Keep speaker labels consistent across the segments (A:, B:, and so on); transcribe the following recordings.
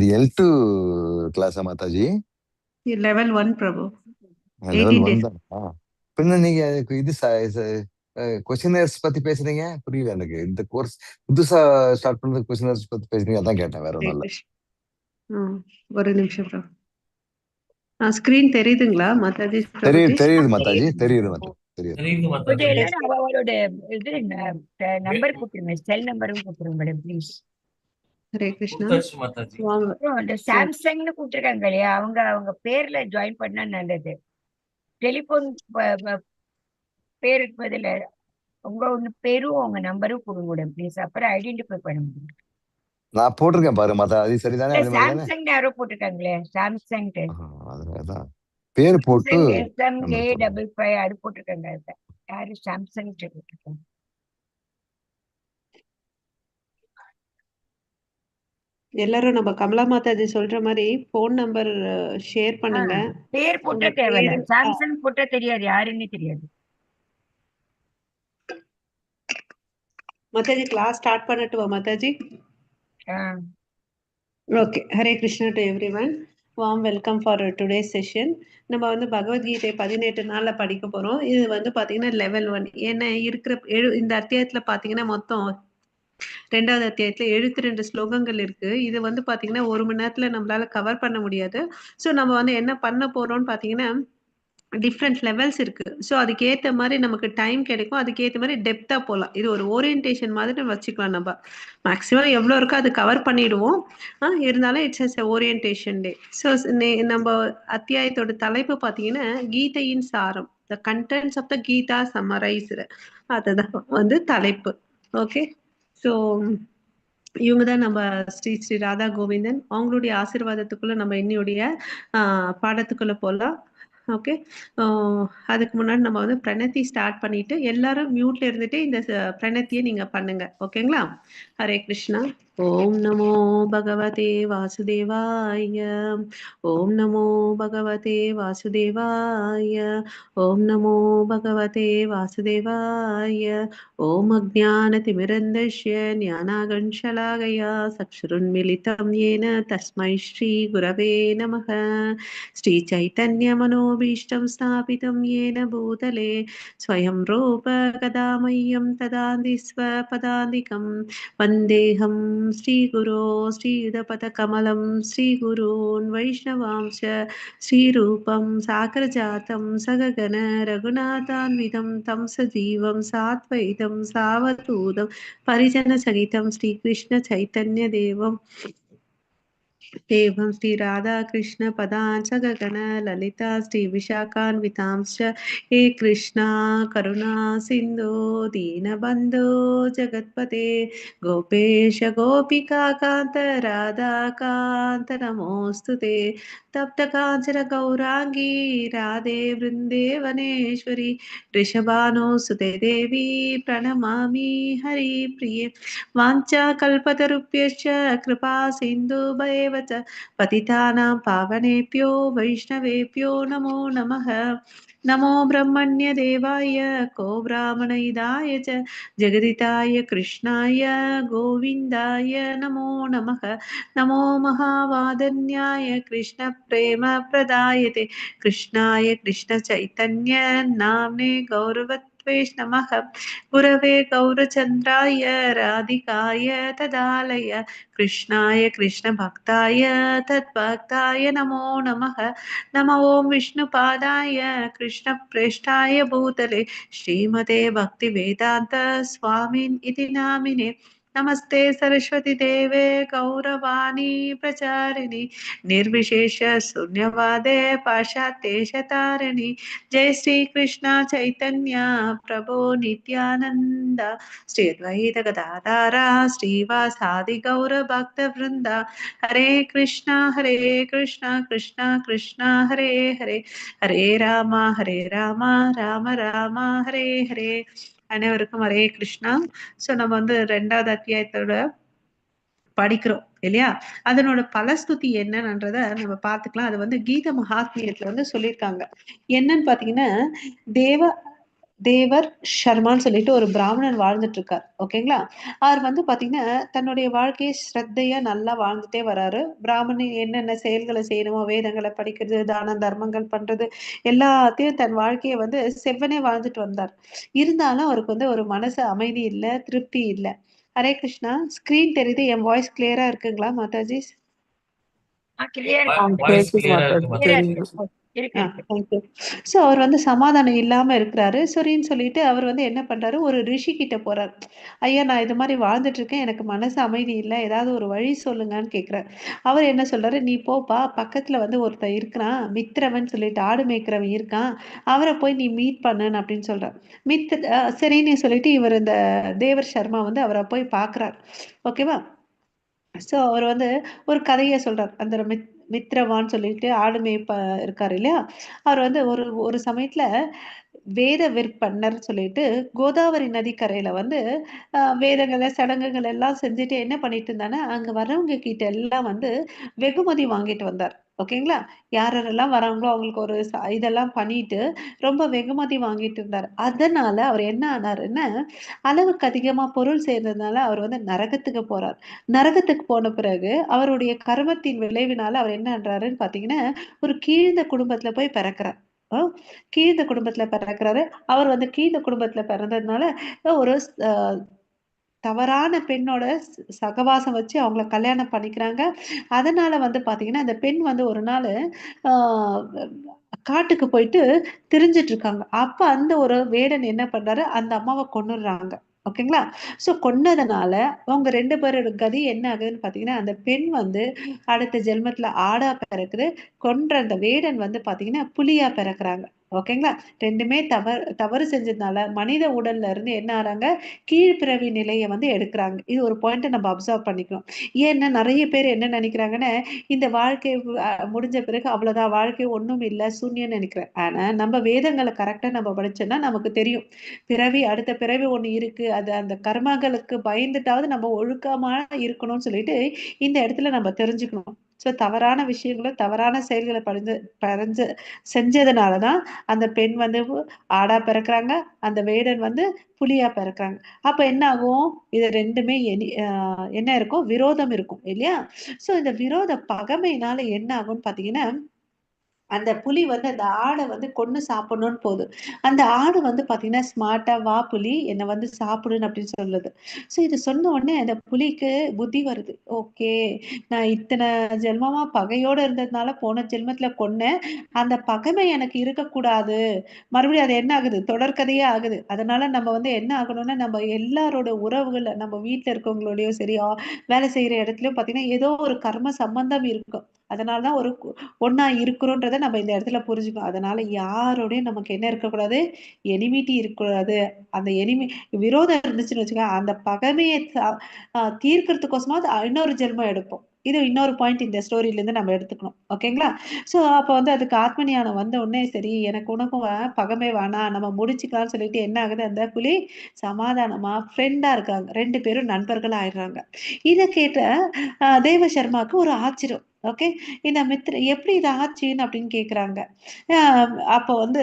A: இது L2 கிளாஸா Mataji?
B: level 1 Prabhu.
A: Level
B: 18
A: 1
B: days.
A: தான். பின்ன நீங்க இது கொஸ்டினர்ஸ் பத்தி பேசுறீங்க, புரியல எனக்கு. இந்த கோர்ஸ் புதுசா ஸ்டார்ட் பண்ணது கொஸ்டினர்ஸ் பத்தி பேசுறீங்க, அதான் கேட்டேன், வேற ஒன்றும் இல்லை.
B: ஒரு நிமிஷம் பிரபு. ஸ்கிரீன் தெரியுதுங்களா மாதாஜி?
A: தெரியுது மாதாஜி, தெரியுது மாதாஜி, தெரியுது.
C: அவளோட இது நம்பர் கொடுத்துருங்க, செல் நம்பரும் கொடுத்துருங்க ப்ளீஸ்.
B: ஹரே கிருஷ்ணா.
C: சாம்சங்னு கூப்பிட்டுருக்காங்க இல்லையா, அவங்க பேர்ல ஜாயின் பண்ணா நல்லது. டெலிபோன் பேருக்கு பதில உங்க பேரும் உங்க நம்பரும் கொடுங்க ப்ளீஸ், அப்புறம் ஐடென்டிஃபை பண்ண முடியும்.
A: நான் போட்டிருக்கேன் பாரு மாதா, அது சரிதானே?
C: சாம்சங் யாரோ போட்டிருக்காங்களே, சாம்சங்
A: அதான் பேர் போட்டு
C: SMA55 அது போட்டிருக்காங்க. யாரு சாம்சங் போட்டிருக்காங்க?
B: எல்லாரும் நம்ம கமலா மாதாஜி சொல்ற மாதிரி போன் நம்பர் ஷேர் பண்ணுங்க.
C: பேர் போட்ட தேவையில்ல, சாம்சங் போட்ட தெரியாது, யாருன்னு தெரியாது.
B: மாதாஜி கிளாஸ் ஸ்டார்ட் பண்ணட்டுவா Mataji? Okay. Hare Krishna to everyone. Warm welcome for today session. நம்ம வந்து பகவத்கீதை 18 நாள்ல படிக்க போறோம். இது பாத்தீங்கன்னா லெவல் 1. ஏன்னா இருக்கிற இந்த அத்தியாயத்துல பாத்தீங்கன்னா மொத்தம் 2வது அத்தியாயத்துல 72 ஸ்லோகங்கள் இருக்கு. இது பாத்தீங்கன்னா 1 மணி நேரத்துல நம்மளால கவர் பண்ண முடியாது. ஸோ நம்ம என்ன பண்ண போறோம்னு பாத்தீங்கன்னா டிஃப்ரெண்ட் லெவல்ஸ் இருக்கு. ஸோ அதுக்கேற்ற மாதிரி நமக்கு டைம் கிடைக்கும், அதுக்கேற்ற மாதிரி டெப்தா போகலாம். இது ஒரு ஓரியன்டேஷன் மாதிரி வச்சுக்கலாம். நம்ம மேக்ஸிமம் எவ்வளோ இருக்கோ அது கவர் பண்ணிடுவோம். இருந்தாலும் இட்ஸ் ஓரியன்டேஷன் டே. ஸோ நம்ம அத்தியாயத்தோட தலைப்பு பார்த்தீங்கன்னா கீதையின் சாரம், the contents of the Gita summarized. அதுதான் தலைப்பு. ஓகே. ஸோ இவங்க தான் நம்ம ஸ்ரீ ராதா கோவிந்தன். அவங்களுடைய ஆசீர்வாதத்துக்குள்ள நம்ம இன்னையுடைய பாடத்துக்குள்ள போகலாம். ஓகே. அதுக்கு முன்னாடி நம்ம பிரணத்தி ஸ்டார்ட் பண்ணிட்டு எல்லாரும் மியூட்ல இருந்துட்டு இந்த பிரணத்தியை நீங்க பண்ணுங்க. ஓகேங்களா? ஹரே கிருஷ்ணா. ஓம் நமோ பகவதே வாசுதேவாய. ஓம் நமோ பகவதே வாசுதேவாய. ஓம் நமோ பகவதே வாசுதேவாய. ஓம் அஜ்ஞானதிமிரந்தஸ்ய ஞானாகணசலாகயா சக்ஷுருன்மிலிதம் येन தஸ்மை ஸ்ரீ குரவே நமः. ஸ்ரீ சைத்தன்ய மனோபீஷ்டம் ஸ்தாபிதம் येन பூதலே ஸ்வயம் ரூப கதா மह्यं ததாந்தி ஸ்வபதாந்திகம் வந்தேஹம் ஸ்ரீகுரோ ஸ்ரீயுதபதகமலம் ஸ்ரீகுரூன் வைஷ்ணவாம்ச ஸ்ரீரூபம் சாகரஜாதம் சககன ரகுநாதான்விதம் தம் சஜீவம் சாத்வைதம் சாவதூதம் பரிஜன சகிதம் ஸ்ரீகிருஷ்ண சைத்தன்ய தேவம் श्री राधा कृष्ण पदान् सगगण ललिता श्री विशाखान्वितांश्च हे कृष्णा करुणा सिन्धो दीनबन्धो जगत्पते गोपेश गोपिका कान्त राधा कान्त नमोऽस्तुते तप्त काञ्चन गौरांगी राधे वृन्देवनेश्वरी ऋषभानुसुते देवी प्रणमामि हरिप्रिये वाञ्छाकल्पतरुभ्यश्च कृपा सिन्धुभैव च पतितानां पावनेभ्यो वैष्णवेभ्यो नमो नमः. नमो ब्रह्मण्य देवाय को ब्राह्मणहिताय च जगदिताय कृष्णाय गोविन्दाय नमो नमः. नमो महावादन्याय कृष्ण प्रेम प्रदायते कृष्णाय कृष्ण चैतन्य नाम्ने गौरवत् नमः. गुरवे गौरचन्द्राय राधिकाय तदालय कृष्णाय कृष्ण भक्ताय तद्भक्ताय नमो नमः. नमो ओं विष्णुपादाय कृष्ण प्रेष्ठाय भूतले श्रीमते भक्ति वेदांत स्वामिन् इति नामिने नमस्ते सरस्वती देवे गौरवाणी प्रचारिणी निर्विशेष शून्यवादे पाश्चात्येशतारिणी जय श्री कृष्ण चैतन्य प्रभो नित्यानंद श्री अद्वैत गदाधर श्रीवासादि गौर भक्त वृंद हरे कृष्णा कृष्णा कृष्णा हरे हरे हरे राम राम राम हरे हरे. அனைவருக்கும் ஹரே கிருஷ்ணா. ஸோ நம்ம 2வது அத்தியாயத்தோட படிக்கிறோம் இல்லையா? அதனோட பலஸ்துதி என்னன்றத நம்ம பார்த்துக்கலாம். அது கீத மகாத்மியத்துல சொல்லியிருக்காங்க. என்னன்னு பாத்தீங்கன்னா தேவர் ஷர்மான்னு சொல்லிட்டு ஒரு பிராமணன் வாழ்ந்துட்டு இருக்கார். ஓகேங்களா? அவர் வந்து பாத்தீங்கன்னா, தன்னுடைய வாழ்க்கைய ஸ்ரத்தையா நல்லா வாழ்ந்துட்டே வராரு. பிராமணன் என்னென்ன செயல்கள செய்யணுமோ, வேதங்கள படிக்கிறது, தான தர்மங்கள் பண்றது, எல்லாத்தையும் தன் வாழ்க்கைய வந்து செவ்வனே வாழ்ந்துட்டு வந்தார். இருந்தாலும் அவருக்கு வந்து ஒரு மனசு அமைதி இல்ல, திருப்தி இல்ல. ஹரே கிருஷ்ணா. ஸ்க்ரீன் தெரியுது. என் வாய்ஸ் கிளியரா இருக்குங்களா மாதாஜி?
C: கிளியர்
D: வாய்ஸ் கிளியரா இருக்கு
C: கிளியரா
D: மாதாஜி.
C: இருக்கு. இருக்கு இருக்கு.
B: தேங்க்யூ. ஸோ அவர் வந்து சமாதானம் இல்லாம இருக்கிறாரு. சரின்னு சொல்லிட்டு அவர் வந்து என்ன பண்றாரு, ஒரு ரிஷி கிட்ட போறாரு. ஐயா நான் இது மாரி வாழ்ந்துட்டு இருக்கேன். எனக்கு மனசு அமைதி இல்ல. ஏதாவது ஒரு வழி சொல்லுங்கன்னு கேட்கிறாரு. அவர் என்ன சொல்றாரு, "நீ போப்பா பக்கத்துல வந்து ஒருத்தன் இருக்கிறான். மித்திரவன் சொல்லிட்டு ஆடு மேய்க்கிறவன் இருக்கான். அவர போய் நீ மீட் பண்ணுன்னு" அப்படின்னு சொல்றார். சரின்னு சொல்லிட்டு இவர் இந்த தேவர் சர்மா வந்து அவர போய் பார்க்குறார். ஓகேவா? ஸோ அவர் வந்து ஒரு கதைய சொல்றார். அந்த மித்ரவான்னு சொல்லிட்டு ஆடு மேய்ப்ப இருக்காரு இல்லையா? அவர் வந்து ஒரு ஒரு சமயத்துல வேத விற்பன்னர்ன்னு சொல்லிட்டு கோதாவரி நதிக்கரையில வந்து வேதங்கள, சடங்குகள் எல்லாம் செஞ்சுட்டு என்ன பண்ணிட்டு இருந்தான்னா, அங்க வர்றவங்க கிட்ட எல்லாம் வந்து வெகுமதி வாங்கிட்டு வந்தார். ஓகேங்களா? யார் யாரெல்லாம் வராங்களோ அவங்களுக்கு ஒரு இதெல்லாம் பண்ணிட்டு ரொம்ப வெகுமதி வாங்கிட்டு இருந்தார். அதனால அவர் என்ன ஆனாருன்னா, அளவுக்கு அதிகமா பொருள் சேர்ந்ததுனால அவர் வந்து நரகத்துக்கு போறார். நரகத்துக்கு போன பிறகு அவருடைய கர்மத்தின் விளைவினால அவர் என்ன பண்றாருன்னு பார்த்தீங்கன்னா, ஒரு கீழ்ந்த குடும்பத்துல போய் பிறக்கிறார். அ கீழ்ந்த குடும்பத்துல பிறக்கிறாரு. அவர் வந்து கீழ்ந்த குடும்பத்துல பிறந்ததுனால ஒரு அ தவறான பெண்ணோட சகவாசம் வச்சு அவங்கள கல்யாணம் பண்ணிக்கிறாங்க. அதனால வந்து பார்த்தீங்கன்னா, அந்த பெண் வந்து ஒரு நாளு ஆ காட்டுக்கு போயிட்டு திரிஞ்சுட்டு இருக்காங்க. அப்ப அந்த ஒரு வேடன் என்ன பண்றாரு, அந்த அம்மாவ கொன்னுடுறாங்க. ஓகேங்களா? ஸோ கொன்னதுனால அவங்க 2 பேரோட கதி என்ன ஆகுதுன்னு பார்த்தீங்கன்னா, அந்த பெண் வந்து அடுத்த ஜென்மத்தில ஆடா பிறக்குது. கொன்ற அந்த வேடன் வந்து பார்த்தீங்கன்னா, புலியா பிறக்குறாங்க. ஓகேங்களா? 2மே தவறு செஞ்சதுனால மனித உடல்ல இருந்து என்ன ஆறாங்க, கீழ்பிறவி நிலைய வந்து எடுக்குறாங்க. இது ஒரு பாயிண்ட்ட நம்ம அப்சர்வ் பண்ணிக்கணும். ஏன்னா நெறைய பேர் என்ன நெனைக்கிறாங்கன்னா, இந்த வாழ்க்கை முடிஞ்ச பிறகு அவ்வளோதான் வாழ்க்கை ஒண்ணும் இல்ல, சூன்யம்னு நெனைக்கிறேன். ஆனா நம்ம வேதங்கள கரெக்ட்டா நம்ம படிச்சோம்னா நமக்கு தெரியும். அடுத்த பிறவி ஒண்ணு இருக்கு. அது அந்த கர்மங்களுக்கு பயந்துட்டாவது நம்ம ஒழுக்கமா இருக்கணும்னு சொல்லிட்டு, இந்த இடத்துல நம்ம தெரிஞ்சுக்கணும். ஸோ தவறான விஷயங்கள, தவறான செயல்கள பறிஞ்சு செஞ்சதுனால தான் அந்த பெண் வந்து ஆடா பிறக்குறாங்க. அந்த வேடன் வந்து புலியா பிறக்குறாங்க. அப்ப என்ன ஆகும்? இது 2மே என்ன இருக்கும்? விரோதம் இருக்கும் இல்லையா? ஸோ இந்த விரோத பகைமையினால என்ன ஆகும்ன்னு பார்த்தீங்கன்னா, அந்த புலி வந்து அந்த ஆட வந்து கொன்னு சாப்பிடணும்னு போகுது. அந்த ஆடு வந்து பார்த்தீங்கன்னா, ஸ்மார்ட்டா "வா புலி என்ன வந்து சாப்பிடுன்னு" அப்படின்னு சொல்லுது. ஸோ இது சொன்ன உடனே அந்த புலிக்கு புத்தி வருது. ஓகே நான் இத்தன ஜென்மமா பகையோட இருந்ததுனால போன ஜென்மத்தில கொன்னேன். அந்த பகைமை எனக்கு இருக்கக்கூடாது. மறுபடியும் அது என்ன ஆகுது? தொடர்கதையே ஆகுது. அதனால நம்ம வந்து என்ன ஆகணும்னா, நம்ம எல்லாரோட உறவுகள நம்ம வீட்ல இருக்கவங்களோடயும் சரி, வேலை செய்ற இடத்துலயும் பார்த்தீங்கன்னா, ஏதோ ஒரு கர்ம சம்பந்தம் இருக்கும். அதனால தான் ஒரு ஒண்ணா இருக்கிறோன்றத நம்ம இந்த இடத்துல புரிஞ்சுக்கணும். அதனால யாரோடையும் நமக்கு என்ன இருக்கக்கூடாது? எனிமிட்டி இருக்கக்கூடாது. அந்த விரோதம் இருந்துச்சுன்னு வச்சுக்கோங்க, அந்த பகைமைய தீர்க்கிறதுக்கோசமாவது இன்னொரு ஜென்மம் எடுப்போம். இது இன்னொரு பாயிண்ட் இந்த ஸ்டோரியிலருந்து நம்ம எடுத்துக்கணும். ஓகேங்களா? ஸோ அப்ப வந்து அதுக்கு ஆத்ம ஞானம் வந்த உடனே, சரி எனக்கு உனக்கும் பகைமை வேணாம். நம்ம முடிச்சுக்கலாம்னு சொல்லிட்டு என்ன ஆகுது, அந்த புலி சமாதானமா ஃப்ரெண்டா இருக்காங்க. 2 பேரும் நண்பர்களா ஆயிடுறாங்க. இத கேட்ட தேவ சர்மாவுக்கு ஒரு ஆச்சரியம். ஓகே. இந்த எப்படி இது ஆச்சுன்னு அப்படின்னு கேட்குறாங்க. அ அப்ப வந்து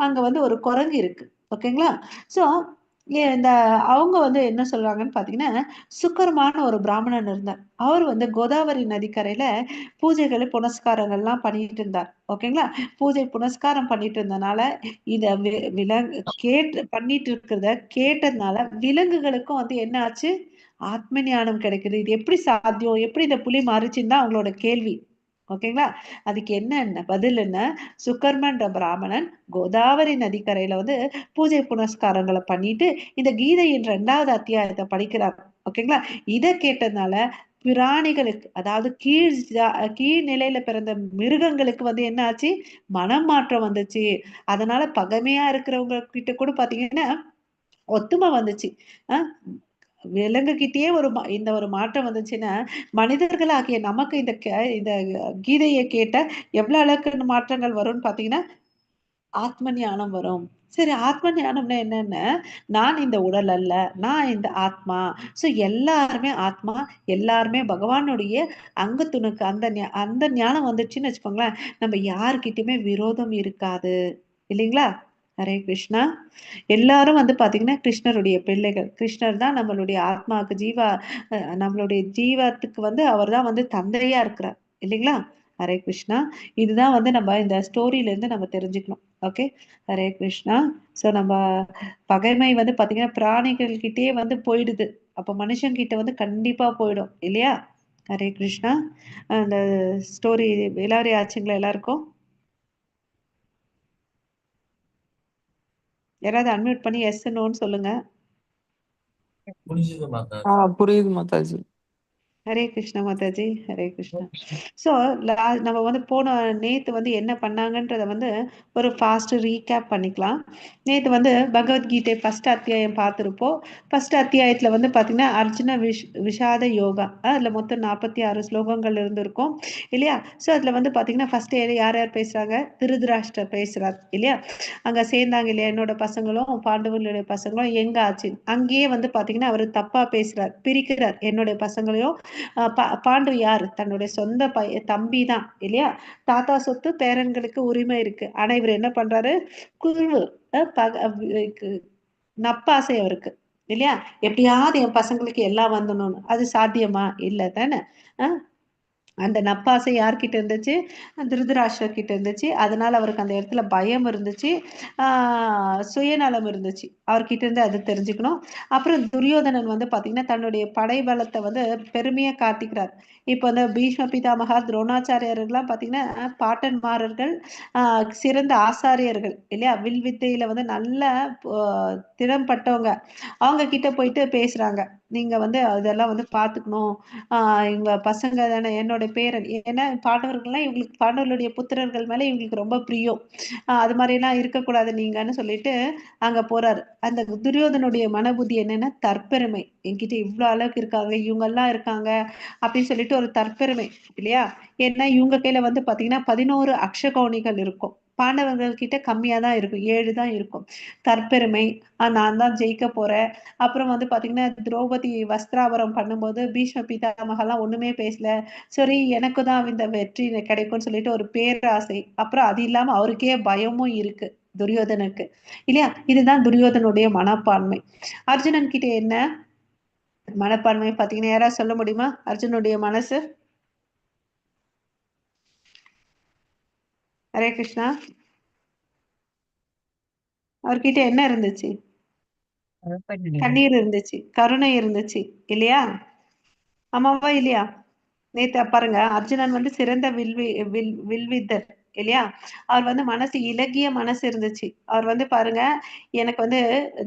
B: அங்க வந்து ஒரு குரங்கு இருக்கு. ஓகேங்களா? ஸோ இந்த அவங்க வந்து என்ன சொல்றாங்கன்னு பார்த்தீங்கன்னா, சுக்கரமான ஒரு பிராமணன் இருந்தார். அவர் வந்து கோதாவரி நதிக்கரையில பூஜைகள், புனஸ்காரங்கள்லாம் பண்ணிட்டு இருந்தார். ஓகேங்களா? பூஜை புனஸ்காரம் பண்ணிட்டு இருந்தனால, இத பண்ணிட்டு இருக்கிறத கேட்டதுனால, விலங்குகளுக்கும் வந்து என்ன ஆச்சு? ஆத்ம ஞானம் கிடைக்குது. இது எப்படி சாத்தியம்? எப்படி இந்த புலி மாறுச்சுன்னு தான் அவங்களோட கேள்வி. ஓகேங்களா? அதுக்கு என்ன பதில் என்ன? சுக்கர்மன்ற பிராமணன் கோதாவரி நதிக்கரையில வந்து பூஜை புனஸ்காரங்கள பண்ணிட்டு, இந்த கீதையின் 2வது அத்தியாயத்த படிக்கிறார். ஓகேங்களா? இத கேட்டதுனால பிராணிகளுக்கு அதாவது கீழ் நிலையில பிறந்த மிருகங்களுக்கு வந்து என்ன ஆச்சு? மனம் மாற்றம் வந்துச்சு. அதனால பகைமையா இருக்கிறவங்க கிட்ட கூட பார்த்தீங்கன்னா, ஒத்துமை வந்துச்சு. அ விலங்குகிட்டயே இந்த ஒரு மாற்றம் வந்துச்சுன்னா, மனிதர்களாகிய நமக்கு இந்த கீதைய கேட்டா எவ்வளோ அளவுக்கு மாற்றங்கள் வரும்னு பார்த்தீங்கன்னா, ஆத்ம ஞானம் வரும். சரி ஆத்ம ஞானம்னா என்னன்னா, நான் இந்த உடல் அல்ல. நான் இந்த ஆத்மா. ஸோ எல்லாருமே ஆத்மா. எல்லாருமே பகவானுடைய அங்க துணுக்கு. அந்த ஞானம் வந்துருச்சுன்னு வச்சுக்கோங்களேன், நம்ம யார்கிட்டயுமே விரோதம் இருக்காது. இல்லைங்களா? ஹரே கிருஷ்ணா. எல்லாரும் வந்து பாத்தீங்கன்னா கிருஷ்ணருடைய பிள்ளைகள். கிருஷ்ணர் தான் நம்மளுடைய ஆத்மாவுக்கு நம்மளுடைய ஜீவத்துக்கு வந்து அவர் தான் வந்து தந்தையா இருக்கிறார் இல்லைங்களா? ஹரே கிருஷ்ணா. இதுதான் வந்து நம்ம இந்த ஸ்டோரியில இருந்து நம்ம தெரிஞ்சுக்கணும். ஓகே. ஹரே கிருஷ்ணா. ஸோ நம்ம பகைமை வந்து பாத்தீங்கன்னா பிராணிகள் கிட்டயே வந்து போயிடுது. அப்ப மனுஷன் கிட்ட வந்து கண்டிப்பா போயிடும் இல்லையா? ஹரே கிருஷ்ணா. அந்த ஸ்டோரி எல்லாரும் ஆச்சுங்களா எல்லாருக்கும்? யாராவது அன்மியூட் பண்ணி எஸ் நோன்னு சொல்லுங்க.
D: புரியுது மாதாஜி.
B: ஹரே கிருஷ்ணா மாதாஜி. ஹரே கிருஷ்ணா. ஸோ நம்ம வந்து நேத்து வந்து என்ன பண்ணாங்கன்றத வந்து ஒரு ஃபாஸ்ட் ரீகேப் பண்ணிக்கலாம். நேத்து வந்து பகவத்கீதை ஃபர்ஸ்ட் அத்தியாயம் பார்த்துருப்போம். ஃபர்ஸ்ட் அத்தியாயத்துல வந்து பார்த்தீங்கன்னா அர்ஜுன விஷாத யோகா அதில் மொத்தம் 46 ஸ்லோகங்கள் இருந்திருக்கும் இல்லையா? ஸோ அதில் வந்து பார்த்தீங்கன்னா ஃபர்ஸ்ட் யார் யார் பேசுகிறாங்க? திருதராஷ்டிரர் பேசுகிறார் இல்லையா? அங்கே சேர்ந்தாங்க இல்லையா? என்னோட பசங்களும் பாண்டவர்களுடைய பசங்களும் எங்க ஆச்சு அங்கேயே வந்து பார்த்தீங்கன்னா அவர் தப்பா பேசுறார், பிரிக்கிறார். என்னுடைய பசங்களையும் பாண்டு யார்? தன்னுடைய சொந்த தம்பி தான் இல்லையா? தாத்தா சொத்து பேரன்களுக்கு உரிமை இருக்கு. ஆனா இவர் என்ன பண்றாரு? குருவு நப்பாசை அவருக்கு இல்லையா? எப்படியாவது என் பசங்களுக்கு எல்லாம் வந்துடணும்னு. அது சாத்தியமா? இல்ல தானே? அந்த நப்பாசை யார்கிட்ட இருந்துச்சு? திருதராஷ்டிரர் கிட்ட இருந்துச்சு. அதனால அவருக்கு அந்த இடத்துல பயம் இருந்துச்சு. சுயநலம் இருந்துச்சு. அவர்கிட்ட இருந்து அது தெரிஞ்சுக்கணும். அப்புறம் துரியோதனன் வந்து பார்த்தீங்கன்னா, தன்னுடைய படை பலத்தை வந்து பெருமையா காட்டிக்கிறார். இப்போ வந்து பீஷ்ம பிதாமகா, துரோணாச்சாரியர்கள்லாம் பார்த்தீங்கன்னா, பாட்டன்மாரர்கள், சிறந்த ஆசாரியர்கள் இல்லையா? வில் வித்தையில வந்து நல்ல திறம்பட்டவங்க. அவங்க கிட்ட போயிட்டு பேசுறாங்க. நீங்க வந்து அதெல்லாம் வந்து பார்த்துக்கணும். இவங்க பசங்க தானே என்னோட பேரன். ஏன்னா பாண்டவர்கள்லாம் இவங்களுக்கு பாண்டவர்களுடைய புத்திரர்கள் மேல இவங்களுக்கு ரொம்ப பிரியம். அது மாதிரிலாம் இருக்கக்கூடாது நீங்கன்னு சொல்லிட்டு அங்க போறாரு. அந்த துரியோதனுடைய மனபுத்தி என்னன்னா தற்பெருமை. என்கிட்ட இவ்வளவு அளவுக்கு இருக்காங்க, இவங்க எல்லாம் இருக்காங்க அப்படின்னு சொல்லிட்டு ஒரு தற்பெருமை இல்லையா? ஏன்னா இவங்க கையில வந்து பாத்தீங்கன்னா 11 அக்ஷகோணிகள் இருக்கும். பாண்டவர்கள் கிட்ட கம்மியா தான் இருக்கும், 7 தான் இருக்கும். தற்பெருமை, நான் தான் ஜெயிக்க போறேன். அப்புறம் வந்து பாத்தீங்கன்னா திரௌபதி வஸ்திராபரம் பண்ணும்போது பீஷ்ம பிதாமகெல்லாம் ஒண்ணுமே பேசல. சரி எனக்கு தான் இந்த வெற்றி கிடைக்கும்னு சொல்லிட்டு ஒரு பேராசை. அப்புறம் அது இல்லாம அவருக்கே பயமும் இருக்கு துரியோதனுக்கு இல்லையா? இதுதான் துரியோதனுடைய மனப்பான்மை. அர்ஜுனன் கிட்ட என்ன மனப்பான்மை பாத்தீங்கன்னா யாராவது சொல்ல முடியுமா? அர்ஜுனுடைய மனசு. ஹரே கிருஷ்ணா. அவர்கிட்ட என்ன இருந்துச்சு? கண்ணீர் இருந்துச்சு, கருணை இருந்துச்சு இல்லையா? ஆமாவா இல்லையா? நேத்து பாருங்க அர்ஜுனன் வந்து சிறந்த வில்வித்தர் இல்லையா? அவர் வந்து மனசு இலகிய மனசு இருந்துச்சு. அவர் வந்து பாருங்க, எனக்கு வந்து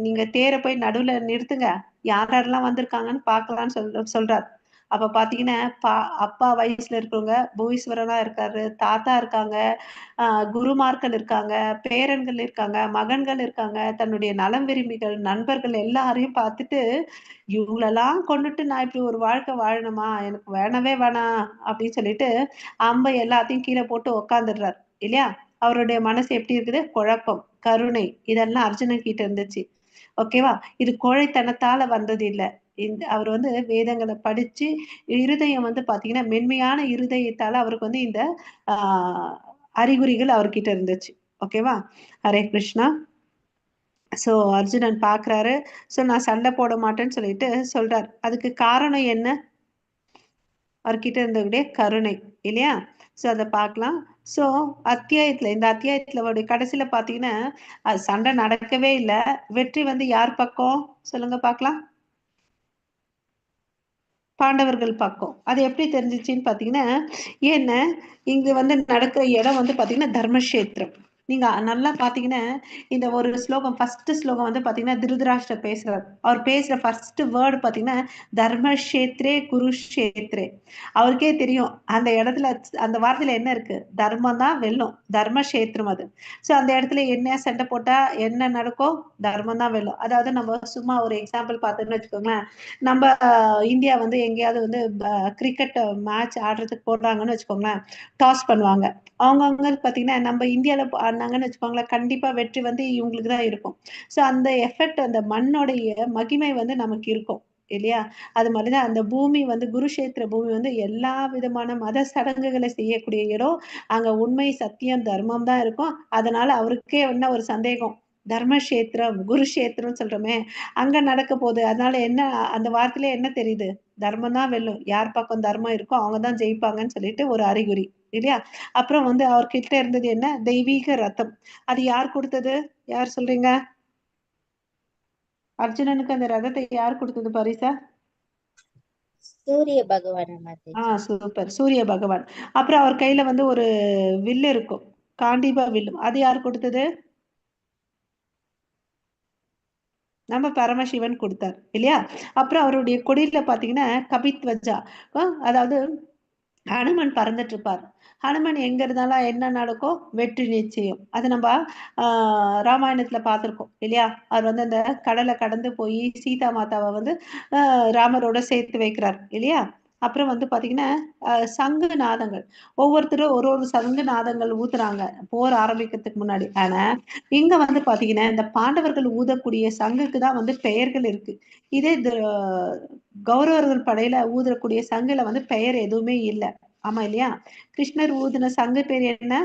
B: நீங்க தேர போய் நடுவுல நிறுத்துங்க. யார் யாரெல்லாம் வந்திருக்காங்கன்னு பார்க்கலான்னு சொல்றார். அப்ப பார்த்தீங்கன்னா, அப்பா வயசுல இருக்கிறவங்க புவீஸ்வரனா இருக்காரு, தாத்தா இருக்காங்க, குருமார்கள் இருக்காங்க, பேரன்கள் இருக்காங்க, மகன்கள் இருக்காங்க, தன்னுடைய நலம் விரும்பிகள், நண்பர்கள் எல்லாரையும் பார்த்துட்டு, இவங்களெல்லாம் கொண்டுட்டு நான் இப்படி ஒரு வாழ்க்கை வாழணுமா? எனக்கு வேணவே வேணாம் அப்படின்னு சொல்லிட்டு, அம்ப எல்லாத்தையும் கீழ போட்டு உட்கார்ந்துடுறார். இல்லையா? அவருடைய மனசு எப்படி இருக்குது? குழப்பம், கருணை இதெல்லாம் அர்ஜுனன் கிட்ட இருந்துச்சு. ஓகேவா? இது கோழைத்தனத்தால வந்தது இல்ல. அவர் வந்து வேதங்கள படிச்சு, இருதயம் வந்து பார்த்தீங்கன்னா, மென்மையான இருதயத்தால அவருக்கு வந்து இந்த ஆ அறிகுறிகள் அவர்கிட்ட இருந்துச்சு. ஓகேவா? ஹரே கிருஷ்ணா. ஸோ அர்ஜுனன் பார்க்குறாரு. ஸோ நான் சண்டை போட மாட்டேன்னு சொல்லிட்டு சொல்றார். அதுக்கு காரணம் என்ன? அவர்கிட்ட இருந்தக்கூடிய கருணை இல்லையா? ஸோ அத பார்க்கலாம். ஸோ இந்த அத்தியாயத்துல அவருடைய கடைசியில பார்த்தீங்கன்னா, சண்டை நடக்கவே இல்ல. வெற்றி வந்து யார் பக்கம்? சொல்லுங்க பார்க்கலாம். பாண்டவர்கள் பக்கம். அது எப்படி தெரிஞ்சுச்சுன்னு பார்த்தீங்கன்னா, ஏன்னா இங்க வந்து நடக்கிற இடம் வந்து பார்த்தீங்கன்னா, தர்மக்ஷேத்திரம். நீங்க நல்லா பார்த்தீங்கன்னா, இந்த ஒரு ஸ்லோகம் ஸ்லோகம் வந்து பார்த்தீங்கன்னா, திருதராஷ்டிரர் பேசுறார். அவர் பேசுற வேர்ட் பார்த்தீங்கன்னா, தர்மக்ஷேத்ரே குருக்ஷேத்ரே. அவருக்கே தெரியும். அந்த இடத்துல அந்த வார்த்தையில என்ன இருக்கு? தர்மம் தான் வெல்லும். தர்மக்ஷேத்திரம் அது. ஸோ அந்த இடத்துல என்ன சண்டை போட்டா என்ன நடக்கும்? தர்மம் தான் வெல்லும். அதாவது நம்ம சும்மா ஒரு எக்ஸாம்பிள் பார்த்தோம்னு வச்சுக்கோங்களேன். நம்ம இந்தியா வந்து எங்கேயாவது வந்து கிரிக்கெட் மேட்ச் ஆடுறதுக்கு போடுறாங்கன்னு வச்சுக்கோங்களேன், டாஸ் பண்ணுவாங்க. அவங்கவுங்க பார்த்தீங்கன்னா, நம்ம இந்தியால ஆடுனாங்கன்னு வச்சுக்கோங்களேன், கண்டிப்பா வெற்றி வந்து இவங்களுக்கு தான் இருக்கும். ஸோ அந்த எஃபெக்ட் அந்த மண்ணுடைய மகிமை வந்து நமக்கு இருக்கும். இல்லையா? அது மாதிரிதான் அந்த பூமி வந்து குருஷேத்திர பூமி வந்து எல்லா விதமான மத சடங்குகளை செய்யக்கூடிய இடம். அங்க உண்மை, சத்தியம், தர்மம் தான் இருக்கும். அதனால அவருக்கே என்ன ஒரு சந்தேகம். தர்மக்ஷேத்திரம் குருக்ஷேத்திரம் சொல்றோமே, அங்க நடக்க போகுது. அதனால என்ன, அந்த வார்த்தையில என்ன தெரியுது? தர்மம் தான் வெல்லும். யார் பக்கம் தர்மம் இருக்கோ அவங்க தான் ஜெயிப்பாங்கன்னு சொல்லிட்டு ஒரு அறிகுறி இல்லையா? அப்புறம் வந்து அவர்கிட்ட இருந்தது என்ன? தெய்வீக ரத்தம். அது யார் கொடுத்தது? யார் சொல்றீங்க? அர்ஜுனனுக்கு அந்த ரதத்தை யார் கொடுத்தது பரிசா?
E: சூரிய பகவான் மாதாஜி.
B: சூப்பர். சூரிய பகவான். அப்புறம் அவர் கையில வந்து ஒரு வில்லு இருக்கும். காண்டீபா வில்லு. அது யார் கொடுத்தது? நம்ம பரமசிவன் கொடுத்தார் இல்லையா? அப்புறம் அவருடைய கொடியில பாத்தீங்கன்னா கபித்வஜா, அதாவது ஹனுமன் பறந்துட்டு இருப்பார். ஹனுமன் எங்க இருந்தாலும் என்ன நடக்கும்? வெற்றி நிச்சயம். அது நம்ம ராமாயணத்துல பார்த்திருக்கோம் இல்லையா? அவர் வந்து அந்த கடலை கடந்து போய் சீதா மாதாவை வந்து ராமரோட சேர்த்து வைக்கிறார் இல்லையா? அப்புறம் வந்து பாத்தீங்கன்னா சங்கு நாதங்கள், ஒவ்வொருத்தரும் ஒரு ஒரு சங்கு நாதங்கள் ஊத்துறாங்க போர் ஆரம்பிக்கிறதுக்கு முன்னாடி. ஆனா இங்க வந்து பாத்தீங்கன்னா இந்த பாண்டவர்கள் ஊதக்கூடிய சங்குக்கு தான் வந்து பெயர்கள் இருக்கு. இதே கௌரவர்கள் படையில ஊதக்கூடிய சங்குல வந்து பெயர் எதுவுமே இல்லை. ஆமா இல்லையா? கிருஷ்ணர் ஊதுன சங்கு பேர் என்ன?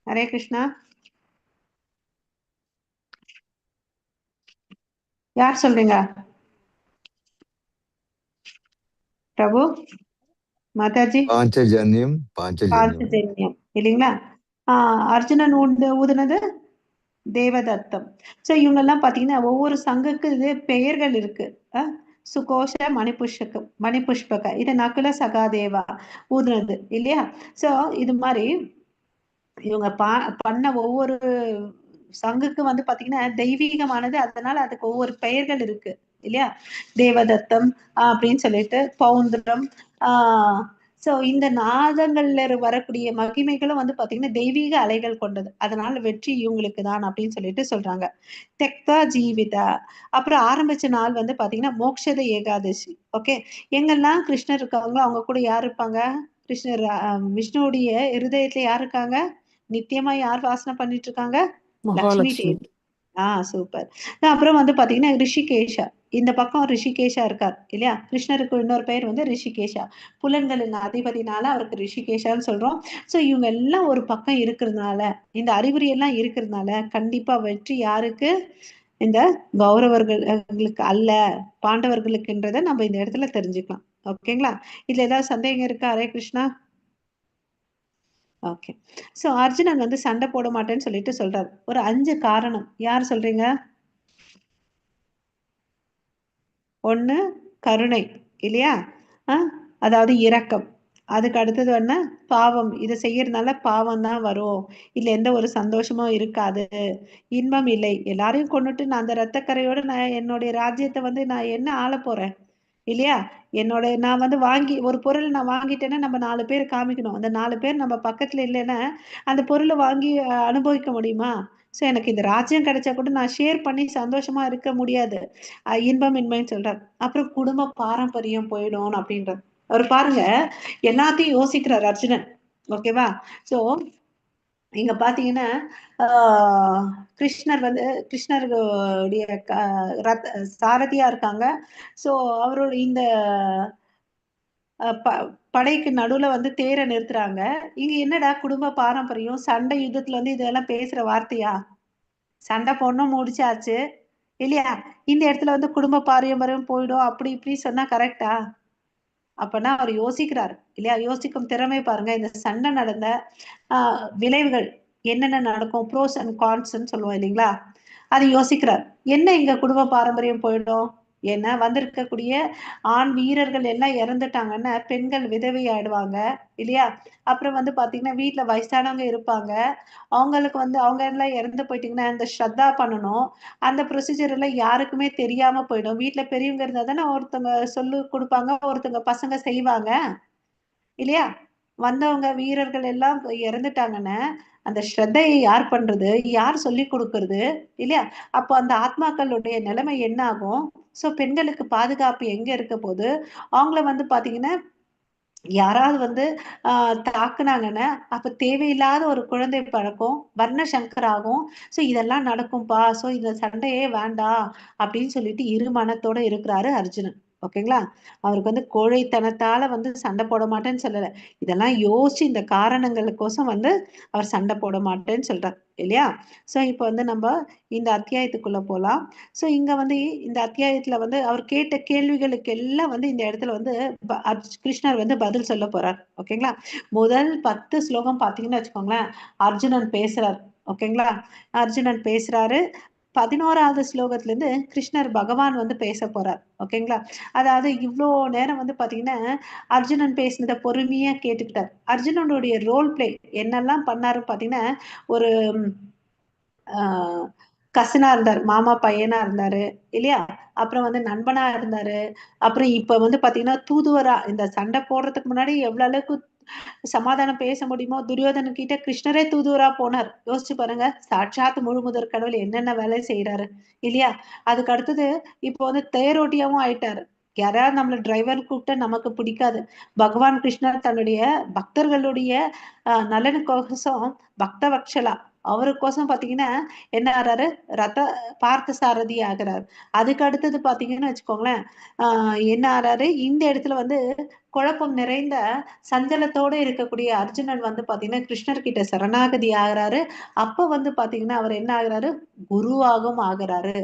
B: ஹரே கிருஷ்ணா. யார் சொல்றீங்க? பிரபு மாதாஜி.
A: பாஞ்சஜன்யம். பாஞ்சஜன்யம்.
B: பாஞ்சஜன்யம் இல்லைங்களா? அர்ஜுனன் ஊதுனது தேவதத்தம். சோ இவங்க எல்லாம் பாத்தீங்கன்னா ஒவ்வொரு சங்குக்கு இது பெயர்கள் இருக்கு. சுகோஷ மணிபுஷ்பக இது நகுல சகாதேவா ஊதுனது இல்லையா? சோ இது மாதிரி இவங்க பண்ண ஒவ்வொரு சங்குக்கு வந்து பாத்தீங்கன்னா தெய்வீகமானது. அதனால அதுக்கு ஒவ்வொரு பெயர்கள் இருக்கு இல்லையா? தேவதத்தம் அப்படின்னு சொல்லிட்டு பௌந்திரம். சோ இந்த நாதங்கள்ல வரக்கூடிய மகிமைகளும் வந்து பாத்தீங்கன்னா தெய்வீக அலைகள் கொண்டது. அதனால வெற்றி இவங்களுக்கு தான் அப்படின்னு சொல்லிட்டு சொல்றாங்க. தெக்தா ஜீவிதா. அப்புறம் ஆரம்பிச்ச நாள் வந்து பாத்தீங்கன்னா மோக்ஷத ஏகாதசி. ஓகே, எங்கெல்லாம் கிருஷ்ணர் இருக்காங்களோ அவங்க கூட யார் இருப்பாங்க? கிருஷ்ணர் விஷ்ணுவுடைய இருதயத்துல யார் இருக்காங்க? நித்தியமா யார் வாசனை பண்ணிட்டு இருக்காங்க? லக்ஷ்மி
D: மகாலட்சுமி.
B: தேவி. சூப்பர். அப்புறம் வந்து பாத்தீங்கன்னா ரிஷிகேஷா, இந்த பக்கம் ரிஷிகேஷா இருக்கார் இல்லையா? கிருஷ்ணருக்கு இன்னொரு பெயர் வந்து ரிஷிகேஷா. புலன்களின் அதிபதினால அவருக்கு ரிஷிகேஷான்னு சொல்றோம். சோ இவங்க எல்லாம் ஒரு பக்கம் இருக்கிறதுனால, இந்த அறிகுறி எல்லாம் இருக்கிறதுனால கண்டிப்பா வெற்றி யாருக்கு? இந்த கௌரவர்களுக்கு அல்ல, பாண்டவர்களுக்குன்றத நம்ம இந்த இடத்துல தெரிஞ்சுக்கலாம். ஓகேங்களா? இதுல ஏதாவது சந்தேகம் இருக்கா? ஹரே கிருஷ்ணா. ஓகே. சோ அர்ஜுனன் வந்து சண்டை போட மாட்டேன்னு சொல்லிட்டு சொல்றாரு. ஒரு 5 காரணம். யார் சொல்றீங்க? 1 கருணை இல்லையா? அதாவது இரக்கம். அதுக்கு அடுத்தது என்ன? பாவம். இதை செய்யறதுனால பாவம் தான் வரும். இல்ல எந்த ஒரு சந்தோஷமும் இருக்காது. இன்பம் இல்லை. எல்லாரையும் கொண்டுட்டு நான் அந்த ரத்தக்கரையோட நான் என்னுடைய ராஜ்யத்தை வந்து நான் என்ன ஆள போறேன் இல்லையா? நான் வந்து ஒரு பொருள் நான் வாங்கிட்டேன்னா நம்ம 4 பேர் காமிக்கணும். அந்த 4 பேர் நம்ம பக்கத்துல இல்லைன்னா அந்த பொருளை வாங்கி அனுபவிக்க முடியுமா? சோ எனக்கு இந்த ராஜ்யம் கிடைச்சா கூட நான் ஷேர் பண்ணி சந்தோஷமா இருக்க முடியாது. இன்பம் இன்மைன்னு சொல்றார். அப்புறம் குடும்ப பாரம்பரியம் போயிடும் அப்படின்றார். அவர் பாருங்க எல்லாத்தையும் யோசிக்கிறார் அர்ஜுனன். ஓகேவா? சோ இங்க பாத்தீங்கன்னா கிருஷ்ணர் வந்து கிருஷ்ணருடைய சாரதியா இருக்காங்க. சோ அவரோட இந்த படைக்கு நடுவுல வந்து தேரை நிறுத்துறாங்க. இங்க என்னடா குடும்ப பாரம்பரியம், சண்டை யுத்தத்துல வந்து இதெல்லாம் பேசுற வார்த்தையா? சண்டை போடணும் முடிச்சாச்சு இல்லையா? இந்த இடத்துல வந்து குடும்ப பாரம்பரியம் போயிடும் அப்படி இப்படி சொன்னா கரெக்டா? அப்பனா அவர் யோசிக்கிறார் இல்லையா? யோசிக்கும் திறமை பாருங்க. இந்த சண்டை நடந்த விளைவுகள் என்னென்ன நடக்கும், ப்ரோஸ் அண்ட் கான்ஸ்ன்னு சொல்லுவோம் இல்லைங்களா? அது யோசிக்கிறார். என்ன இங்க குடும்ப பாரம்பரியம் போயிடும்? ஏன்னா வந்திருக்கக்கூடிய ஆண் வீரர்கள் எல்லாம் இறந்துட்டாங்கன்னா பெண்கள் விதவை ஆயிடுவாங்க இல்லையா? அப்புறம் வந்து பாத்தீங்கன்னா வீட்டுல வயசானவங்க இருப்பாங்க. அவங்களுக்கு வந்து அவங்க எல்லாம் இறந்து போயிட்டீங்கன்னா அந்த ஸ்ரத்தா பண்ணணும். அந்த ப்ரொசீஜர் எல்லாம் யாருக்குமே தெரியாம போயிடும். வீட்டுல பெரியவங்க இருந்தா தானே ஒருத்தவங்க சொல்லு கொடுப்பாங்க, ஒருத்தவங்க பசங்க செய்வாங்க இல்லையா? வந்தவங்க வீரர்கள் எல்லாம் இறந்துட்டாங்கன்னா அந்த ஸ்ரத்தையை யார் பண்றது? யார் சொல்லி கொடுக்கறது இல்லையா? அப்போ அந்த ஆத்மாக்களுடைய நிலைமை என்ன ஆகும்? சோ பெண்களுக்கு பாதுகாப்பு எங்க இருக்க போது? அவங்கள வந்து பாத்தீங்கன்னா யாராவது வந்து தாக்குனாங்கன்னா அப்ப தேவையில்லாத ஒரு குழந்தை பழக்கம், வர்ண சங்கர் ஆகும். சோ இதெல்லாம் நடக்கும்பா. சோ இந்த சண்டையே வேண்டாம் அப்படின்னு சொல்லிட்டு இரு மனத்தோட இருக்கிறாரு அர்ஜுனன். ஓகேங்களா? அவருக்கு வந்து கோழைத்தனத்தால வந்து சண்டை போட மாட்டேன்னு சொல்லல. இதெல்லாம் யோசிச்சு இந்த காரணங்களுக்கோசம் வந்து அவர் சண்டை போட மாட்டேன்னு சொல்றார் இல்லையா? ஸோ இப்போ வந்து நம்ம இந்த அத்தியாயத்துக்குள்ள போலாம். ஸோ இங்க வந்து இந்த அத்தியாயத்துல வந்து அவர் கேட்ட கேள்விகளுக்கு எல்லாம் வந்து இந்த இடத்துல வந்து கிருஷ்ணர் வந்து பதில் சொல்ல போறார். ஓகேங்களா? முதல் 10 ஸ்லோகம் பார்த்தீங்கன்னு வச்சுக்கோங்களேன், அர்ஜுனன் பேசுறார். ஓகேங்களா? அர்ஜுனன் பேசுறாரு. 11வது ஸ்லோகத்துல இருந்து கிருஷ்ணர் பகவான் வந்து பேச போறார். ஓகேங்களா? அதாவது இவ்ளோ நேரம் வந்து பாத்தீங்கன்னா அர்ஜுனன் பேசினதை பொறுமையா கேட்டுக்கிட்டார். அர்ஜுனனுடைய ரோல் பிளே என்னெல்லாம் பண்ணாரு பாத்தீங்கன்னா, ஒரு ஆஹ் கசனா இருந்தார், மாமா பையனா இருந்தாரு இல்லையா? அப்புறம் வந்து நண்பனா இருந்தாரு. அப்புறம் இப்ப வந்து பாத்தீங்கன்னா தூதுவரா, இந்த சண்டை போடுறதுக்கு முன்னாடி எவ்வளவு அளவுக்கு சமாதானம் பேச முடியுமோ துரியோதனன் கிட்ட கிருஷ்ணரே தூதுவரா போனார். யோசிச்சு பாருங்க, சாட்சாத் முழு முதற் கடவுள் என்னென்ன வேலை செய்யறாரு இல்லையா? அதுக்கு அடுத்தது இப்போ வந்து தேரோட்டியாவும் ஆயிட்டாரு. யாராவது நம்மள டிரைவர் கூப்பிட்டா நமக்கு பிடிக்காது. பகவான் கிருஷ்ணர் தன்னுடைய பக்தர்களுடைய நலனுக்கோசம் பக்த வக்ஷலா அவருக்கோசம் பாத்தீங்கன்னா என்ன ஆறாரு, ரத பார்த்த சாரதி ஆகிறார். அதுக்கு அடுத்தது பாத்தீங்கன்னு வச்சுக்கோங்களேன், என்ன ஆறாரு, இந்த இடத்துல வந்து குழப்பம் நிறைந்த சஞ்சலத்தோட இருக்கக்கூடிய அர்ஜுனன் வந்து பாத்தீங்கன்னா கிருஷ்ணர் கிட்ட சரணாகதி ஆகிறாரு. அப்ப வந்து பாத்தீங்கன்னா அவர் என்ன ஆகுறாரு, குருவாகவும் ஆகுறாரு.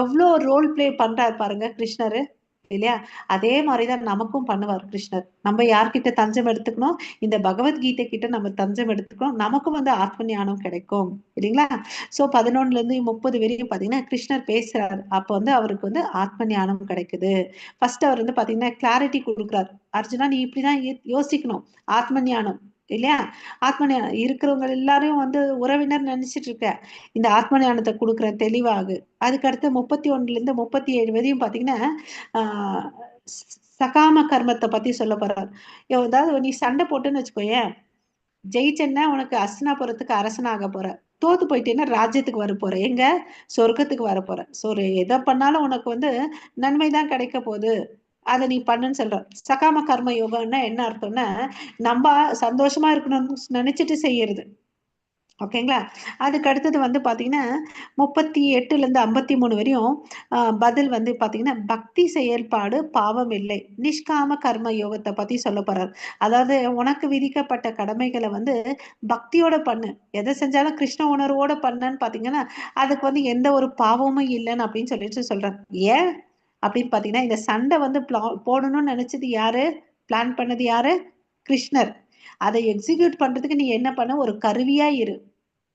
B: எவ்வளவு ரோல் பிளே பண்றாரு பாருங்க கிருஷ்ணரு இல்லையா? அதே மாதிரிதான் நமக்கும் பண்ணுவார் கிருஷ்ணர். நம்ம யார்கிட்ட தஞ்சம் எடுத்துக்கணும், இந்த பகவத்கீதை கிட்ட நம்ம தஞ்சம் எடுத்துக்கணும், நமக்கும் வந்து ஆத்ம ஞானம் கிடைக்கும் இல்லைங்களா? சோ 11ல இருந்து 30 வரைக்கும் பாத்தீங்கன்னா கிருஷ்ணர் பேசுறாரு. அப்ப வந்து அவருக்கு வந்து ஆத்ம ஞானம் கிடைக்குது. ஃபர்ஸ்ட் அவர் வந்து பாத்தீங்கன்னா கிளாரிட்டி கொடுக்குறாரு. அர்ஜுனா நீ இப்படிதான் யோசிக்கணும், ஆத்ம ஞானம் இல்லையா? ஆத்ம ஞானம் இருக்கிறவங்க எல்லாரையும் வந்து உறவினர் நினைச்சிட்டு இருக்க, இந்த ஆத்ம ஞானத்தை கொடுக்குறேன் தெளிவாகு. அதுக்கு அடுத்து 31ல இருந்து 37 வரையும் பாத்தீங்கன்னா ஆஹ் சகாம கர்மத்தை பத்தி சொல்ல போறார். ஏதாவது நீ சண்டை போட்டுன்னு வச்சுக்கோயேன், ஜெயிச்சேன்னா உனக்கு அஸ்தினாபுரத்துக்கு அரசனாக போற, தோத்து போயிட்டேன்னா ராஜ்யத்துக்கு வர போற, எங்க சொர்க்கத்துக்கு வர போற. சோ எதை பண்ணாலும் உனக்கு வந்து நன்மைதான் கிடைக்க போகுது, அதை நீ பண்ணுன்னு சொல்ற. சகாம கர்ம யோகம்னா என்ன அர்த்தம்னா, நம்ம சந்தோஷமா இருக்கணும்னு நினைச்சிட்டு செய்யறது. ஓகேங்களா? அதுக்கு அடுத்தது வந்து பாத்தீங்கன்னா 38ல இருந்து 53 வரையும் பதில் வந்து பாத்தீங்கன்னா பக்தி செயல்பாடு பாவம் இல்லை, நிஷ்காம கர்ம யோகத்தை பத்தி சொல்ல போறார். அதாவது உனக்கு விதிக்கப்பட்ட கடமைகளை வந்து பக்தியோட பண்ணு, எதை செஞ்சாலும் கிருஷ்ண உணர்வோட பண்ணன்னு பாத்தீங்கன்னா அதுக்கு வந்து எந்த ஒரு பாவமும் இல்லைன்னு அப்படின்னு சொல்லிட்டு சொல்றார். ஏன் அப்படின்னு பாத்தீங்கன்னா, இந்த சண்டை வந்து போடணும்னு நினைச்சது யாரு, பிளான் பண்ணது யாரு, கிருஷ்ணர். அதை எக்ஸிக்யூட் பண்றதுக்கு நீ என்ன பண்ண, ஒரு கருவியா இரு,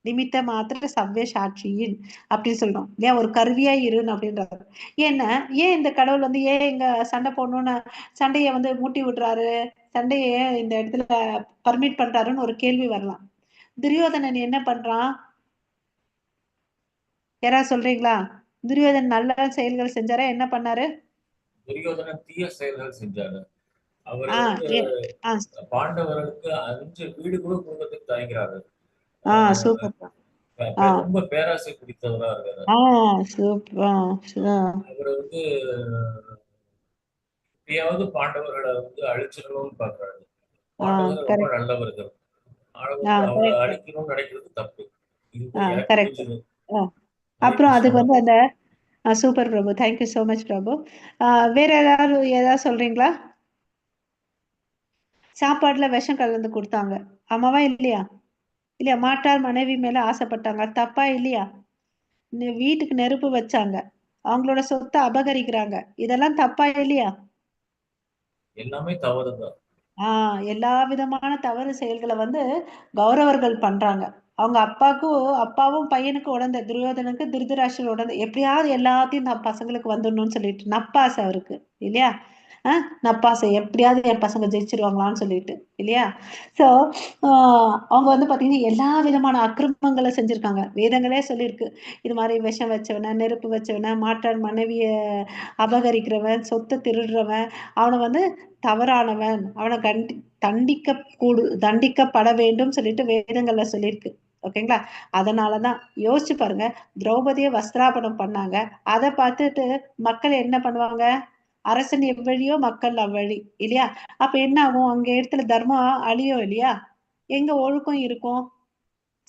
B: நிமித்த மாத்திர சவ்ய சாட்சியின் அப்படின்னு சொல்றோம் இல்லையா? ஒரு கருவியா இருன்னு அப்படின்றாரு. ஏன்னா ஏன் இந்த கடவுள் வந்து ஏன் இங்க சண்டை போடணும்னு சண்டையை வந்து மூட்டி விடுறாரு, சண்டையை இந்த இடத்துல பர்மிட் பண்றாருன்னு ஒரு கேள்வி வரலாம். துரியோதனன் என்ன பண்றான், யாராவது சொல்றீங்களா? துரியோதனன் நல்ல செயல்கள் செஞ்சாரா, என்ன பண்ணாரு?
E: துரியோதனன் தீய செயல்கள் செஞ்சாரு. அவர்
B: ஆஹ் ஏ ஆஹ்
E: பாண்டவர்களுக்கு 5 வீடு கூட கொடுக்கறதுக்கு தயங்குறாரு.
B: சூப்பர்.
E: ரொம்ப பேராசை பிடித்தவரா இருக்காரு.
B: சூப்பர்.
E: அவர் வந்து எப்பயாவது பாண்டவர்களை வந்து அழிச்சிடணும்னு பாக்குறாரு. பாண்டவர்கள் ரொம்ப
B: கரெக்ட்.
E: நல்லவர்கள். ஆனா வந்து அவங்களை
B: கரெக்ட்.
E: அழிக்கணும்னு நினைக்கிறது தப்பு. இது எனக்கு
B: கரெக்ட்.
E: புரிஞ்சது.
B: அப்புறம் அதுக்கு வந்து அந்த சூப்பர் பிரபு, தேங்க்யூ சோ மச் பிரபு. வேற ஏதாவது சொல்றீங்களா? சாப்பாடுல விஷம் கலந்து கொடுத்தாங்க, ஆமாவா இல்லையா? இல்லையா? மாட்டார் மனைவி மேல ஆசைப்பட்டாங்க, தப்பா இல்லையா? வீட்டுக்கு நெருப்பு வச்சாங்க, அவங்களோட சொத்தை அபகரிக்கிறாங்க, இதெல்லாம் தப்பா இல்லையா?
E: எல்லாமே தவறுதான்.
B: எல்லா விதமான தவறு செயல்களை வந்து கௌரவர்கள் பண்றாங்க. அவங்க அப்பாவும் பையனுக்கு உடந்த, துரியோதனுக்கு திருதராஷ்டிரர் உடந்த, எப்படியாவது எல்லாத்தையும் நான் பசங்களுக்கு வந்துடணும்னு சொல்லிட்டு நப்பாசை அவருக்கு இல்லையா? நப்பாசை, எப்படியாவது என் பசங்க ஜெயிச்சிருவாங்களான்னு சொல்லிட்டு இல்லையா? சோ அவங்க வந்து பாத்தீங்கன்னா எல்லா விதமான அக்கிரமங்களை செஞ்சிருக்காங்க. வேதங்களே சொல்லியிருக்கு, இது மாதிரி விஷம் வச்சவன, நெருப்பு வச்சவன, மாற்றான் மனைவிய அபகரிக்கிறவன், சொத்தை திருடுறவன், அவனை வந்து தவறானவன், அவனை தண்டிக்கப்பட வேண்டும் சொல்லிட்டு வேதங்கள்ல சொல்லியிருக்கு. ஓகேங்களா? அதனாலதான் யோசிச்சு பாருங்க, திரௌபதியை வஸ்திராபனம் பண்ணாங்க, அதை பார்த்துட்டு மக்கள் என்ன பண்ணுவாங்க, அரசன் எவ்வழியோ மக்கள் அவ்வழி இல்லையா? அப்ப என்ன ஆகும், அங்க இடத்துல தர்மம் அழியும் இல்லையா? எங்க ஒழுக்கம் இருக்கும்?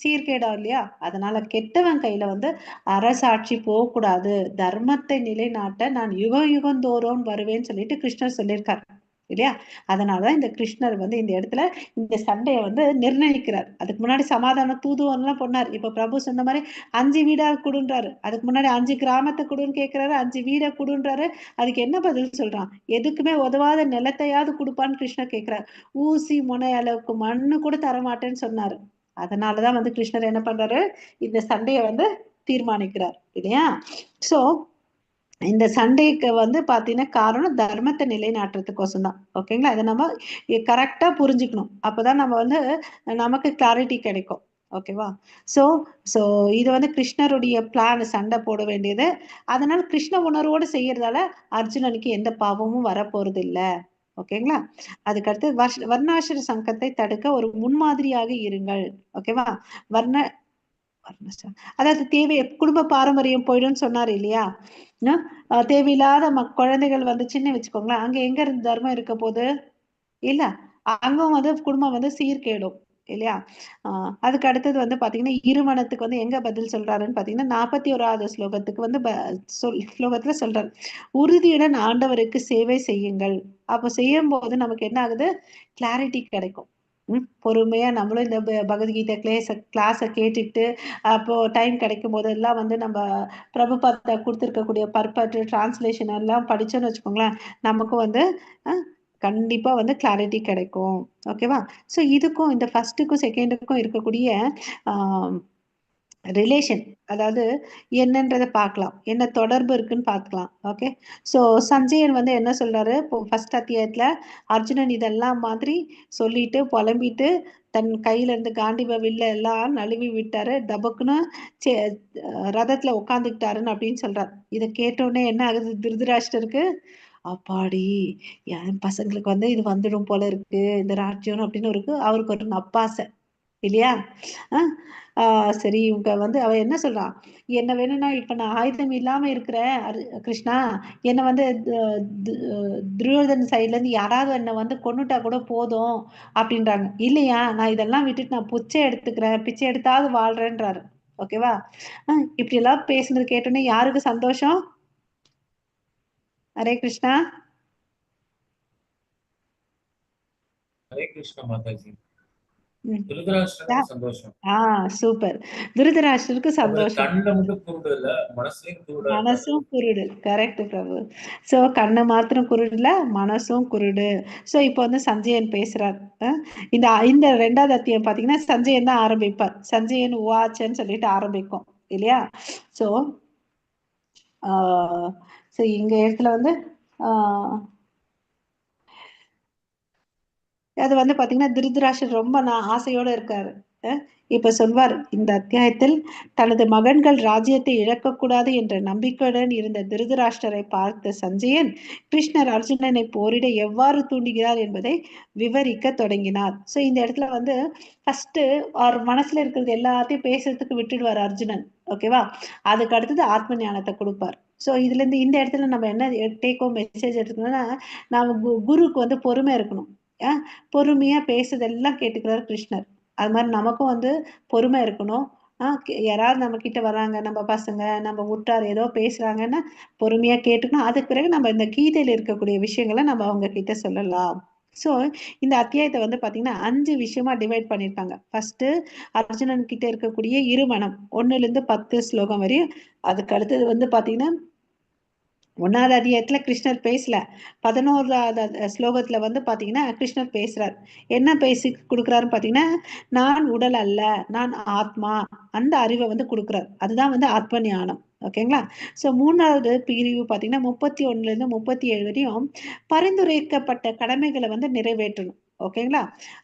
B: சீர்கேடா இல்லையா? அதனால கெட்டவன் கையில வந்து அரசாட்சி போகக்கூடாது, தர்மத்தை நிலைநாட்ட நான் யுக யுகந்தோறும் வருவேன்னு சொல்லிட்டு கிருஷ்ணர் சொல்லியிருக்காரு இல்லையா? அதனாலதான் இந்த கிருஷ்ணர் வந்து இந்த இடத்துல இந்த சண்டையை வந்து நிர்ணயிக்கிறார். அதுக்கு முன்னாடி சமாதான தூதுவன் எல்லாம் பண்ணார். இப்ப பிரபு சொன்ன மாதிரி 5 வீடா கொடுன்றாரு. அதுக்கு முன்னாடி 5 கிராமத்தை கொடுன்னு கேட்கிறாரு, 5 வீடை கொடுன்றாரு. அதுக்கு என்ன பதில் சொல்றான்? எதுக்குமே உதவாத நிலத்தையாவது கொடுப்பான்னு கிருஷ்ணர் கேட்கிறார். ஊசி முனை அளவுக்கு மண்ணு கூட தரமாட்டேன்னு சொன்னாரு. அதனாலதான் வந்து கிருஷ்ணர் என்ன பண்றாரு? இந்த சண்டையை வந்து தீர்மானிக்கிறார் இல்லையா? சோ இந்த சண்டைக்கு வந்து பாத்தீங்கன்னா காரணம் தர்மத்தை நிலைநாட்டுறதுக்கோசம் தான். ஓகேங்களா? இதை நம்ம கரெக்டா புரிஞ்சுக்கணும். அப்பதான் நம்ம வந்து நமக்கு கிளாரிட்டி கிடைக்கும். ஓகேவா? சோ சோ இது வந்து கிருஷ்ணருடைய பிளான், சண்டை போட வேண்டியது. அதனால கிருஷ்ண உணர்வோடு செய்யறதால அர்ஜுனனுக்கு எந்த பாவமும் வரப்போறது இல்ல. ஓகேங்களா? அதுக்கடுத்து வர்ணாசிர சங்கத்தை தடுக்க ஒரு முன்மாதிரியாக இருங்கள். ஓகேவா? வர்ண அதாவது குடும்ப பாரம்பரியம் போயிடும்னு சொன்னாரு இல்லையா? தேவையில்லாத குழந்தைகள் வந்துச்சுன்னு வச்சுக்கோங்களேன், அங்க எங்க இருந்து தர்மம் இருக்க போகுது? இல்ல, அங்க வந்து குடும்பம் வந்து சீர்கேடும் இல்லையா? அதுக்கு அடுத்தது வந்து பாத்தீங்கன்னா இருமணத்துக்கு வந்து எங்க பதில் சொல்றாருன்னு பாத்தீங்கன்னா 41வது ஸ்லோகத்துக்கு வந்து ஸ்லோகத்துல சொல்றாரு, உறுதியுடன் ஆண்டவருக்கு சேவை செய்யுங்கள். அப்ப செய்யும் போது நமக்கு என்ன ஆகுது? கிளாரிட்டி கிடைக்கும். பொறுமையா நம்மளும் இந்த பகவத்கீதை கிளாஸை கேட்டுட்டு அப்போ டைம் கிடைக்கும் போதெல்லாம் வந்து நம்ம பிரபுபாதா கொடுத்துருக்கக்கூடிய பர்பட் டிரான்ஸ்லேஷன் எல்லாம் படிச்சோன்னு வச்சுக்கோங்களேன், நமக்கும் வந்து கண்டிப்பா வந்து கிளாரிட்டி கிடைக்கும். ஓகேவா? ஸோ இதுக்கும் இந்த ஃபர்ஸ்ட்டுக்கும் செகண்டுக்கும் இருக்கக்கூடிய ரிலேஷன், அதாவது என்னன்றதை பார்க்கலாம், என்ன தொடர்பு இருக்குன்னு பார்க்கலாம். ஓகே, ஸோ சஞ்சயன் வந்து என்ன சொல்றாரு? ஃபர்ஸ்ட் அத்தியாயத்துல அர்ஜுனன் இதெல்லாம் மாதிரி சொல்லிட்டு புலம்பிட்டு தன் கையில இருந்து காண்டிப வில்ல எல்லாம் நழுவி விட்டாரு, டபக்குன்னு ரதத்துல உட்காந்துக்கிட்டாருன்னு அப்படின்னு சொல்றாரு. இதை கேட்டோடனே என்ன ஆகுது திருதராஷ்டருக்கு? அப்பாடி, என் பசங்களுக்கு வந்து இது வந்துடும் போல இருக்கு இந்த ராஜ்யம் அப்படின்னு இருக்கு. அவருக்கு ஒரு நப்பாசை இல்லையா? சரி, இவங்க வந்து அவ என்ன சொல்றான்? என்ன வேணும்னா இப்ப நான் ஆயுதம் இல்லாம இருக்கிறேன் கிருஷ்ணா, என்ன வந்து துரியோதன் சைட்ல இருந்து யாராவது என்ன வந்து கொன்னுட்டா கூட போதும் அப்படின்றாங்க. இல்லையா, நான் இதெல்லாம் விட்டுட்டு நான் பிச்சை எடுத்துக்கிறேன், பிச்சை எடுத்தாவது வாழ்றேன்றாரு. ஓகேவா? இப்படி எல்லாம் பேசுனது கேட்டோன்னே யாருக்கு சந்தோஷம்? ஹரே கிருஷ்ணா.
E: ஹரே கிருஷ்ணா மாதாஜி. சந்தோஷம்.
B: சூப்பர். திருதராஷ்டருக்கு சந்தோஷம்.
E: கண்ணை மட்டும் குருடு இல்ல, மனசும்
B: குருடு. கரெக்ட் பிரபு. சோ கண்ணை மாத்திரம் குருடு இல்ல, மனசும் குருடு. சோ இப்போ வந்து சஞ்சயன் பேசுறார். இந்த 2வது அத்தியாயம் பாத்தீங்கன்னா சஞ்சயன் தான் ஆரம்பிப்பார். சஞ்சயன் உவாச்சன்னு சொல்லிட்டு ஆரம்பிக்கும் இல்லையா? சோ இங்க இடத்துல வந்து அது வந்து பாத்தீங்கன்னா திருதராஷ்டர் ரொம்ப ஆசையோட இருக்காரு. இப்ப சொல்வார், இந்த அத்தியாயத்தில் தனது மகன்கள் ராஜ்யத்தை இழக்கக்கூடாது என்ற நம்பிக்கையுடன் இருந்த திருதராஷ்டரை பார்த்த சஞ்சயன் கிருஷ்ணர் அர்ஜுனனை போரிட எவ்வாறு தூண்டுகிறார் என்பதை விவரிக்க தொடங்கினார். சோ இந்த இடத்துல வந்து ஃபர்ஸ்ட் அவர் மனசுல இருக்கிறது எல்லாத்தையும் பேசுறதுக்கு விட்டுடுவார் அர்ஜுனன். ஓகேவா? அதுக்கு அடுத்தது ஆத்ம ஞானத்தை கொடுப்பார். சோ இதுல இருந்து இந்த இடத்துல நம்ம என்ன டேக் ஹோம் மெசேஜ் எடுத்துக்கணும்னா, நாம குருக்கு வந்து பொறுமை இருக்கணும். பொறுமையா பேசுதெல்லாம் கேட்டுக்கிறார் கிருஷ்ணர். அது மாதிரி நமக்கும் வந்து பொறுமை இருக்கணும். யாராவது நம்ம கிட்ட வராங்க, நம்ம பசங்க, நம்ம உற்றார் ஏதோ பேசுறாங்கன்னா பொறுமையா கேட்டுக்கணும். அதுக்கு பிறகு நம்ம இந்த கீதையில இருக்கக்கூடிய விஷயங்களை நம்ம அவங்க கிட்ட சொல்லலாம். சோ இந்த அத்தியாயத்தை வந்து பாத்தீங்கன்னா 5 விஷயமா டிவைட் பண்ணிருக்காங்க. ஃபர்ஸ்ட் அர்ஜுனன் கிட்ட இருக்கக்கூடிய இருமனம் 1ல இருந்து 10 ஸ்லோகம் வரையும். அதுக்கு அடுத்தது வந்து பாத்தீங்கன்னா 1வது அத்தியாயத்துல கிருஷ்ணர் பேசல, 11வது ஸ்லோகத்துல வந்து பாத்தீங்கன்னா கிருஷ்ணர் பேசுறார். என்ன பேசி கொடுக்குறாருன்னு பாத்தீங்கன்னா, நான் உடல் அல்ல, நான் ஆத்மா, அந்த அறிவை வந்து கொடுக்குறார். அதுதான் வந்து ஆத்ம ஞானம். ஓகேங்களா? சோ 3வது பிரிவு பாத்தீங்கன்னா 31ல இருந்து 37 வரையும் பரிந்துரைக்கப்பட்ட கடமைகளை வந்து நிறைவேற்றணும். ஓகேங்களா?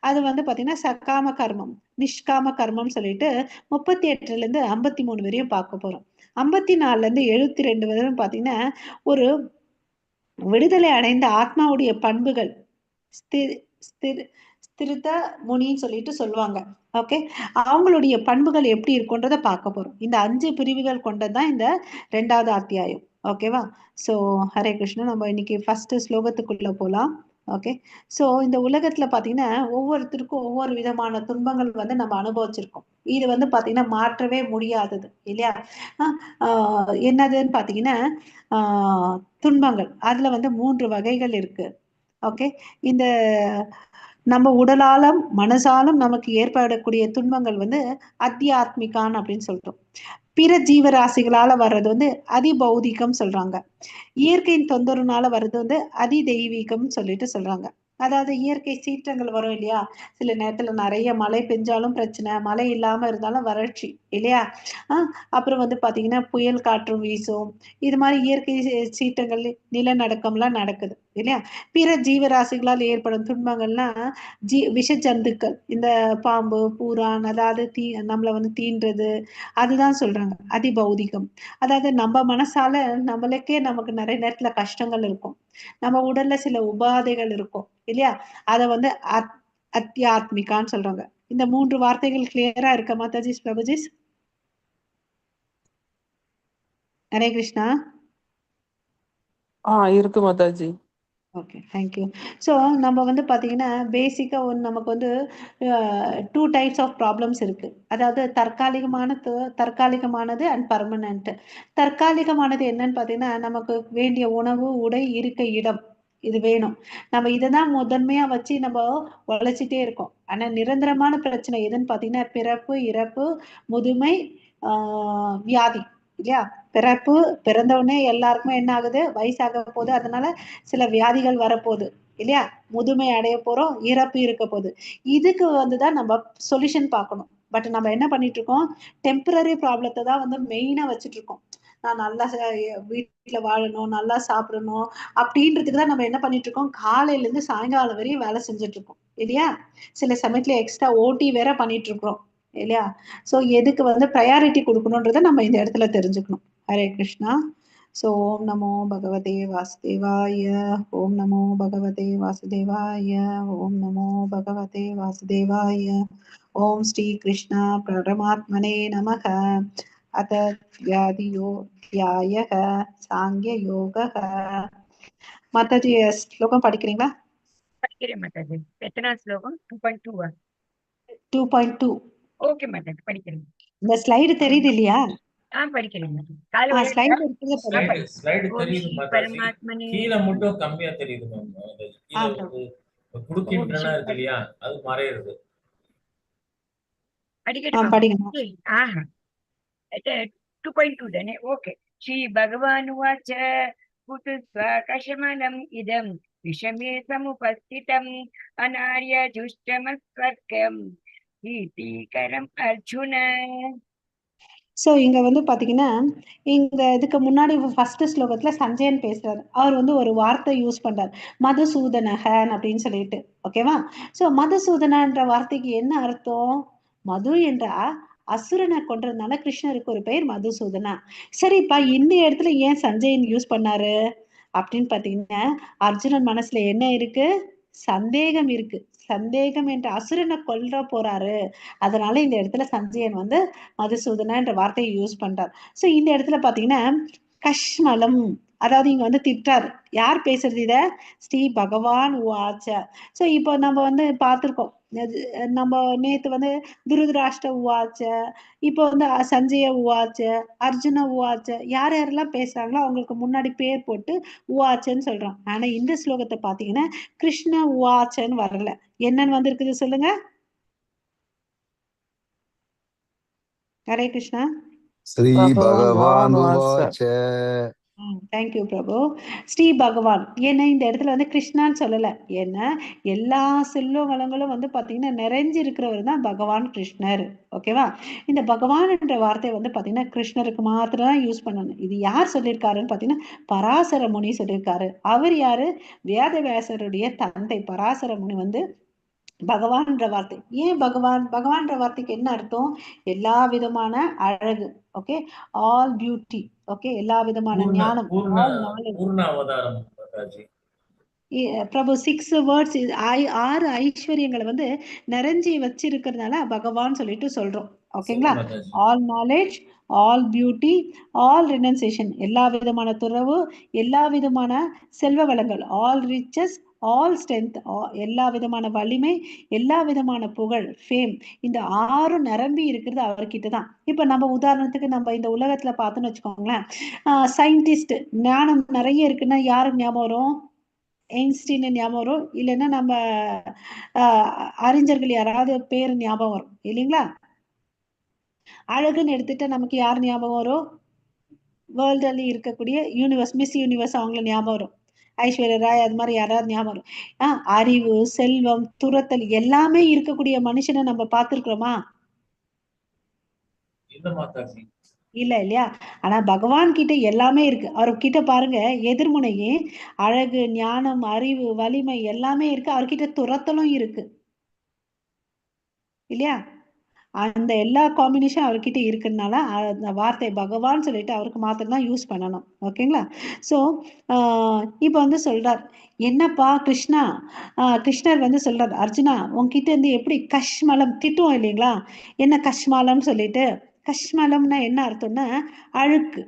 B: அது வந்து பாத்தீங்கன்னா சகாம கர்மம், நிஷ்காம கர்மம் சொல்லிட்டு 38ல இருந்து 53 வரையும் பார்க்க போறோம். 54ல இருந்து 72 வரையும் பாத்தீங்கன்னா ஒரு விடுதலை அடைந்த ஆத்மாவுடைய பண்புகள், ஸ்திரித முனின்னு சொல்லிட்டு சொல்லுவாங்க. ஓகே, அவங்களுடைய பண்புகள் எப்படி இருக்குன்றத பார்க்க போறோம். இந்த 5 பிரிவுகள் கொண்டதுதான் இந்த 2வது அத்தியாயம். ஓகேவா? சோ ஹரே கிருஷ்ணா. நம்ம இன்னைக்கு ஃபர்ஸ்ட் ஸ்லோகத்துக்குள்ள போலாம். ஓகே. ஸோ இந்த உலகத்துல பாத்தீங்கன்னா ஒவ்வொருத்தருக்கும் ஒவ்வொரு விதமான துன்பங்கள் வந்து நம்ம அனுபவிச்சிருக்கோம். இது வந்து பாத்தீங்கன்னா மாற்றவே முடியாதது இல்லையா? என்னதுன்னு பாத்தீங்கன்னா துன்பங்கள். அதுல வந்து 3 வகைகள் இருக்கு. ஓகே. இந்த நம்ம உடலாலும் மனசாலும் நமக்கு ஏற்படக்கூடிய துன்பங்கள் வந்து அத்தியாத்மிகான் அப்படின்னு சொல்றோம். பிற ஜீவராசிகளால வர்றது வந்து அதிபௌதிகம் சொல்றாங்க. இயற்கையின் தொந்தரவுனால வர்றது வந்து அதிதெய்வீகம் சொல்லிட்டு சொல்றாங்க. அதாவது இயற்கை சீற்றங்கள் வரும் இல்லையா? சில நேரத்துல நிறைய மழை பெஞ்சாலும் பிரச்சனை, மழை இல்லாம இருந்தாலும் வறட்சி இல்லையா? அப்புறம் வந்து பாத்தீங்கன்னா புயல் காற்று வீசும். இது மாதிரி இயற்கை சீற்றங்கள், நிலநடுக்கம்லாம் நடக்குது இல்லையா? பிற ஜீவராசிகளால் ஏற்படும் துன்பங்கள்லாம் விஷ ஜந்துக்கள், இந்த பாம்பு, பூரான், அதாவது நம்மளை வந்து தீண்டுறது, அதுதான் சொல்றாங்க அதிபௌதிகம். அதாவது நம்ம மனசால நம்மளுக்கே நமக்கு நிறைய நேரத்துல கஷ்டங்கள் இருக்கும். நம்ம உடல்ல சில உபாதைகள் இருக்கும் இல்லையா? அத வந்து அத்தியாத்மிகான்னு சொல்றாங்க. இந்த 3 வார்த்தைகள் கிளியரா இருக்க மாதாஜி, பிரபுஜிஸ்? ஹரே கிருஷ்ணா.
D: இருக்கு மாதாஜி.
B: Okay, thank you. ஸோ நம்ம வந்து பார்த்தீங்கன்னா பேசிக்காக நமக்கு வந்து 2 டைப்ஸ் ஆஃப் ப்ராப்ளம்ஸ் இருக்கு. அதாவது தற்காலிகமானது அண்ட் பர்மனன்ட். தற்காலிகமானது என்னன்னு பார்த்தீங்கன்னா நமக்கு வேண்டிய உணவு, உடை, இருக்க இடம் இது வேணும். நம்ம இதை தான் முதன்மையா வச்சு நம்ம உழைச்சிட்டே இருக்கோம். ஆனா நிரந்தரமான பிரச்சனை எதுன்னு பார்த்தீங்கன்னா பிறப்பு, இறப்பு, முதுமை, வியாதி இல்லையா? பிறந்த உடனே எல்லாருக்குமே என்ன ஆகுது, வயசாக போகுது. அதனால சில வியாதிகள் வரப்போகுது இல்லையா? முதுமை அடைய போறோம், இறப்பு இருக்க போகுது. இதுக்கு வந்துதான் நம்ம சொல்யூஷன் பார்க்கணும். பட் நம்ம என்ன பண்ணிட்டு இருக்கோம், டெம்பரரி ப்ராப்ளத்தை தான் வந்து மெயினா வச்சுட்டு இருக்கோம். நான் நல்லா வீட்டுல வாழணும், நல்லா சாப்பிடணும் அப்படின்றதுக்கு தான் நம்ம என்ன பண்ணிட்டு இருக்கோம், காலையில இருந்து சாயங்காலம் வரையும் வேலை செஞ்சுட்டு இருக்கோம் இல்லையா? சில சமயத்துல எக்ஸ்ட்ரா ஓட்டி வேற பண்ணிட்டு இருக்கிறோம் இல்லையா? சோ எதுக்கு வந்து ப்ரையாரிட்டி கொடுக்கணும்ன்றத நம்ம இந்த இடத்துல தெரிஞ்சுக்கணும். ஹரே கிருஷ்ணா. ஸோ ஓம் நமோ பகவதே வாசுதேவாய, ஓம் நமோ பகவதே வாசுதேவாய, ஓம் நமோ பகவதே வாசுதேவாய, ஓம் ஸ்ரீ கிருஷ்ணா பரமாத்மனே நமக. அத வியாதியோத்யாய சாங்கிய யோக. மாதாஜி ஸ்லோகம் படிக்கிறீங்களா?
C: படிக்கிறேன் மாதாஜி. எத்தனா ஸ்லோகம்? 2.2
B: 2.2.
C: ஓகே மாதாஜி, படிக்கிறேன்.
B: இந்த ஸ்லைடு தெரியுது இல்லையா?
C: படிக்கிறேன் மாதாஜி. காலை
B: ஸ்லைடு
E: ஸ்லைடு
C: ஓம்
E: தெரியுது
C: ஸ்ரீ
E: மாதாஜி.
C: பரமாத்மனே
E: கீழே மட்டும் கம்மியா தெரியுது மேம். கீழே வந்து குறுக்கின்றன இருக்கு இல்லையா, அது மறையிறது.
C: படிக்கட்டுமா? ஆஹா, 2.2 தானே? ஓகே. ஸ்ரீ பகவான் உவாச்ச புதுஸ்வ கஷமலம் இதம் விஷமே சமுபஸ்திதம் அநார்ய ஜுஷ்டமஸ்வர்க்கம் ஈதீகரம் அர்ஜுன.
B: ஸோ இங்க வந்து பாத்தீங்கன்னா இங்க இதுக்கு முன்னாடி ஃபர்ஸ்ட் ஸ்லோகத்துல சஞ்சயன் பேசுறாரு. அவர் வந்து ஒரு வார்த்தை யூஸ் பண்றாரு, மதுசூதனகன் அப்படின்னு சொல்லிட்டு. ஓகேவா? ஸோ மதுசூதனன்ற வார்த்தைக்கு என்ன அர்த்தம்? மது என்ற அசுரனை கொன்றதுனால கிருஷ்ணருக்கு ஒரு பெயர் மதுசூதனா. சரிப்பா, இந்த இடத்துல ஏன் சஞ்சயன் யூஸ் பண்ணாரு அப்படின்னு பாத்தீங்கன்னா, அர்ஜுனன் மனசுல என்ன இருக்கு? சந்தேகம் இருக்கு. சந்தேகம் என்ற அசுரனை கொல்ற போறாரு. அதனால இந்த இடத்துல சஞ்சயன் வந்து மதுசூதனா என்ற வார்த்தையை யூஸ் பண்றார். சோ இந்த இடத்துல பாத்தீங்கன்னா கஷ்மலம், அதாவது இங்க வந்து திட்டாரு. யார் பேசுறது இத? ஸ்ரீ பகவான் உவாச்ச. சோ இப்போ நம்ம வந்து பார்த்திருக்கோம், நம்ம நேத்து வந்து துருதராஷ்ட உவாச்ச, இப்போ வந்து சஞ்சய உவாச்ச, அர்ஜுன உவாச்ச, யார் யாரெல்லாம் பேசுறாங்களோ அவங்களுக்கு முன்னாடி பேர் போட்டு உவாச்சன்னு சொல்றோம். ஆனா இந்த ஸ்லோகத்தை பாத்தீங்கன்னா கிருஷ்ண உவாச்சன்னு வரல. என்னன்னு வந்திருக்குது சொல்லுங்க. ஹரே கிருஷ்ணா.
A: ஸ்ரீ பகவான் உவாச்ச.
B: தேங்க்யூ பிரபு. ஸ்ரீ பகவான், ஏன்னா இந்த இடத்துல வந்து கிருஷ்ணான்னு சொல்லல. ஏன்னா எல்லா செல்வ வளங்களும் வந்து பாத்தீங்கன்னா நிறைஞ்சு இருக்கிறவர் தான் பகவான் கிருஷ்ணர். ஓகேவா? இந்த பகவான் என்ற வார்த்தை வந்து பாத்தீங்கன்னா கிருஷ்ணருக்கு மாத்திரம் தான் யூஸ் பண்ணணும். இது யார் சொல்லியிருக்காருன்னு பாத்தீங்கன்னா பராசர முனி சொல்லியிருக்காரு. அவர் யாரு? வேதவியாசருடைய தந்தை பராசர முனி வந்து பகவான்ற வார்த்தை. ஏன் பகவான்ற வார்த்தைக்கு என்ன அர்த்தம்? எல்லா விதமான அழகு. Okay, all beauty. ஓகே, எல்லா விதமான ஞானம், ஆல் நாலேஜ்.
E: பூர்ண அவதாரம் மாதாஜி.
B: பிரபு 6 வேர்ட்ஸ், 6 ஐஸ்வர்யங்களை வந்து நிறைஞ்சி வச்சிருக்கிறதுனால பகவான் சொல்லிட்டு சொல்றோம். ஓகேங்களா? All knowledge, all beauty, all renunciation, எல்லா விதமான துறவு, எல்லா விதமான செல்வ வளங்கள், ஆல் ரிச்சஸ், ஆல் ஸ்ட்ரென்த், எல்லா விதமான வலிமை, எல்லா விதமான புகழ், ஃபேம், இந்த 6 நிரம்பி இருக்கிறது அவர்கிட்ட தான். இப்ப நம்ம உதாரணத்துக்கு நம்ம இந்த உலகத்துல பார்த்தோம்னு வச்சுக்கோங்களேன், சயின்டிஸ்ட் ஞானம் நிறைய இருக்குன்னா யாருக்கு ஞாபகம் வரும்? ஐன்ஸ்டீன் ஞாபகம் வரும், இல்லைன்னா நம்ம அறிஞர்கள் யாராவது பேர் ஞாபகம் வரும் இல்லைங்களா? அழகுன்னு எடுத்துட்டு நமக்கு யார் ஞாபகம் வரும்? வேர்ல்டுல இருக்கக்கூடிய யூனிவர்ஸ், மிஸ் யூனிவர்ஸ் அவங்கள ஞாபகம் வரும். ஐஸ்வர்யா ராய் அது மாதிரி யாராவது ஞாபகம் வரும். அறிவு, செல்வம், துரத்தல் எல்லாமே இருக்கக்கூடிய மனுஷனை நம்ம பார்த்திருக்கிறோமா? இல்ல இல்லையா? ஆனா பகவான் கிட்ட எல்லாமே இருக்கு. அவர்கிட்ட பாருங்க, எதிர்முனையே அழகு, ஞானம், அறிவு, வலிமை எல்லாமே இருக்கு. அவர்கிட்ட துரத்தலும் இருக்கு இல்லையா? அந்த எல்லா காம்பினேஷன் அவர்கிட்ட இருக்குனால அந்த வார்த்தை பகவான் சொல்லிட்டு அவருக்கு மாத்திரம் தான் யூஸ் பண்ணணும். ஓகேங்களா? ஸோ இப்போ வந்து சொல்றார், என்னப்பா கிருஷ்ணா, கிருஷ்ணர் வந்து சொல்றார், அர்ஜுனா உன்கிட்ட இருந்து எப்படி கஷ்மலம் திட்டுவோம் இல்லைங்களா? என்ன கஷ்மலம் சொல்லிட்டு, கஷ்மலம்னா என்ன அர்த்தம்னா அழுக்கு.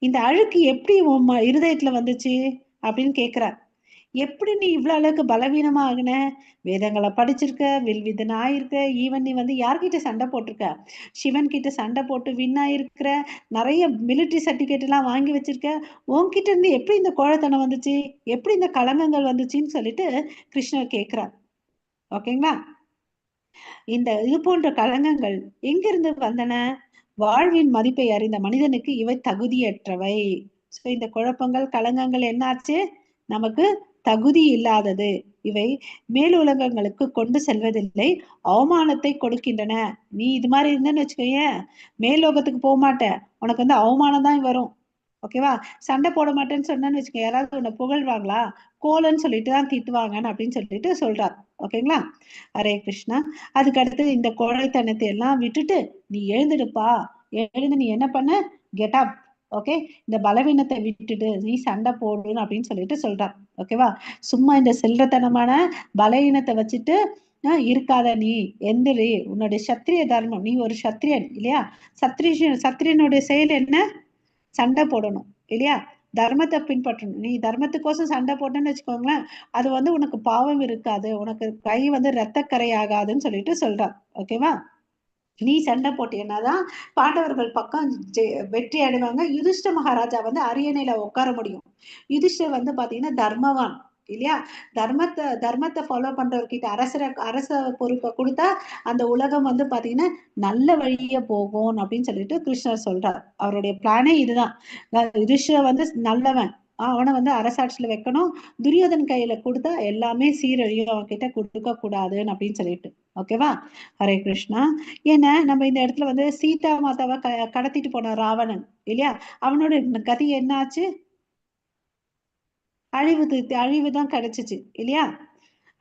B: இந்த அழுக்கு எப்படி உன் இருதயத்துல வந்துச்சு அப்படின்னு கேட்கிறார். எப்படி நீ இவ்வளவு அளவுக்கு பலவீனமா ஆகுன? வேதங்களை படிச்சிருக்க, வில்விதன் ஆயிருக்க, ஈவன் நீ வந்து யார்கிட்ட சண்டை போட்டிருக்க? சிவன் கிட்ட சண்டை போட்டு வின் ஆயிருக்கிற, நிறைய மிலிட்டரி சர்டிபிகேட் எல்லாம் வாங்கி வச்சிருக்க. உன்கிட்ட இருந்து எப்படி இந்த கோழைத்தனம் வந்துச்சு, எப்படி இந்த களங்கங்கள் வந்துச்சுன்னு சொல்லிட்டு கிருஷ்ணர் கேட்கிறார். ஓகேங்களா? இந்த இது போன்ற களங்கங்கள் எங்கிருந்து வந்தன? வாழ்வின் மதிப்பை அறிந்த மனிதனுக்கு இவை தகுதியற்றவை. இந்த குழப்பங்கள், களங்கங்கள் என்னாச்சு? நமக்கு தகுதி இல்லாதது. இவை மேலுலகங்களுக்கு கொண்டு செல்வதில்லை, அவமானத்தை கொடுக்கின்றன. நீ இது மாதிரி இருந்தேன்னு வச்சுக்கோங்க, மேலோகத்துக்கு போக மாட்ட, உனக்கு வந்து அவமானம் தான் வரும். ஓகேவா? சண்டை போட மாட்டேன்னு சொன்னேன்னு வச்சுக்கோங்க, யாராவது உன்னை புகழ்வாங்களா? கோலன்னு சொல்லிட்டு தான் திட்டுவாங்கன்னு அப்படின்னு சொல்லிட்டு சொல்றார். ஓகேங்களா? ஹரே கிருஷ்ணா. அதுக்கு அடுத்து இந்த கோழைத்தனத்தை எல்லாம் விட்டுட்டு நீ எழுந்துடுப்பா, எழுந்து நீ என்ன பண்ண, கெட் அப். ஓகே, இந்த பலவீனத்தை விட்டுட்டு நீ சண்டை போடுன்னு அப்படின்னு சொல்லிட்டு சொல்றார். ஓகேவா? சும்மா இந்த செல்றத்தனமான பலவீனத்தை வச்சுட்டு இருக்காத, நீ எந்திரி, உன்னுடைய சத்திரிய தர்மம், நீ ஒரு சத்திரியன் இல்லையா? சத்திரியனுடைய செயல் என்ன? சண்டை போடணும் இல்லையா? தர்மத்தை பின்பற்றணும். நீ தர்மத்துக்கோசம் சண்டை போட்டேன்னு வச்சுக்கோங்களேன், அது வந்து உனக்கு பாவம் இருக்காது, உனக்கு கை வந்து ரத்தக்கரை ஆகாதுன்னு சொல்லிட்டு சொல்றார். ஓகேவா? நீ சண்டை போட்டேன்னாதான் பாண்டவர்கள் பக்கம் வெற்றி அடைவாங்க. யுதிஷ்ட மகாராஜா வந்து அரியணையில உட்கார முடியும். யுதிஷ்டர் வந்து பாத்தீங்கன்னா தர்மவான் இல்லையா? தர்மத்தை ஃபாலோ பண்றவர்கிட்ட அரச பொறுப்பை கொடுத்தா அந்த உலகம் வந்து பாத்தீங்கன்னா நல்ல வழிய போகும் அப்படின்னு சொல்லிட்டு கிருஷ்ணர் சொல்றார். அவருடைய பிளானே இதுதான். யுதிஷ்டர் வந்து நல்லவன், அவனை வந்து அரசாட்சியில வைக்கணும். துரியோதன் கையில கொடுத்தா எல்லாமே சீரழியும், அவன் கிட்ட கொடுக்க கூடாதுன்னு அப்படின்னு சொல்லிட்டு. ஓகேவா? ஹரே கிருஷ்ணா. ஏன்னா நம்ம இந்த இடத்துல வந்து சீதா மாதாவை கடத்திட்டு போன ராவணன் இல்லையா? அவனோட கதி என்ன ஆச்சு? அழிவுதான் கிடைச்சிச்சு இல்லையா?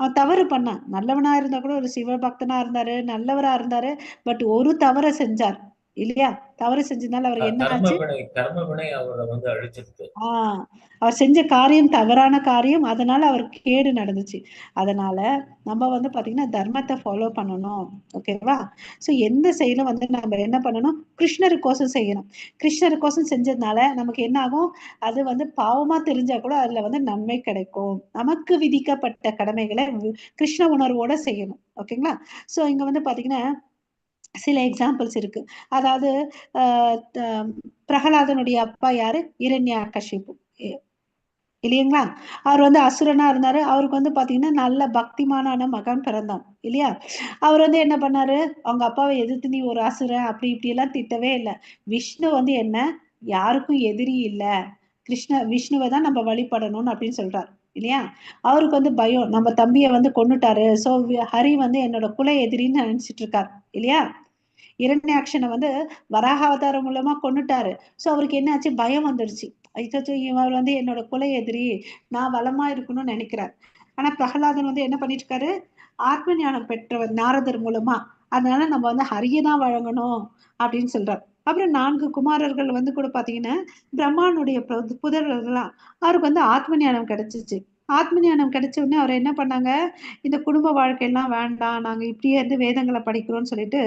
B: அவன் தவறு பண்ணான். நல்லவனா இருந்தா கூட, ஒரு சிவபக்தனா இருந்தாரு, நல்லவரா இருந்தாரு, பட் ஒரு தவறை செஞ்சார் இல்லையா? தவறு செஞ்சதுனால அவர் என்ன ஆச்சு? அவர் செஞ்ச காரியம் தவறான காரியம், அதனால அவருக்கு கேடு நடந்துச்சு. அதனால நம்ம வந்து பாத்தீங்கன்னா தர்மத்தை ஃபாலோ பண்ணணும். ஓகேவா? சோ எந்த செயலும் வந்து நம்ம என்ன பண்ணணும்? கிருஷ்ணருக்கோசம் செய்யணும். கிருஷ்ணருக்கோசம் செஞ்சதுனால நமக்கு என்ன ஆகும்? அது வந்து பாவமா தெரிஞ்சா கூட அதுல வந்து நன்மை கிடைக்கும். நமக்கு விதிக்கப்பட்ட கடமைகளை கிருஷ்ண உணர்வோட செய்யணும். ஓகேங்களா? சோ இங்க வந்து பாத்தீங்கன்னா சில எக்ஸாம்பிள்ஸ் இருக்கு. அதாவது பிரகலாதனுடைய அப்பா யாரு? இரண்யாகசிபு இல்லைங்களா? அவர் வந்து அசுரனா இருந்தாரு. அவருக்கு வந்து பாத்தீங்கன்னா நல்ல பக்திமானான மகன் பிறந்தான் இல்லையா? அவர் வந்து என்ன பண்ணாரு? அவங்க அப்பாவை எதிர்த்து நீ ஒரு அசுரன் அப்படி இப்படி எல்லாம் திட்டவே இல்லை. விஷ்ணு வந்து என்ன, யாருக்கும் எதிரி இல்ல, விஷ்ணுவை தான் நம்ம வழிபடணும்னு அப்படின்னு சொல்றாரு இல்லையா? அவருக்கு வந்து பயம், நம்ம தம்பியை வந்து கொன்னுட்டாரு, சோ ஹரி வந்து என்னோட குல எதிரின்னு நினைச்சிட்டு இருக்காரு இல்லையா? இரண்யாக்ஷனை வந்து வராக அவதாரம் மூலமா கொன்னுட்டாரு. சோ அவருக்கு என்ன ஆச்சு? பயம் வந்துருச்சு. இவர் வந்து என்னோட குல எதிரி, நான் வளமா இருக்கணும்னு நினைக்கிறார். ஆனா பிரகலாதன் வந்து என்ன பண்ணிட்டு இருக்காரு? ஆத்ம ஞானம் பெற்றவர் நாரதர் மூலமா, அதனால நம்ம வந்து ஹரியதான் வழங்கணும் அப்படின்னு சொல்றார். அப்புறம் 4 குமாரர்கள் வந்து கூட பாத்தீங்கன்னா பிரம்மானுடைய புதல்வர்கள்லாம், அவருக்கு வந்து ஆத்ம ஞானம் கிடைச்சிச்சு. ஆத்ம ஞானம் கிடைச்ச உடனே அவர் என்ன பண்ணாங்க? இந்த குடும்ப வாழ்க்கையெல்லாம் வேண்டாம், நாங்க இப்படியே இருந்து வேதங்களை படிக்கிறோம்னு சொல்லிட்டு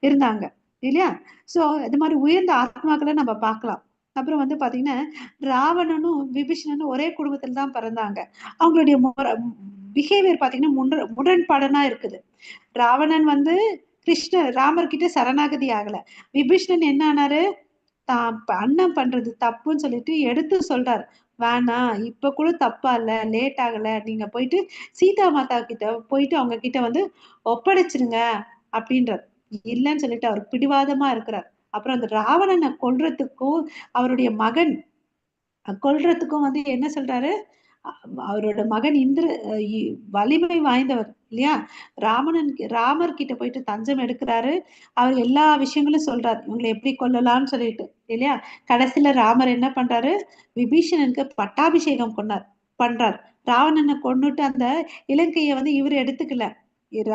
B: இருந்தாங்க இல்லையா? சோ இது மாதிரி உயர்ந்த ஆத்மாக்களை நம்ம பார்க்கலாம். அப்புறம் வந்து பாத்தீங்கன்னா ராவணனும் விபீஷணனும் ஒரே குடும்பத்துல தான் பிறந்தாங்க. அவங்களுடைய பிஹேவியர் பாத்தீங்கன்னா முரண்பாடனா இருக்குது. ராவணன் வந்து ராமர் கிட்ட சரணாகதி ஆகல. விபீஷணன் என்ன ஆனாரு, தான் அண்ணன் பண்றது தப்புன்னு சொல்லிட்டு எடுத்து சொல்றாரு. வேணாம், இப்ப கூட தப்பா இல்ல, லேட் ஆகல, நீங்க போயிட்டு சீதா மாதா கிட்ட போயிட்டு அவங்க கிட்ட வந்து ஒப்படைச்சிருங்க அப்படின்றார். இல்லைன்னு சொல்லிட்டு அவர் பிடிவாதமா இருக்கிறார். அப்புறம் அந்த ராவணனை கொல்றதுக்கும் அவருடைய மகன் கொல்றதுக்கும் வந்து என்ன சொல்றாரு, அவரோட மகன் வலிமை வாய்ந்தவர் இல்லையா? ராமர் கிட்ட போயிட்டு தஞ்சம் எடுக்கிறாரு. அவர் எல்லா விஷயங்களும் சொல்றாரு, இவங்களை எப்படி கொல்லலாம்னு சொல்லிட்டு இல்லையா? கடைசியில ராமர் என்ன பண்றாரு, விபீஷணனுக்கு பட்டாபிஷேகம் பண்றார். ராவணனை கொன்னுட்டு அந்த இலங்கையை வந்து இவர் எடுத்துக்கல.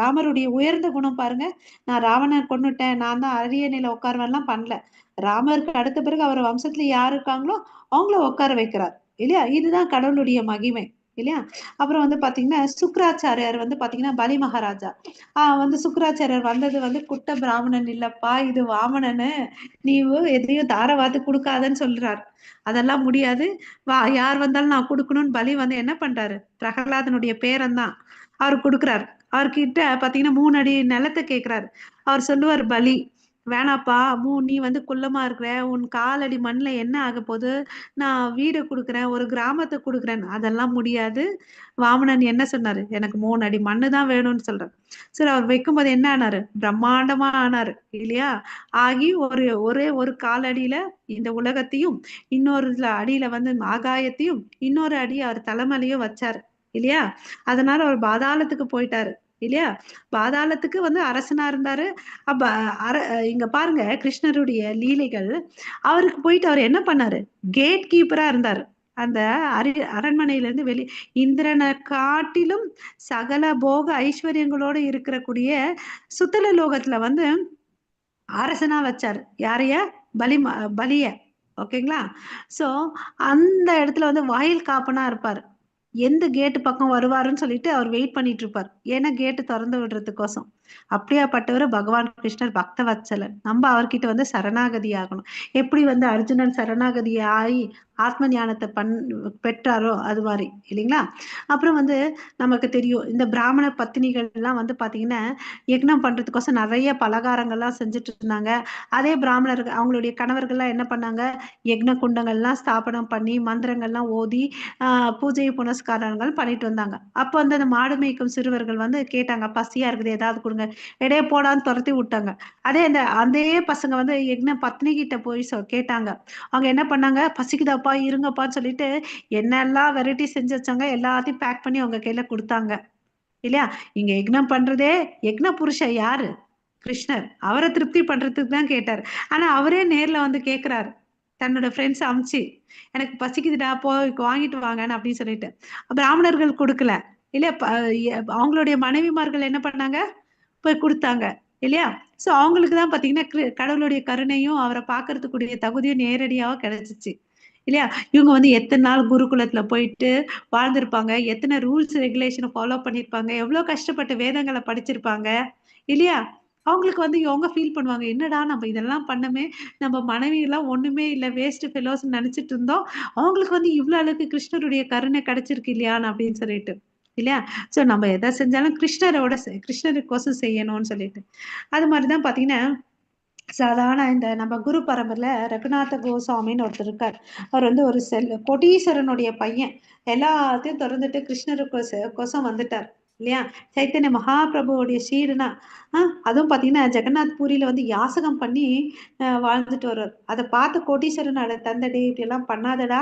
B: ராமருடைய உயர்ந்த குணம் பாருங்க. நான் ராவணனை கொன்னுட்டேன், நான் தான் அரியணையில உட்காருவேன்லாம் பண்ணல. ராமருக்கு அடுத்த பிறகு அவர் வம்சத்துல யார் இருக்காங்களோ அவங்கள உட்கார வைக்கிறார் இல்லையா? இதுதான் கடவுளுடைய மகிமை இல்லையா? அப்புறம் வந்து பாத்தீங்கன்னா சுக்ராச்சாரியார் வந்து பாத்தீங்கன்னா பலி மகாராஜா வந்து சுக்ராச்சாரியார் வந்தது வந்து குட்ட பிராமணன் இல்லப்பா, இது வாமனனு, நீ எதையும் தாரவாத்து கொடுக்காதன்னு சொல்றார். அதெல்லாம் முடியாது, யார் வந்தாலும் நான் கொடுக்கணும்னு பலி வந்து என்ன பண்றாரு, பிரகலாதனுடைய பேரன் தான், அவர் கொடுக்குறாரு. அவர்கிட்ட பாத்தீங்கன்னா 3 அடி நிலத்தை கேட்கிறாரு. அவர் சொல்லுவார் பலி, வேணாப்பா, நீ வந்து குள்ளமா இருக்கிற, உன் காலடி மண்ணுல என்ன ஆக போகுது, நான் வீடு கொடுக்குறேன், ஒரு கிராமத்தை கொடுக்குறேன். அதெல்லாம் முடியாது. வாமனன் என்ன சொன்னாரு, எனக்கு 3 அடி மண்ணு தான் வேணும்னு சொல்றாரு. சரி, அவர் வைக்கும்போது என்ன ஆனாரு, பிரம்மாண்டமா ஆனாரு இல்லையா? ஆகி ஒரே ஒரு காலடியில இந்த உலகத்தையும், இன்னொரு அடியில வந்து ஆகாயத்தையும், இன்னொரு அடி அவர் தலைமையிலையும் வச்சாரு இல்லையா? அதனால அவர் பாதாளத்துக்கு போயிட்டாரு இல்லையா? பாதாளத்துக்கு வந்து அரசனா இருந்தாரு. அப்ப இங்க பாருங்க கிருஷ்ணருடைய லீலைகள். அவருக்கு போயிட்டு அவர் என்ன பண்ணாரு, கேட் கீப்பரா இருந்தாரு. அந்த அரண்மனையில இருந்து இந்திரனை காட்டிலும் சகல போக ஐஸ்வர்யங்களோட இருக்கக்கூடிய சுத்தல லோகத்துல வந்து அரசனா வச்சாரு. யாரைய, பலிய. ஓகேங்களா? சோ அந்த இடத்துல வந்து வாயில் காப்பனா இருப்பாரு. எந்த கேட்டு பக்கம் வருவாருன்னு சொல்லிட்டு அவர் வெயிட் பண்ணிட்டு இருப்பார். ஏன்னா கேட்டு திறந்து விடுறதுக்கோசம். அப்படியாப்பட்டவர் பகவான் கிருஷ்ணர் பக்த வத்சலன். நம்ம அவர்கிட்ட வந்து சரணாகதி ஆகணும். எப்படி வந்து அர்ஜுனன் சரணாகதி ஆகி ஆத்ம ஞானத்தை பெற்றாரோ அது மாதிரி இல்லைங்களா? அப்புறம் வந்து நமக்கு தெரியும், இந்த பிராமண பத்தினிகள் எல்லாம் வந்து பாத்தீங்கன்னா யக்னம் பண்றதுக்கோசம் நிறைய பலகாரங்கள்லாம் செஞ்சுட்டு இருந்தாங்க. அதே பிராமணர்கள் அவங்களுடைய கணவர்கள்லாம் என்ன பண்ணாங்க, யக்ன குண்டங்கள்லாம் ஸ்தாபனம் பண்ணி மந்திரங்கள்லாம் ஓதி பூஜை புனஸ்காரங்கள் பண்ணிட்டு வந்தாங்க. அப்போ வந்து அந்த மாடு மேய்க்கும் சிறுவர்கள் வந்து கேட்டாங்க, பசியா இருக்குது ஏதாவது கொடுங்க, இடையே போடான்னு துரத்தி விட்டாங்க. அதே பசங்க வந்து பத்னி கிட்ட போய் கேட்டாங்க. அவங்க என்ன பண்ணாங்க, பசிக்குதாப்பா இருங்கப்பான்னு சொல்லிட்டு என்னெல்லாம் வெரைட்டி செஞ்சு வச்சாங்க எல்லாத்தையும் பேக் பண்ணி அவங்க கையில கொடுத்தாங்க இல்லையா? இங்க யக்னம் பண்றதே, யக்ன புருஷன் யாரு, கிருஷ்ணர். அவரை திருப்தி பண்றதுக்கு தான் கேட்டார். ஆனா அவரே நேர்ல வந்து கேட்கிறாரு, தன்னோட ஃப்ரெண்ட்ஸ் அமிச்சு, எனக்கு பசிக்குதுடா போய் வாங்கிட்டு வாங்கன்னு அப்படின்னு சொல்லிட்டு. பிராமணர்கள் கொடுக்கல இல்லையா? அவங்களுடைய மனைவிமார்கள் என்ன பண்ணாங்க, போய் கொடுத்தாங்க இல்லையா? சோ அவங்களுக்கு தான் பாத்தீங்கன்னா கடவுளுடைய கருணையும் அவரை பாக்குறதுக்குரிய தகுதியும் நேரடியாக கிடைச்சிச்சு இல்லையா? இவங்க வந்து எத்தனை நாள் குருகுலத்துல போயிட்டு வாழ்ந்திருப்பாங்க, எத்தனை ரூல்ஸ் ரெகுலேஷனை ஃபாலோ பண்ணிருப்பாங்க, எவ்வளவு கஷ்டப்பட்டு வேதங்களை படிச்சிருப்பாங்க இல்லையா? அவங்களுக்கு வந்து இவங்க ஃபீல் பண்ணுவாங்க, என்னடா நம்ம இதெல்லாம் பண்ணமே, நம்ம மனைவி எல்லாம் ஒண்ணுமே இல்ல, வேஸ்ட் ஃபெலோஸ் நினைச்சிட்டு இருந்தோம், அவங்களுக்கு வந்து இவ்வளவு அளவுக்கு கிருஷ்ணருடைய கருணை கிடைச்சிருக்கு இல்லையான்னு அப்படின்னு சொல்லிட்டு இல்லையா? சோ நம்ம எதை செஞ்சாலும் கிருஷ்ணருக்கோசம் செய்யணும்னு சொல்லிட்டு. அது மாதிரிதான் பாத்தீங்கன்னா சாதாரண இந்த நம்ம குரு பரம்பரையில ரகுநாத கோசாமின்னு ஒருத்தர் இருக்கார். அவர் வந்து ஒரு கோடீஸ்வரனுடைய பையன். எல்லாத்தையும் திறந்துட்டு கிருஷ்ணருக்கோசம் வந்துட்டார் இல்லையா? சைத்தன்ய மகாபிரபுவோடைய சீடுனா அதுவும் பாத்தீங்கன்னா ஜெகநாத் பூரியில வந்து யாசகம் பண்ணி வாழ்ந்துட்டு வர்றார். அதை பார்த்து கோடீஸ்வரன் தந்தடே இப்படி எல்லாம் பண்ணாதடா,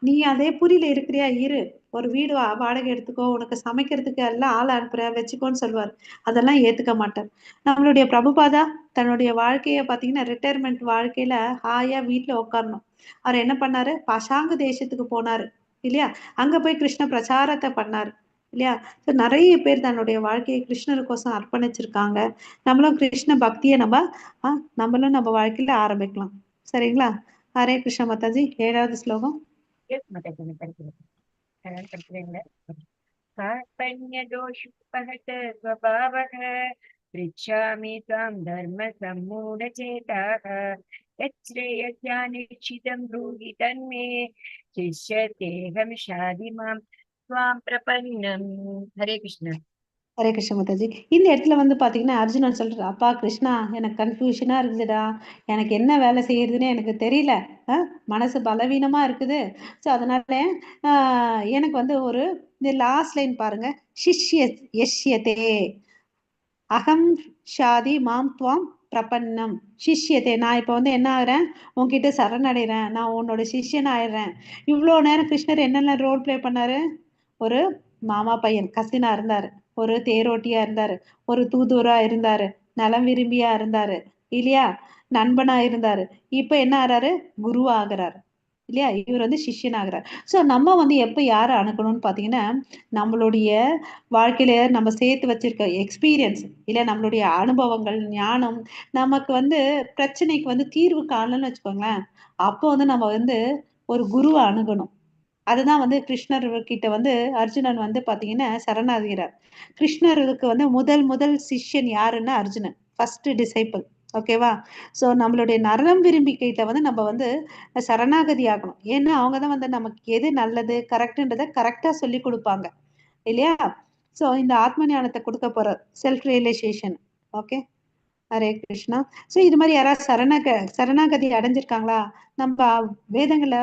B: நீ அதே பூரியில இருக்கிறியா, இரு, ஒரு வீடு வாடகை எடுத்துக்கோ, உனக்கு சமைக்கிறதுக்கு எல்லாம் ஆள் அனுப்புற வச்சுக்கோன்னு சொல்லுவார். அதெல்லாம் ஏத்துக்க மாட்டார். நம்மளுடைய பிரபுபாதா தன்னுடைய வாழ்க்கைய பாத்தீங்கன்னா ரிட்டையர்மெண்ட் வாழ்க்கையில ஹாயா வீட்டுல உட்காரணும். அவர் என்ன பண்ணாரு, பாஷாங்க தேசத்துக்கு போனாரு இல்லையா? அங்க போய் கிருஷ்ண பிரச்சாரத்தை பண்ணாரு இல்லையா? நிறைய பேர் தன்னுடைய வாழ்க்கையை கிருஷ்ணருக்கோசம் அர்ப்பணிச்சிருக்காங்க. நம்மளும் கிருஷ்ண பக்தியை நம்மளும் நம்ம வாழ்க்கையில ஆரம்பிக்கலாம். சரிங்களா? ஹரே கிருஷ்ண மாதாஜி. 7வது ஸ்லோகம்.
C: कार्पण्यदोषोपहत स्वभावः पृच्छामि त्वां धर्मसम्मूढचेताः यच्छ्रेयस्यानिश्चितं ब्रूहि तन्मे शिष्यतेऽहं शाधि मां त्वां प्रपन्नम्. हरे कृष्ण.
B: ஹரே கிருஷ்ண மாதாஜி. இந்த இடத்துல வந்து பாத்தீங்கன்னா அர்ஜுனன் சொல்றாரு, அப்பா கிருஷ்ணா எனக்கு கன்ஃபியூஷனா இருக்குதுடா, எனக்கு என்ன வேலை செய்யறதுன்னு எனக்கு தெரியல, மனசு பலவீனமா இருக்குது. ஸோ அதனால எனக்கு வந்து ஒரு இந்த லாஸ்ட் லைன் பாருங்க, சிஷ்ய யஷ்யதே அகம் ஷாதி மாம் துவாம் பிரபன்னம் சிஷ்யத்தை. நான் இப்போ வந்து என்ன ஆகுறேன், உன்கிட்ட சரணடைகிறேன், நான் உன்னோட சிஷ்யன் ஆயிடுறேன். இவ்வளோ நேரம் கிருஷ்ணர் என்னென்ன ரோல் பிளே பண்ணாரு, ஒரு மாமா பையன் கசினா இருந்தாரு, ஒரு தேரோட்டியா இருந்தாரு, ஒரு தூதுவரா இருந்தாரு, நலம் விரும்பியா இருந்தாரு இல்லையா, நண்பனா இருந்தாரு. இப்ப என்ன ஆறாரு, குரு ஆகிறாரு இல்லையா, இவர் வந்து சிஷ்யன் ஆகிறார். ஸோ நம்ம வந்து எப்போ யாரை அணுகணும்னு பார்த்தீங்கன்னா, நம்மளுடைய வாழ்க்கையில நம்ம சேர்த்து வச்சிருக்க எக்ஸ்பீரியன்ஸ் இல்லை நம்மளுடைய அனுபவங்கள் ஞானம் நமக்கு வந்து பிரச்சனைக்கு வந்து தீர்வு காணலன்னு வச்சுக்கோங்களேன், அப்போ வந்து நம்ம வந்து ஒரு குருவை அணுகணும். அதுதான் வந்து கிருஷ்ணர் கிட்ட வந்து அர்ஜுனன் வந்து பாத்தீங்கன்னா சரணாகிறார். கிருஷ்ணருக்கு வந்து முதல் சிஷ்யன் யாருன்னா அர்ஜுனன், ஃபர்ஸ்ட் டிசைபிள். ஓகேவா. ஸோ நம்மளுடைய நரம் விரும்பி கிட்ட வந்து நம்ம வந்து சரணாகதி ஆகணும். ஏன்னா அவங்க தான் வந்து நமக்கு எது நல்லது கரெக்டுன்றதை கரெக்டா சொல்லி கொடுப்பாங்க இல்லையா. ஸோ இந்த ஆத்ம ஞானத்தை கொடுக்க போற self realisation. Okay. Hare Krishna. So இது மாதிரி யாராவது சரணாகதி அடைஞ்சிருக்காங்களா, நம்ம வேதங்கள்ல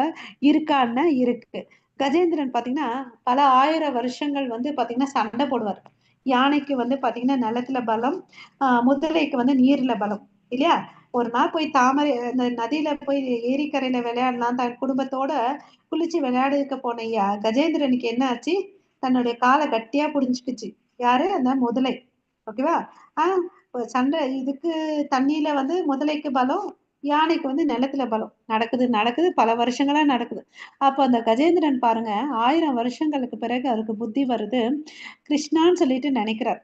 B: இருக்கான்னா இருக்கு. கஜேந்திரன் பாத்தீங்கன்னா பல ஆயிரம் வருஷங்கள் வந்து பாத்தீங்கன்னா சண்டை போடுவார். யானைக்கு வந்து பாத்தீங்கன்னா நிலத்துல பலம், முதலைக்கு வந்து நீர்ல பலம் இல்லையா. ஒரு நாள் போய் தாமரை அந்த நதியில போய் ஏரிக்கரையில விளையாடலாம் தன் குடும்பத்தோட குளிச்சு விளையாடுக்க போன கஜேந்திரனுக்கு என்ன ஆச்சு, தன்னுடைய காலை கட்டியா புடிஞ்சுக்குச்சு. யாரு, அந்த முதலை. ஓகேவா. சண்டை இதுக்கு தண்ணியில வந்து முதலைக்கு பலம், யானைக்கு வந்து நிலத்துல பலம். நடக்குது பல வருஷங்களா நடக்குது. அப்ப அந்த கஜேந்திரன் பாருங்க 1000 வருஷங்களுக்கு பிறகு அவருக்கு புத்தி வருது, கிருஷ்ணான்னு சொல்லிட்டு நினைக்கிறார்.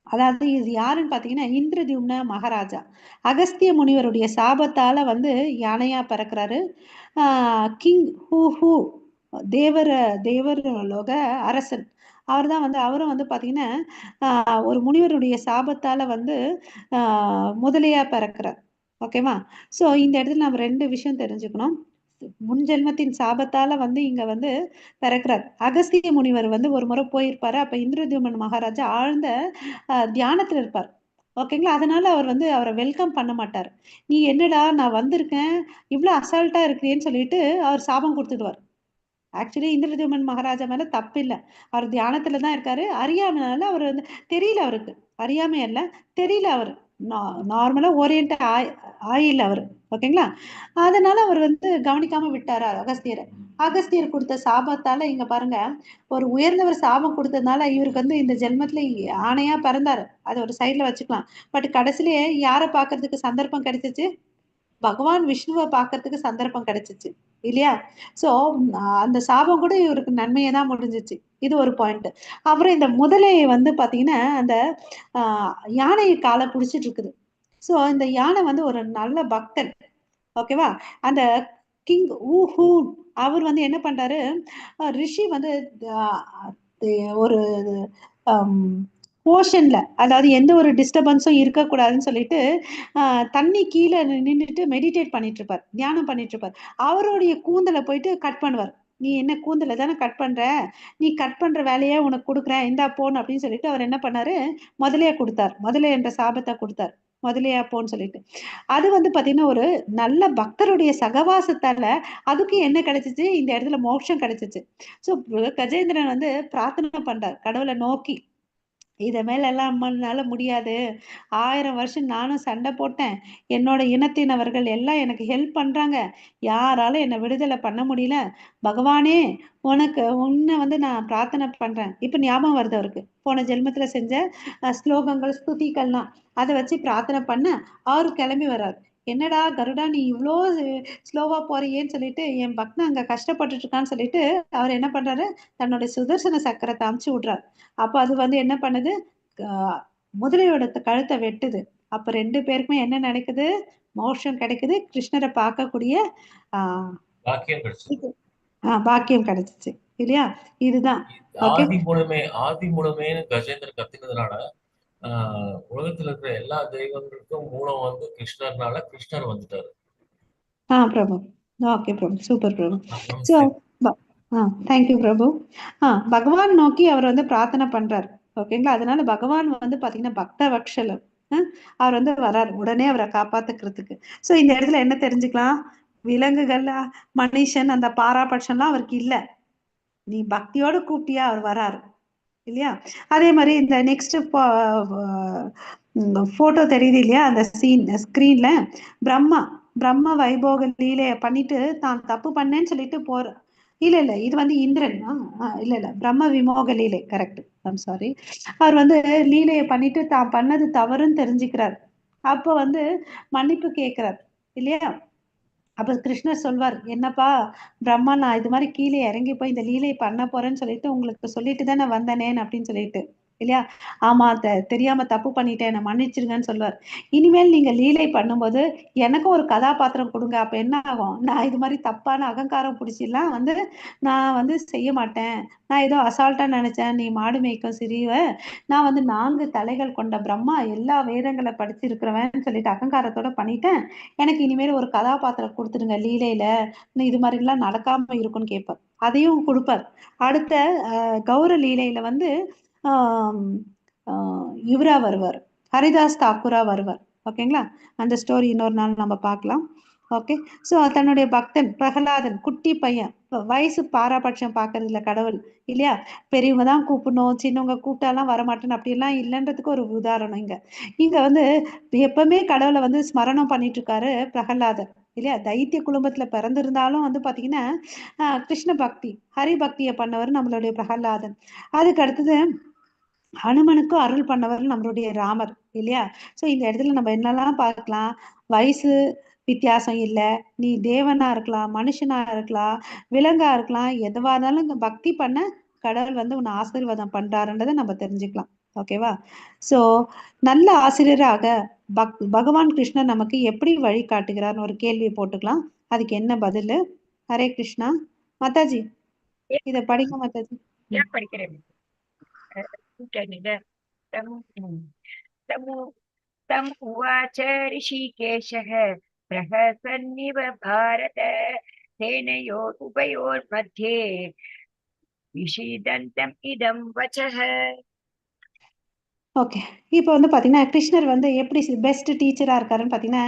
B: அதாவது இது யாருன்னு பாத்தீங்கன்னா இந்திரதியும்ன மகாராஜா அகஸ்திய முனிவருடைய சாபத்தால வந்து யானையா பிறக்கிறாரு. கிங் ஹூ தேவரோக அரசன். அவரும் வந்து பாத்தீங்கன்னா ஒரு முனிவருடைய சாபத்தால வந்து முதலையா பிறக்கிறார். ஓகேவா. ஸோ இந்த இடத்துல நம்ம 2 விஷயம் தெரிஞ்சுக்கணும். முன் ஜென்மத்தின் சாபத்தால வந்து இங்க வந்து பிறக்கிறார். அகஸ்திய முனிவர் வந்து ஒரு முறை போயிருப்பாரு. அப்ப இந்திரதியுமன் மகாராஜா ஆழ்ந்த தியானத்துல இருப்பார். ஓகேங்களா. அதனால அவர் வந்து அவரை வெல்கம் பண்ண மாட்டார். நீ என்னடா நான் வந்திருக்கேன் இவ்வளவு அசால்ட்டா இருக்கிறேன்னு சொல்லிட்டு அவர் சாபம் கொடுத்துடுவார். ஆக்சுவலி இந்திரதியுமன் மகாராஜா மேல தப்பு இல்லை, அவர் தியானத்துல தான் இருக்காரு. அறியாமைனால அவர் வந்து தெரியல, அவருக்கு அறியாமை அல்ல தெரியல, அவர் நார்மலா ஓரியன்ட் ஆயில்ல அவரு. ஓகேங்களா. அதனால அவர் வந்து கவனிக்காம விட்டாரு அகஸ்தியரை. அகஸ்தியர் கொடுத்த சாபத்தால இங்க பாருங்க, ஒரு உயர்ந்தவர் சாபம் கொடுத்ததுனால இவருக்கு வந்து இந்த ஜென்மத்துல ஆணையா பிறந்தாரு, அதை ஒரு சைட்ல வச்சுக்கலாம். பட் கடைசியிலேயே யாரை பாக்குறதுக்கு சந்தர்ப்பம் கிடைச்சிச்சு, பகவான் விஷ்ணுவை பார்க்கறதுக்கு சந்தர்ப்பம் கிடைச்சிச்சு இல்லையா. சோ அந்த சாபம் கூட இவருக்கு நன்மையை தான் முடிஞ்சிச்சு. இது ஒரு பாயிண்ட். அப்புறம் இந்த முதலை வந்து பாத்தீங்கன்னா அந்த யானையை காலை பிடிச்சிட்டு இருக்குது. சோ இந்த யானை வந்து ஒரு நல்ல பக்தன். ஓகேவா. அந்த கிங் ஊஹூ அவர் வந்து என்ன பண்றாரு, ரிஷி வந்து ஒரு ஓஷன்ல, அதாவது எந்த ஒரு டிஸ்டர்பன்ஸும் இருக்கக்கூடாதுன்னு சொல்லிட்டு தண்ணி கீழே நின்றுட்டு மெடிடேட் பண்ணிட்டு இருப்பார், தியானம் பண்ணிட்டு இருப்பார். அவருடைய கூந்தலை போயிட்டு கட் பண்ணுவார். நீ என்ன கூந்தலை தானே கட் பண்ற, நீ கட் பண்ற வேலையே உனக்கு கொடுக்குறேன் இந்தா போன் அப்படின்னு சொல்லிட்டு அவர் என்ன பண்ணாரு, முதலையா கொடுத்தார். முதலை என்ற சாபத்தை கொடுத்தார், முதலையா போன்னு சொல்லிட்டு. அது வந்து பாத்தீங்கன்னா ஒரு நல்ல பக்தருடைய சகவாசத்தால அதுக்கு என்ன கிடைச்சிச்சு, இந்த இடத்துல மோட்சம் கிடைச்சிச்சு. சோ கஜேந்திரன் வந்து பிரார்த்தனை பண்றார் கடவுளை நோக்கி, இத மேல எல்லாம் அம்மனால முடியாது, 1000 வருஷம் நானும் சண்டை போட்டேன், என்னோட இனத்தினவர்கள் எல்லாம் எனக்கு ஹெல்ப் பண்றாங்க, யாராலும் என்ன விடுதலை பண்ண முடியல, பகவானே உன்னை வந்து நான் பிரார்த்தனை பண்றேன். இப்ப ஞாபகம் வருது அவருக்கு போன ஜென்மத்துல செஞ்ச ஸ்லோகங்கள் ஸ்துதிகள்லாம், அதை வச்சு பிரார்த்தனை பண்ண அவரு கிளம்பி வர்றாரு. என்னடா கருடா நீ இவ்வளோ ஸ்லோவா போறியேன்னு சொல்லிட்டு என் பக்தன் அங்க கஷ்டப்பட்டுட்டு இருக்கான்னு சொல்லிட்டு அவர் என்ன பண்றாரு, தன்னுடைய சுதர்சன சக்கரத்தை அமுச்சு விடுறாரு. அப்ப அது வந்து என்ன பண்ணுது, முதலையோட கழுத்தை வெட்டுது. அப்ப 2 பேருக்குமே என்ன நடக்குது, மோட்சம் கிடைக்குது, கிருஷ்ணரை பார்க்கக்கூடிய பாக்கியம் கிடைச்சிச்சு இல்லையா. இதுதான்
E: ஆதி மூலமே கஜேந்திரன் கத்துனதுனால உலகத்துல இருக்கிற எல்லா தெய்வங்களுக்கும் மூலம் வந்து கிருஷ்ணர்னால கிருஷ்ணர் வந்துட்டாரு.
B: பிரபு. ஓகே பிரபு, சூப்பர் பிரபு. ஸோ
E: நமஸ்தே.
B: தேங்க்யூ பிரபு. பகவான் நோக்கி அவர் வந்து பிரார்த்தனை பண்றாரு. ஓகேங்களா? அதனால பகவான் வந்து பாத்தீங்கன்னா பக்த வட்சலம். அவர் வந்து வராரு உடனே அவரை காப்பாத்துக்கிறதுக்கு. ஸோ இந்த இடத்துல என்ன தெரிஞ்சுக்கலாம்? விலங்குகள், மனுஷன், அந்த பாராபட்சம்லாம் அவருக்கு இல்ல. நீ பக்தியோட கூப்பிட்டியா அவர் வராரு இல்லையா? அதே மாதிரி இந்த நெக்ஸ்ட் போட்டோ தெரியுது இல்லையா? அந்த ஸ்கிரீன்ல பிரம்மா வைபோக லீலைய பண்ணிட்டு தான் தப்பு பண்ணேன்னு சொல்லிட்டு போற. இல்ல இது வந்து இந்திரன். இல்ல பிரம்ம விமோக லீலை, கரெக்ட். I'm sorry. அவர் வந்து லீலைய பண்ணிட்டு தான் பண்ணது தவறுன்னு தெரிஞ்சுக்கிறார். அப்ப வந்து மன்னிப்பு கேட்கிறார் இல்லையா? அப்ப கிருஷ்ணர் சொல்வார், என்னப்பா பிரம்மா, நான் இது மாதிரி கீழே இறங்கி போய் இந்த லீலை பண்ண போறேன்னு சொல்லிட்டு உங்களுக்கு சொல்லிட்டு தானே வந்தனேன் அப்படின்னு சொல்லிட்டு இல்லையா? ஆமா, தெரியாம தப்பு பண்ணிட்டேன், என்னை மன்னிச்சிருங்கன்னு சொல்வார். இனிமேல் நீங்க லீலை பண்ணும்போது எனக்கும் ஒரு கதாபாத்திரம் கொடுங்க. அப்ப என்ன ஆகும்? நான் இது மாதிரி தப்பான அகங்காரம் பிடிச்சிலாம் வந்து நான் வந்து செய்ய மாட்டேன். நான் ஏதோ அசால்ட்டா நினைச்சேன், நீ மாடு மேய்க்கும் சிறிய, நான் வந்து 4 தலைகள் கொண்ட பிரம்மா, எல்லா வேதங்களை படிச்சிருக்கிறவன் சொல்லிட்டு அகங்காரத்தோட பண்ணிட்டேன். எனக்கு இனிமேல் ஒரு கதாபாத்திரம் கொடுத்துருங்க லீலையில, இது மாதிரி எல்லாம் நடக்காம இருக்கும்னு கேட்பார். அதையும் கொடுப்பார். அடுத்த கௌர லீலையில வந்து இவரா வருவார், ஹரிதாஸ் தாக்கூரா வருவார். ஓகேங்களா? அந்த ஸ்டோரி இன்னொரு நாள் நம்ம பார்க்கலாம். ஓகே. ஸோ தன்னுடைய பக்தன் பிரகலாதன், குட்டி பையன், வயசு பாராபட்சம் பார்க்கறது இல்லை கடவுள் இல்லையா? பெரியவங்க தான் கூப்பிடணும், சின்னவங்க கூப்பிட்டாலாம் வரமாட்டேன்னு அப்படிலாம் இல்லைன்றதுக்கு ஒரு உதாரணம் இங்க. இங்க வந்து எப்பவுமே கடவுளை வந்து ஸ்மரணம் பண்ணிட்டு இருக்காரு பிரகலாதர் இல்லையா? தைத்திய குடும்பத்துல பிறந்திருந்தாலும் வந்து பாத்தீங்கன்னா கிருஷ்ண பக்தி, ஹரி பக்தியை பண்ணவர் நம்மளுடைய பிரகலாதன். அதுக்கு அடுத்தது ஹனுமனுக்கும் அருள் பண்ணவர் நம்மளுடைய ராமர் இல்லையா? ஸோ இந்த இடத்துல நம்ம என்னெல்லாம் பார்க்கலாம்? வயசு வித்தியாசம் இல்லை, நீ தேவனா இருக்கலாம், மனுஷனா இருக்கலாம், விலங்கா இருக்கலாம், எதுவா இருந்தாலும் இந்த பக்தி பண்ண கடவுள் வந்து உன்னை ஆசீர்வாதம் பண்றாருன்றதை நம்ம தெரிஞ்சுக்கலாம். ஓகேவா? ஸோ நல்ல ஆசிரியராக பகவான் கிருஷ்ணன் நமக்கு எப்படி வழி காட்டுகிறார்னு ஒரு கேள்வி போட்டுக்கலாம். அதுக்கு என்ன பதில்? ஹரே கிருஷ்ணா. மாதாஜி இத படிங்க மாதாஜி.
C: படிக்கிறேன். तम उवाच ऋषिकेशः प्रहसन्निव भारत सेनयोरुभयोर्मध्ये विषीदन्तम् इदं वचः.
B: ஓகே. இப்போ வந்து பாத்தீங்கன்னா கிருஷ்ணர் வந்து எப்படி பெஸ்ட் டீச்சரா இருக்காருன்னு பாத்தீங்கன்னா,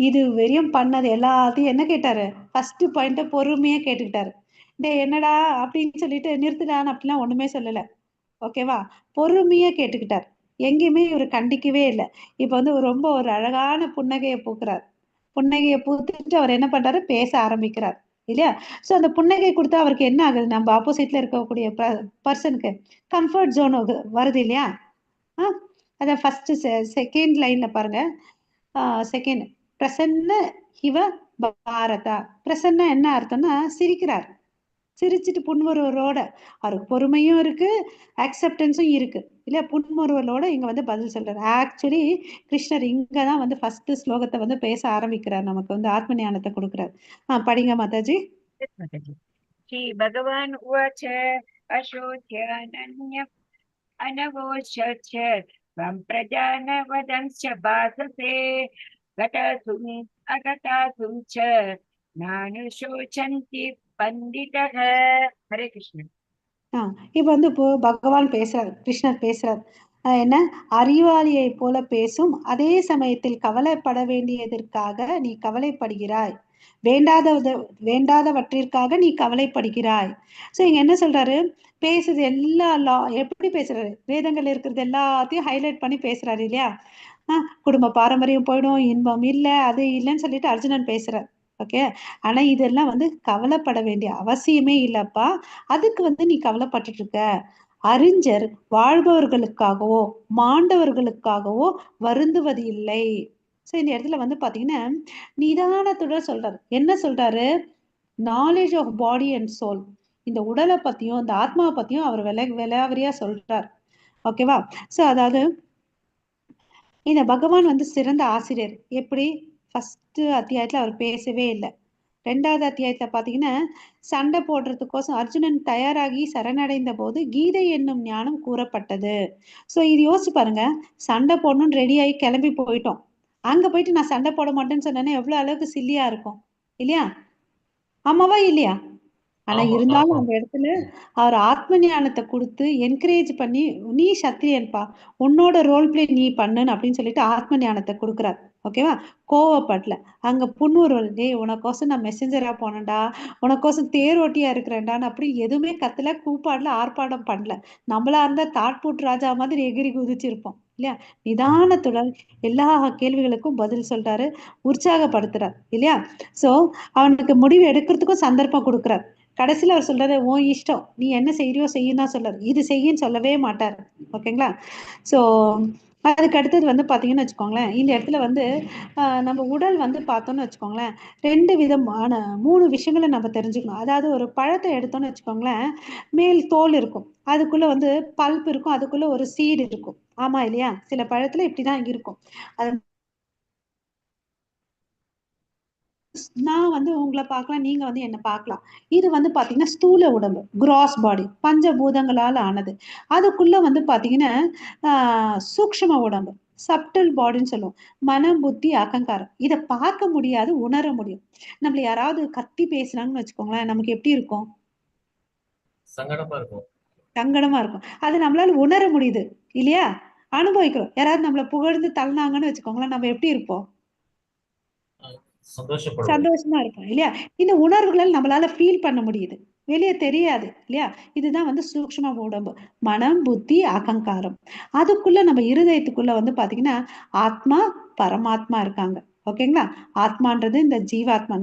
B: இது வரையும் பண்ணது எல்லாத்தையும் என்ன கேட்டாரு? ஃபர்ஸ்ட் பாயிண்ட பொறுமையா கேட்டுக்கிட்டாரு. டேய் என்னடா அப்படின்னு சொல்லிட்டு நிறுத்துடான்னு அப்படிலாம் ஒண்ணுமே சொல்லல. ஓகேவா? பொறுமையா கேட்டுக்கிட்டார். எங்கேயுமே இவர் கண்டிக்கவே இல்லை. இப்ப வந்து ரொம்ப ஒரு அழகான புன்னகையை பூக்குறார். புன்னகையை பூத்துட்டு அவர் என்ன பண்றாரு? பேச ஆரம்பிக்கிறார் இல்லையா? ஸோ அந்த புன்னகை கொடுத்தா அவருக்கு என்ன ஆகுது? நம்ம ஆப்போசிட்ல இருக்கக்கூடிய பர்சனுக்கு கம்ஃபர்ட் ஜோன் வருது இல்லையா? அத ஃபர்ஸ்ட் செகண்ட் லைன்ல பாருங்க. செகண்ட், பிரசன்ன இவ பாரதா. பிரசன்ன என்ன அர்த்தம்னா சிரிக்கிறார். சிரிச்சுட்டு புன்முறுவலோட, அவருக்கு பொறுமையும் இருக்கு, அக்செப்டன்ஸும் இருக்கு இல்லையா? புன்முறுவலோட இங்க வந்து பதில் சொல்றாரு. ஆக்சுவலி கிருஷ்ணர் இங்கதான் வந்து ஃபர்ஸ்ட் ஸ்லோகத்தை வந்து பேச ஆரம்பிக்கிறார், நமக்கு வந்து ஆத்ம ஞானத்தை கொடுக்கிறார். படிங்க மாதாஜி.
C: श्री भगवान उवाच अशोच्य अनवोच्य त्वं प्रजानवदंश्च भाससे गतासुम् अगतासुम् च नानुशोचन्ति पंडितः. हरे कृष्ण.
B: இப்ப வந்து இப்போ பகவான் பேசுறார், கிருஷ்ணர் பேசுறார். என்ன? அறிவாளியை போல பேசும் அதே சமயத்தில் கவலைப்பட வேண்டியதற்காக நீ கவலைப்படுகிறாய், வேண்டாதவற்றிற்காக நீ கவலைப்படுகிறாய். சோ இங்க என்ன சொல்றாரு? பேசுறது எல்லா எப்படி பேசுறாரு? வேதங்கள் இருக்கிறது எல்லாத்தையும் ஹைலைட் பண்ணி பேசுறாரு இல்லையா? குடும்ப பாரம்பரியம் போயிடும், இன்பம் இல்ல, அது இல்லைன்னு சொல்லிட்டு அர்ஜுனன் பேசுறார். ஓகே. ஆனா இதெல்லாம் வந்து கவலைப்பட வேண்டிய அவசியமே இல்லப்பா. அதுக்கு வந்து நீ கவலைப்பட்டுட்டு இருக்க. அறிஞர் வாழ்பவர்களுக்காகவோ மாண்டவர்களுக்காகவோ வருந்துவது இல்லை. சோ இந்த இடத்துல வந்து பாத்தீங்கன்னா நிதானத்துடன் சொல்றாரு. என்ன சொல்றாரு? Knowledge of body and soul. இந்த உடலை பத்தியும் இந்த ஆத்மாவை பத்தியும் அவர் விலாவரியா சொல்றார். ஓகேவா? சோ அதாவது இந்த பகவான் வந்து சிறந்த ஆசிரியர். எப்படி? ஃபர்ஸ்ட் அத்தியாயத்துல அவர் பேசவே இல்லை. 2வது அத்தியாயத்துல பாத்தீங்கன்னா சண்டை போடுறதுக்கோசம் அர்ஜுனன் தயாராகி சரணடைந்த போது கீதை என்னும் ஞானம் கூறப்பட்டது. சோ இது யோசிச்சு பாருங்க, சண்டை போடணும்னு ரெடி ஆகி கிளம்பி போயிட்டோம். அங்க போயிட்டு நான் சண்டை போட மாட்டேன்னு சொன்னேன்னா எவ்வளவு அளவுக்கு சில்லியா இருக்கும் இல்லையா? ஆமாவா இல்லையா? ஆனா
E: ஆமா
B: இருந்தாலும்
E: ஆமா
B: அந்த இடத்துல அவர் ஆத்ம ஞானத்தை கொடுத்து என்கரேஜ் பண்ணி, நீ சத்திரியன்பா, உன்னோட ரோல் பிளே நீ பண்ணுன்னு அப்படின்னு சொல்லிட்டு ஆத்ம ஞானத்தை கொடுக்குறார். ஓகேவா? கோவப்படல. அங்க புன்முறுவல், டேய் உனக்கோசம் நான் மெசஞ்சரா போனேன்டா, உனக்கோசம் தேரோட்டியா இருக்கிறேன்டான்னு அப்படி எதுவுமே கத்தல, கூப்பாடல, ஆர்ப்பாட்டம் பண்ணல. நம்மளா இருந்தா தாட்பூட் ராஜா மாதிரி எகிரி குதிச்சிருப்போம் இல்லையா? நிதானத்துடன் எல்லா கேள்விகளுக்கும் பதில் சொல்றாரு, உற்சாகப்படுத்துறார் இல்லையா? சோ அவனுக்கு முடிவு எடுக்கிறதுக்கும் சந்தர்ப்பம் கொடுக்குறார். கடைசியில அவர் சொல்றாரு, உன் இஷ்டம், நீ என்ன செய்யறியோ செய்யும் தான் சொல்றாரு, இது செய்யின்னு சொல்லவே மாட்டார். ஓகேங்களா? சோ அதுக்கு அடுத்தது வந்து பாத்தீங்கன்னு வச்சுக்கோங்களேன், இந்த இடத்துல வந்து நம்ம உடல் வந்து பார்த்தோம்னு வச்சுக்கோங்களேன், 2 விதமான 3 விஷயங்களை நம்ம தெரிஞ்சுக்கணும். அதாவது ஒரு பழத்தை எடுத்தோம்னு வச்சுக்கோங்களேன், மேல் தோல் இருக்கும், அதுக்குள்ள வந்து பல்ப் இருக்கும், அதுக்குள்ள ஒரு சீடு இருக்கும். ஆமா இல்லையா? சில பழத்துல இப்படிதான் இருக்கும். அது நான் வந்து உங்களை பார்க்கலாம், நீங்க வந்து என்ன பார்க்கலாம். இது வந்து பாத்தீங்கன்னா ஸ்தூல உடம்பு, கிராஸ் பாடி, பஞ்சபூதங்களால் ஆனது. அதுக்குள்ள வந்து பாத்தீங்கன்னா சூக்ஷ்ம உடம்பு, சப்டல் பாடின்னு சொல்லுவோம். மனம், புத்தி, அகங்காரம். இதை பார்க்க முடியாது, உணர முடியும். நம்மள யாராவது கத்தி பேசுனாங்கன்னு வச்சுக்கோங்களேன், நமக்கு எப்படி இருக்கும்?
E: சங்கடமா இருக்கும்.
B: சங்கடமா இருக்கும். அது நம்மளால உணர முடியுது இல்லையா? அனுபவிக்கிறோம். யாராவது நம்மளை புகழ்ந்து தள்ளினாங்கன்னு வச்சுக்கோங்களேன், நம்ம எப்படி இருப்போம்?
E: சந்தோஷப்படுவோம்.
B: சந்தோஷமா இருக்கும் இல்லையா? இந்த உணர்வுகளை நம்மளால ஃபீல் பண்ண முடியுது, வெளியே தெரியாது இல்லையா? இதுதான் வந்து சூக்ஷ்ம உடம்பு, மனம், புத்தி, அகங்காரம். அதுக்குள்ள நம்ம இருதயத்துக்குள்ள வந்து பாத்தீங்கன்னா ஆத்மா, பரமாத்மா இருக்காங்க. ஓகேங்களா? ஆத்மான்றது இந்த ஜீவாத்மா,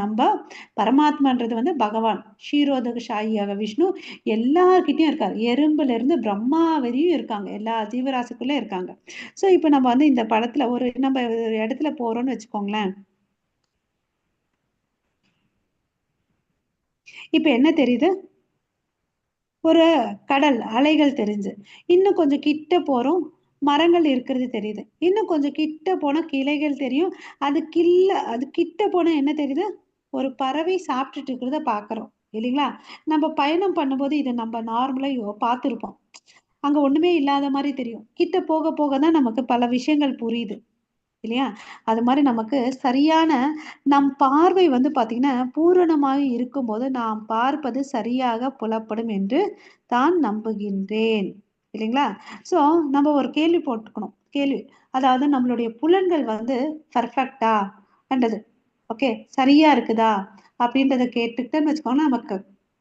B: நம்ம பரமாத்மான்றது வந்து பகவான் ஷீரோதக ஷாயியாக விஷ்ணு எல்லார்கிட்டயும் இருக்காரு. எறும்புல இருந்து பிரம்மா வரையும் இருக்காங்க, எல்லா ஜீவராசிக்குள்ள இருக்காங்க. சோ இப்ப நம்ம வந்து இந்த படத்துல நம்ம ஒரு இடத்துல போறோம்னு வச்சுக்கோங்களேன், இப்ப என்ன தெரியுது? ஒரு கடல் அலைகள் தெரிஞ்சு, இன்னும் கொஞ்சம் கிட்ட போறோம், மரங்கள் இருக்கிறது தெரியுது. இன்னும் கொஞ்சம் கிட்ட போனா கிளைகள் தெரியும். அது கிட்ட போனா என்ன தெரியுது? ஒரு பறவை சாப்பிட்டுட்டு இருக்கிறத பாக்குறோம் இல்லைங்களா? நம்ம பயணம் பண்ணும்போது இதை நம்ம நார்மலா பார்த்திருப்போம். அங்க ஒண்ணுமே இல்லாத மாதிரி தெரியும். கிட்ட போக போக தான் நமக்கு பல விஷயங்கள் புரியுது இல்லையா? அது மாதிரி நமக்கு சரியான நம் பார்வை வந்து பாத்தீங்கன்னா பூரணமாக இருக்கும்போது நாம் பார்ப்பது சரியாக புலப்படும் என்று தான் நம்புகின்றேன் இல்லைங்களா? சோ நம்ம ஒரு கேள்வி போட்டுக்கணும். கேள்வி, அதாவது நம்மளுடைய புலன்கள் வந்து பர்ஃபெக்டா என்றது, ஓகே, சரியா இருக்குதா அப்படின்றத கேட்டுக்கிட்டேன்னு வச்சுக்கோங்க, நமக்கு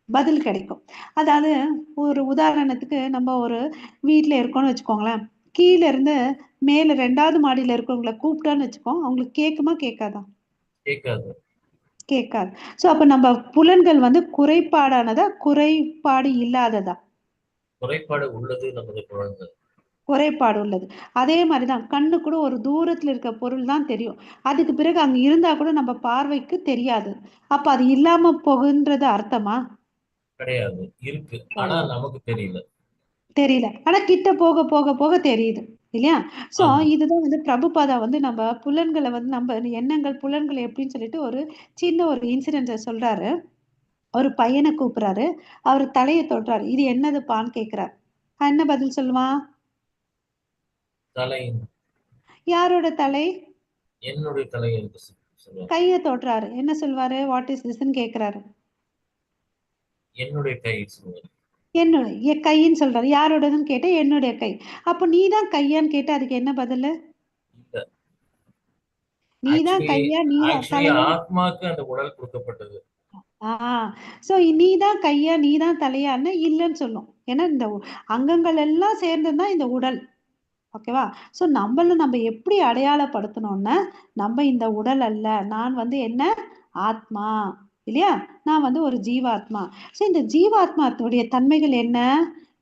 B: பதில் கிடைக்கும். அதாவது ஒரு உதாரணத்துக்கு நம்ம ஒரு வீட்டுல இருக்கோம்னு வச்சுக்கோங்களேன், கீழ இருந்து மேல 2வது மாடியில இருக்கவங்களை கூப்பிட்டோன்னு வச்சுக்கோ, அவங்களுக்கு கேக்குமா கேட்காதா?
E: கேட்காது.
B: கேட்காது. சோ அப்ப நம்ம புலன்கள் வந்து குறைபாடானதா, குறைபாடு இல்லாததா?
E: குறைபாடு உள்ளது நமது குழந்தை.
B: குறைபாடு உள்ளது. அதே மாதிரிதான் கண்ணு கூட ஒரு தூரத்துல இருக்க பொருள் தான் தெரியும். அதுக்கு பிறகு அங்க இருந்தா கூட நம்ம பார்வைக்கு தெரியாது. அப்ப அது இல்லாம போகுன்றது அர்த்தமா?
E: கிடையாது, இருக்கு, ஆனா
B: கிடையாது.
E: நமக்கு தெரியல.
B: தெரியல. ஆனா கிட்ட போக போக போக தெரியுது இல்லையா? சோ
E: ஆமா.
B: இதுதான் வந்து பிரபுபாதா வந்து நம்ம புலன்களை வந்து நம்ம எண்ணங்கள் புலன்கள் எப்படின்னு சொல்லிட்டு ஒரு சின்ன ஒரு இன்சிடென்ட் சொல்றாரு. ஒரு பையனை கூப்பிடுறாரு, அவர் தலையை தொடுறாரு, இது என்னதுப்பான்னு கேக்குறாரு. என்ன பதில் சொல்லுவான்?
E: தலை.
B: யாரோட தலை?
E: என்னுடைய தலை என்று சொல்லுவாங்க.
B: கையை தொடுறாரு, என்ன சொல்வாரு? வாட் இஸ் திஸ்ன்னு கேக்குறாரு.
E: என்னுடைய கை சொல்லுவாங்க.
B: என்னுடைய கைன்னு சொல்றாரு. யாரோடதுன்னு கேட்டா என்னுடைய கை. அப்ப நீதான் கையான்னு கேட்டா அதுக்கு என்ன பதில்?
E: இல்ல,
B: நீதான்
E: ஆக்சுவலி
B: கையா, நீதான்
E: ஆக்சுவலி
B: தலையா?
E: ஆத்மாக்கு அந்த உடல் கொடுக்கப்பட்டது.
B: சோ நீதான் கையா, நீதான் தலையான்னு இல்லைன்னு சொல்லும். ஏன்னா இந்த அங்கங்கள் எல்லாம் சேர்ந்ததுதான் இந்த உடல். ஓகேவா? சோ நம்ம எப்படி அடையாளப்படுத்தணும்னா, நம்ம இந்த உடல் அல்ல, நான் வந்து என்ன, ஆத்மா இல்லையா? நான் வந்து ஒரு ஜீவாத்மா. சோ இந்த ஜீவாத்மாத்துடைய தன்மைகள் என்ன?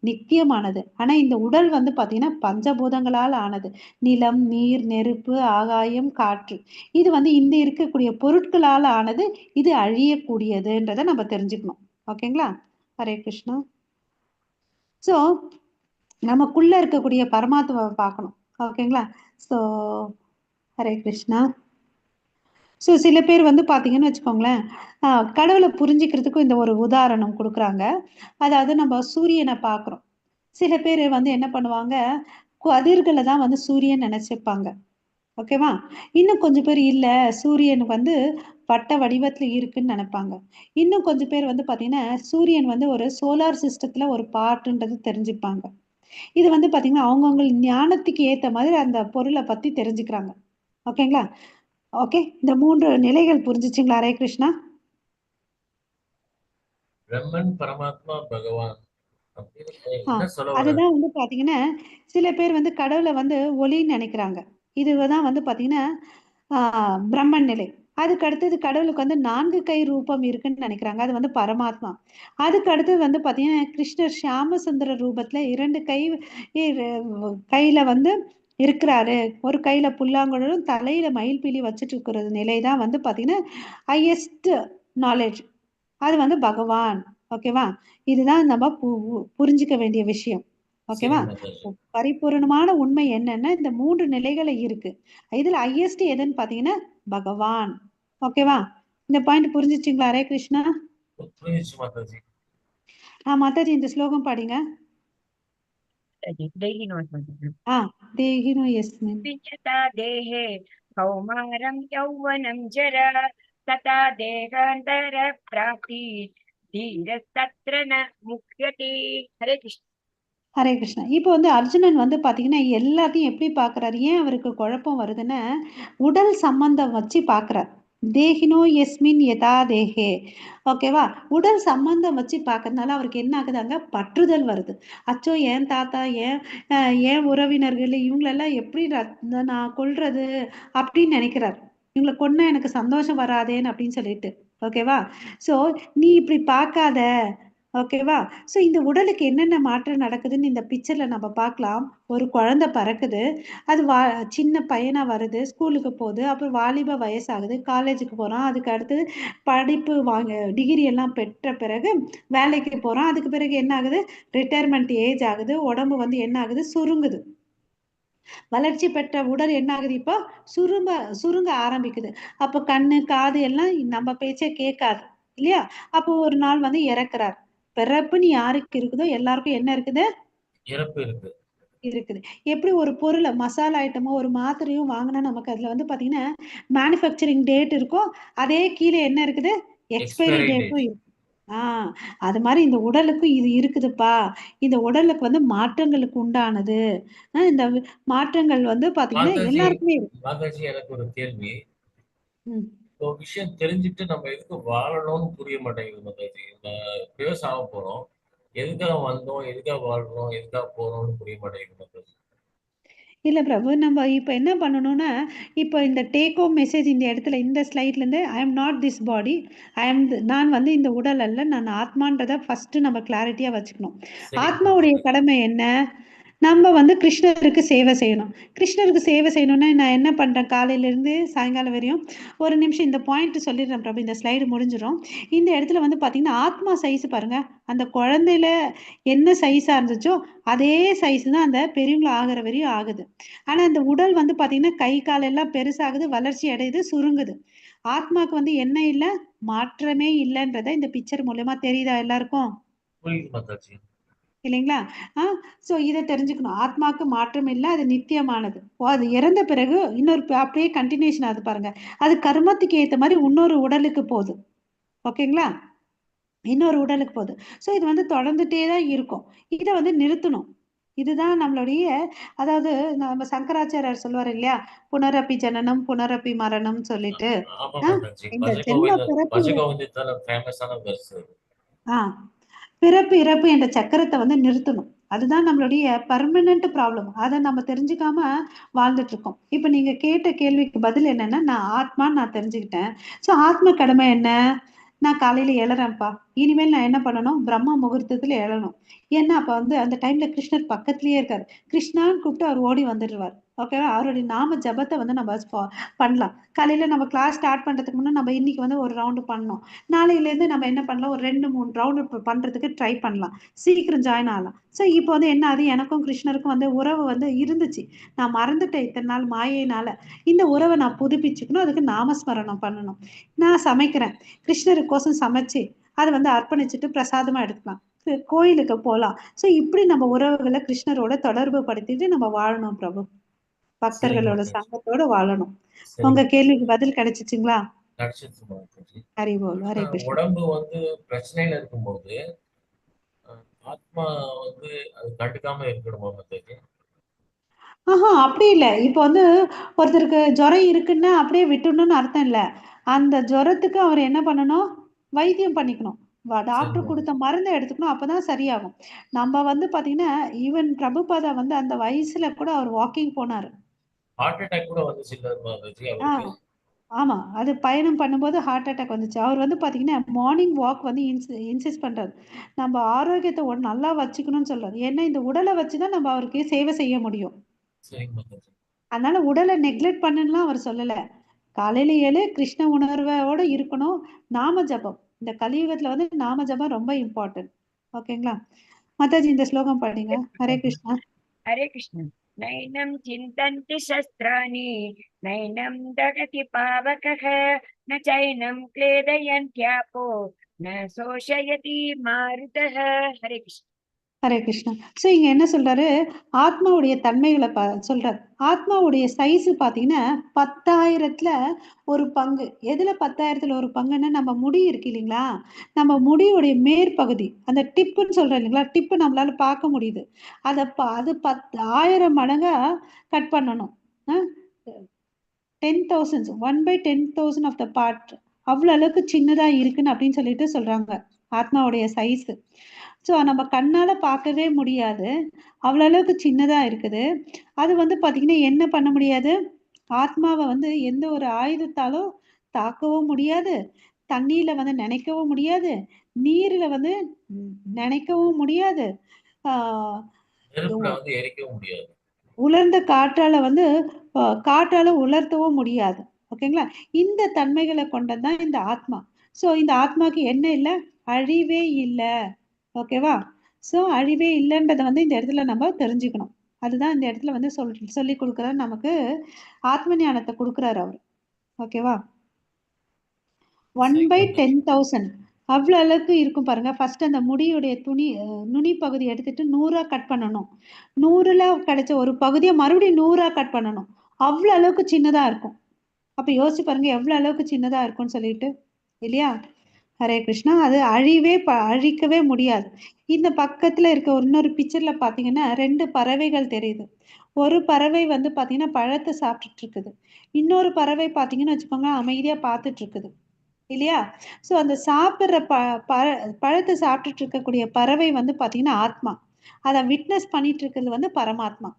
B: நித்தியமானது. ஆனா இந்த உடல் வந்து பாத்தீங்கன்னா பஞ்சபூதங்களால் ஆனது. நிலம், நீர், நெருப்பு, ஆகாயம், காற்று. இது வந்து இந்த இருக்கக்கூடிய பொருட்களால் ஆனது. இது அழியக்கூடியதுன்றதை நம்ம தெரிஞ்சுக்கணும். ஓகேங்களா? ஹரே கிருஷ்ணா. சோ நமக்குள்ள இருக்கக்கூடிய பரமாத்மாவை பார்க்கணும். ஓகேங்களா? சோ ஹரே கிருஷ்ணா. ஸோ சில பேர் வந்து பார்த்தீங்கன்னு வச்சுக்கோங்களேன், கடவுளை புரிஞ்சுக்கிறதுக்கும் இந்த ஒரு உதாரணம் குடுக்குறாங்க. அதாவது நம்ம சூரியனை பார்க்குறோம். சில பேர் வந்து என்ன பண்ணுவாங்க, கதிர்கள தான் வந்து சூரியன் நெனச்சுப்பாங்க. ஓகேவா? இன்னும் கொஞ்சம் பேர் இல்ல, சூரியன் வந்து வட்ட வடிவத்துல இருக்குன்னு நெனைப்பாங்க. இன்னும் கொஞ்சம் பேர் வந்து பார்த்தீங்கன்னா, சூரியன் வந்து ஒரு சோலார் சிஸ்டத்துல ஒரு பார்ட்டுன்றது தெரிஞ்சுப்பாங்க. இது வந்து பார்த்தீங்கன்னா, அவங்கவங்க ஞானத்துக்கு ஏத்த மாதிரி அந்த பொருள பத்தி தெரிஞ்சுக்கிறாங்க. ஓகேங்களா? ஓகே. இந்த 3 நிலைகள் புரிஞ்சுச்சுங்களா? ஹரே கிருஷ்ணா.
E: பிரம்மன், பரமாத்மா, பகவான் அப்படின்னு
B: ஆ
E: என்ன சொல்ல வர்றாரு?
B: அதுதான் வந்து பார்த்தீங்கன்னா, சில பேர் வந்து கடவுள வந்து ஒளின்னு நெனைக்கிறாங்க. இதுதான் வந்து பார்த்தீங்கன்னா, ஆ பிரம்மன் நிலை. அதுக்கு அடுத்தது கடவுளுக்கு வந்து 4 கை ரூபம் இருக்குன்னு நெனைக்கிறாங்க. அது வந்து பரமாத்மா. அதுக்கு அடுத்தது வந்து பார்த்தீங்கன்னா, கிருஷ்ணர் ஷியாமசுந்தர ரூபத்துல 2 கை இரு கையில வந்து இருக்கிறாரு. ஒரு கையில புல்லாங்குழலும், தலையில மயில்பீலி வச்சுட்டு இருக்கிற நிலை தான் வந்து பார்த்தீங்கன்னா, ஹையஸ்ட் நாலேட்ஜ். அது வந்து பகவான். ஓகேவா? இதுதான் நம்ம புரிஞ்சுக்க வேண்டிய விஷயம்.
E: சரி
B: ஓகேவா?
E: மாதாஜி.
B: பரிபூரணமான உண்மை என்னன்னா, இந்த 3 நிலைகள இருக்கு. இதுல ஹையஸ்ட் எதுன்னு பார்த்தீங்கன்னா, பகவான். ஓகேவா? இந்த பாயிண்ட் புரிஞ்சுச்சுங்களா? ஹரே கிருஷ்ணா.
E: புரிஞ்சிச்சு மாதாஜி.
B: மாதாஜி இந்த ஸ்லோகம் பாடிங்க. ஆ தேகினோ யஸ்மின்.
C: विद्यता देहे कौमारं यौवनं जरा तथा देहान्तर प्राप्ति धीरस्तत्र न मुह्यते. हरे कृष्ण.
B: ஹரே கிருஷ்ணா. இப்போ வந்து அர்ஜுனன் வந்து பார்த்தீங்கன்னா, எல்லாத்தையும் எப்படி பார்க்குறாரு? ஏன் அவருக்கு குழப்பம் வருதுன்னா, உடல் சம்பந்தம் வச்சு பார்க்குறார். தேகினோ யஸ்மின் யதா தேஹே. ஓகேவா? உடல் சம்பந்தம் வச்சு பார்க்கறதுனால அவருக்கு என்ன ஆகுது? அங்க பற்றுதல் வருது. அச்சோ! என் தாத்தா, என் உறவினர்கள் இவங்களெல்லாம் எப்படி நான் கொல்றது? அப்படின்னு நெனைக்கிறார். இவங்கள கொன்னா எனக்கு சந்தோஷம் வராதேன்னு அப்படின்னு சொல்லிட்டு. ஓகேவா? ஸோ நீ இப்படி பார்க்காத. ஓகேவா? ஸோ இந்த உடலுக்கு என்னென்ன மாற்றம் நடக்குதுன்னு இந்த பிக்சர்ல நம்ம பார்க்கலாம். ஒரு குழந்தை பிறக்குது. அது சின்ன பையனா வருது. ஸ்கூலுக்கு போகுது. அப்புறம் வாலிப வயசாகுது. காலேஜுக்கு போறான். அதுக்கு அடுத்தது படிப்பு டிகிரி எல்லாம் பெற்ற பிறகு வேலைக்கு போறான். அதுக்கு பிறகு என்ன ஆகுது? ரிட்டயர்மென்ட் ஏஜ் ஆகுது. உடம்பு வந்து என்ன ஆகுது? சுருங்குது. வளர்ச்சி பெற்ற உடல் என்ன ஆகுது இப்போ? சுருங்க ஆரம்பிக்குது. அப்ப கண்ணு, காது எல்லாம் நம்ம பேச்ச கேட்காது. இல்லையா? அப்போ ஒரு நாள் வந்து இறக்குறார். பிறப்புன்னு யாருக்கு இருக்குதோ எல்லாருக்கும் என்ன இருக்குது?
E: இறப்பு இருக்கு.
B: இருக்குது. எப்படி ஒரு பொருள மசாலா ஐட்டமோ, ஒரு மாத்திரையும் வாங்குனா நமக்கு அதுல வந்து பார்த்தீங்கன்னா, மேனுஃபேக்சரிங் டேட் இருக்கும். அதே கீழ என்ன இருக்குது? எக்ஸ்பைரி
E: எக்ஸ்பைரி
B: டேட்டும்
E: டேட்.
B: இருக்கு. ஆ அது மாரி இந்த உடலுக்கும் இது இருக்குதுப்பா. இந்த உடலுக்கு வந்து மாற்றங்களுக்கு உண்டானது. இந்த மாற்றங்கள் வந்து பார்த்தீங்கன்னா,
E: மாதாஜி,
B: எல்லாருக்குமே இருக்கு.
E: மாதாஜி எனக்கு ஒரு கேள்வி.
B: ம்.
E: ஒரு விஷயம் தெரிஞ்சுட்டு நம்ம எதுக்கு வாழணும்னு புரிய மாட்டேங்குது மாதாஜி. எப்படியோ சாக போறோம். எதுக்காக வந்தோம், எதுக்காக வாழ்றோம், எதுக்காக போறோம்னு புரிய மாட்டேங்குது மாதாஜி.
B: இல்ல பிரபு, நம்ம இப்ப என்ன பண்ணணும்னா, இப்ப இந்த டேக் ஹோம் மெசேஜ் இந்த இடத்துல இந்த ஸ்லைட்லேருந்து ஐ அம் நாட் திஸ் பாடி. நான் வந்து இந்த உடல் அல்ல. நான் ஆத்மான்றத ஃபர்ஸ்ட்டு நம்ம கிளாரிட்டியா வச்சுக்கணும்.
E: சரி
B: ஆத்மாவுடைய
E: மாதாஜி.
B: கடமை என்ன? நம்ம வந்து கிருஷ்ணருக்கு சேவை செய்யணும். கிருஷ்ணருக்கு சேவை செய்யணும்னா நான் என்ன பண்றேன்? காலையிலேருந்து சாயங்காலம் வரையும் ஒரு நிமிஷம் இந்த பாயிண்ட் சொல்லிடுறேன் பிரபு. இந்த ஸ்லைடு முடிஞ்சிரும். இந்த இடத்துல வந்து பார்த்தீங்கன்னா, ஆத்மா சைஸ் பாருங்க. அந்த குழந்தையில என்ன சைஸா இருந்துச்சோ, அதே சைஸ் தான் அந்த பெரியவங்கள ஆகுற வரையும் ஆகுது. ஆனா இந்த உடல் வந்து பார்த்தீங்கன்னா, கை, கால் எல்லாம் பெருசாகுது, வளர்ச்சி அடையுது, சுருங்குது. ஆத்மாக்கு வந்து என்ன இல்ல? மாற்றமே இல்லன்றத இந்த பிக்சர் மூலியமா தெரியுதா எல்லாருக்கும்?
E: புரியுது மாதாஜி.
B: இல்லைங்களா? ஆ ஸோ இத தெரிஞ்சுக்கணும். ஆத்மாக்கு மாற்றம் இல்ல. அது நித்தியமானது. அது இறந்த பிறகு இன்னொரு அப்படியே கன்டினியூஷன் ஆகுது பாருங்க. அது கர்மத்துக்கு ஏத்த மாரி இன்னொரு உடலுக்கு போது. ஓகேங்களா? இன்னொரு உடலுக்கு போது. ஸோ இது வந்து தொடர்ந்துட்டே தான் இருக்கும். இத வந்து நிறுத்தணும். இதுதான் நம்மளுடைய அதாவது நம்ம சங்கராச்சாரியார் சொல்லுவாரு இல்லையா? புனரப்பி ஜனனம், புனரப்பி மரணம்னு சொல்லிட்டு.
E: ஆமா
B: ஆ
E: மாதாஜி.
B: இந்த ஜென்ம
E: பஜகோவிந்த
B: பிறப்பு
E: பஜகோவிந்தத்தால ஃபேமஸான வெர்ஸ் அது.
B: ஆ பிறப்பு, இறப்பு என்ற சக்கரத்த வந்து நிறுத்தணும். அதுதான் நம்மளுடைய பெர்மனன்ட் ப்ராப்ளம். அத நம்ம தெரிஞ்சுக்காம வாழ்ந்துட்டு இருக்கோம். இப்ப நீங்க கேட்ட கேள்விக்கு பதில் என்னன்னா, நான் ஆத்மான்னு நான் தெரிஞ்சுக்கிட்டேன். ஸோ ஆத்ம கடமை என்ன? நான் காலையில எழறேன்ப்பா. இனிமேல் நான் என்ன பண்ணணும், பிரம்ம முகூர்த்தத்துல எழணும். ஏன்னா அப்ப வந்து அந்த டைம்ல கிருஷ்ணர் பக்கத்துலயே இருக்காரு. கிருஷ்ணான்னு கூப்பிட்டு அவர் ஓடி வந்துடுவார். ஓகேவா? அவருடைய நாம ஜபத்தை வந்து நம்ம பண்ணலாம். காலையில நம்ம கிளாஸ் ஸ்டார்ட் பண்றதுக்கு முன்னாடி நம்ம இன்னைக்கு வந்து ஒரு ரவுண்டு பண்ணோம். நாளையில இருந்து நம்ம என்ன பண்ணலாம், ஒரு 2-3 ரவுண்டு பண்றதுக்கு ட்ரை பண்ணலாம். சீக்கிரம் ஜாயின் ஆகலாம். ஸோ இப்போ வந்து என்ன ஆகுது, எனக்கும் கிருஷ்ணருக்கும் வந்து உறவு வந்து இருந்துச்சு. நான் மறந்துட்டேன் இத்தனை நாள் மாயையினால. இந்த உறவை நான் புதுப்பிச்சுக்கணும். அதுக்கு நாமஸ்மரணம் பண்ணணும். நான் சமைக்கிறேன். கிருஷ்ணருக்கோசம் சமைச்சு அதை வந்து அர்ப்பணிச்சுட்டு பிரசாதமா எடுக்கலாம். கோயிலுக்கு போலாம். ஸோ இப்படி நம்ம உறவுகளை கிருஷ்ணரோட தொடர்பு படுத்திட்டு நம்ம வாழணும் பிரபு.
E: சரிங்க
B: பக்தர்களோட
E: மாதாஜி.
B: சங்கத்தோட வாழணும்.
E: சரி
B: உங்க கேள்விக்கு பதில் கிடைச்சிச்சுங்களா?
E: கிடைச்சிருச்சு மாதாஜி.
B: ஹரி போல், ஹரே கிருஷ்ணா.
E: உடம்பு வந்து பிரச்சனையில இருக்கும்போது ஆத்மா வந்து அது கண்டுக்காம இருக்கணுமா மாதாஜி?
B: அப்படி இல்ல. இப்ப வந்து ஒருத்தருக்கு ஜுரம் இருக்குன்னா அப்படியே விட்டுடணும்னு அர்த்தம் இல்ல. அந்த ஜுரத்துக்கு அவர் என்ன பண்ணணும், வைத்தியம் பண்ணிக்கணும்.
E: சரி
B: டாக்டர் கொடுத்த
E: மாதாஜி.
B: மருந்தை எடுத்துக்கணும். அப்பதான் சரியாகும். நம்ம வந்து பாத்தீங்கன்னா ஈவன் பிரபுபாதா வந்து அந்த வயசுல கூட அவர் வாக்கிங் போனாரு.
E: ஹார்ட் அட்டாக் கூட வந்துச்சு இல்ல மாதாஜி
B: ஆ,
E: அவருக்கு?
B: ஆமா. அது பயணம் பண்ணும்போது ஹார்ட் அட்டாக் வந்துச்சு. அவர் வந்து பாத்தீங்கன்னா மார்னிங் வாக் வந்து இன்சிஸ்ட் பண்றாரு. நம்ம ஆரோக்கியத்தை நல்லா வச்சுக்கணும்னு சொல்றாரு. ஏன்னா இந்த உடலை வச்சுதான் நம்ம அவருக்கு சேவை செய்ய முடியும்.
E: சரிங்க மாதாஜி.
B: அதனால உடலை நெக்லெக்ட் பண்ணுன்னுலாம் அவர் சொல்லல. காலையில எழு, கிருஷ்ண உணர்வோட இருக்கணும். நாம ஜபம். இந்த கலியுகத்துல வந்து நாம ஜபம் ரொம்ப இம்பார்ட்டன்ட். ஓகேங்களா? மாதாஜி இந்த ஸ்லோகம் படிங்க. ஹரே கிருஷ்ணா.
C: हरे कृष्ण। नैनं चिन्तन्ति शस्त्राणि नैनं दगति पावकः न चैनं क्लेदयन्त्यापो न शोषयति मारुतः। हरे कृष्ण।
B: ஹரே கிருஷ்ணா. ஸோ இங்க என்ன சொல்றாரு, ஆத்மாவுடைய தன்மைகளை சொல்றாரு. ஆத்மாவுடைய சைஸ் பாத்தீங்கன்னா 10,000த்துல ஒரு பங்கு. எதுல 10,000த்துல ஒரு பங்குன்னா, நம்ம முடி இருக்கு இல்லைங்களா, நம்ம முடியுடைய மேற்பகுதி, அந்த டிப்புன்னு சொல்றோம் இல்லைங்களா, டிப்பு நம்மளால பார்க்க முடியுது. அது 10,000 மடங்கா கட் பண்ணணும். 10,000 1/10,000 ஆஃப் த பார்ட். அவ்வளவு அளவுக்கு சின்னதா இருக்குன்னு அப்படின்னு சொல்லிட்டு சொல்றாங்க ஆத்மாவுடைய சைஸ். ஸோ நம்ம கண்ணால பார்க்கவே முடியாது. அவ்வளவு அளவுக்கு சின்னதா இருக்குது. அது வந்து பாத்தீங்கன்னா என்ன பண்ண முடியாது, ஆத்மாவை வந்து எந்த ஒரு ஆயுதத்தாலும் தாக்கவும் முடியாது, தண்ணியில வந்து நினைக்கவும் முடியாது, நீர்ல வந்து நினைக்கவும் முடியாது, ஆஹ்
E: நெருப்புல வந்து எரிக்கவும் முடியாது.
B: உலர்ந்த காற்றால வந்து காற்றால உலர்த்தவும் முடியாது. ஓகேங்களா? இந்த தன்மைகளை கொண்டதுதான் இந்த ஆத்மா. ஸோ இந்த ஆத்மாக்கு என்ன இல்லை, அழிவே இல்லை. ஓகேவா? ஸோ அழிவே இல்லைன்றதை வந்து இந்த இடத்துல நம்ம தெரிஞ்சுக்கணும். அதுதான் இந்த இடத்துல வந்து சொல்லி கொடுக்குறாரு நமக்கு. ஆத்ம ஞானத்தை கொடுக்குறாரு அவர். ஓகேவா?
E: சரிங்க மாதாஜி.
B: 1/10,000 அவ்வளவு அளவுக்கு இருக்கும் பாருங்க. ஃபர்ஸ்ட் அந்த முடியுடைய நுனி பகுதி எடுத்துட்டு 100ஆ கட் பண்ணணும். 100ல கிடைச்ச ஒரு பகுதியை மறுபடியும் 100ஆ கட் பண்ணணும். அவ்வளவு அளவுக்கு சின்னதா இருக்கும். அப்ப யோசிச்சு பாருங்க எவ்வளவு அளவுக்கு சின்னதா இருக்கும்னு சொல்லிட்டு, இல்லையா? ஹரே கிருஷ்ணா. அது அழிக்கவே முடியாது. இந்த பக்கத்துல இருக்க இன்னொரு பிக்சர்ல பாத்தீங்கன்னா 2 பறவைகள் தெரியுது. ஒரு பறவை வந்து பாத்தீங்கன்னா பழத்தை சாப்பிட்டுட்டு இருக்குது. இன்னொரு பறவை பாத்தீங்கன்னு வச்சுக்கோங்க அமைதியா பார்த்துட்டு இருக்குது, இல்லையா? ஸோ அந்த சாப்பிட்ற பழத்தை சாப்பிட்டுட்டு இருக்கக்கூடிய பறவை வந்து பாத்தீங்கன்னா ஆத்மா. அதை விட்னஸ் பண்ணிட்டு இருக்கிறது வந்து பரமாத்மா.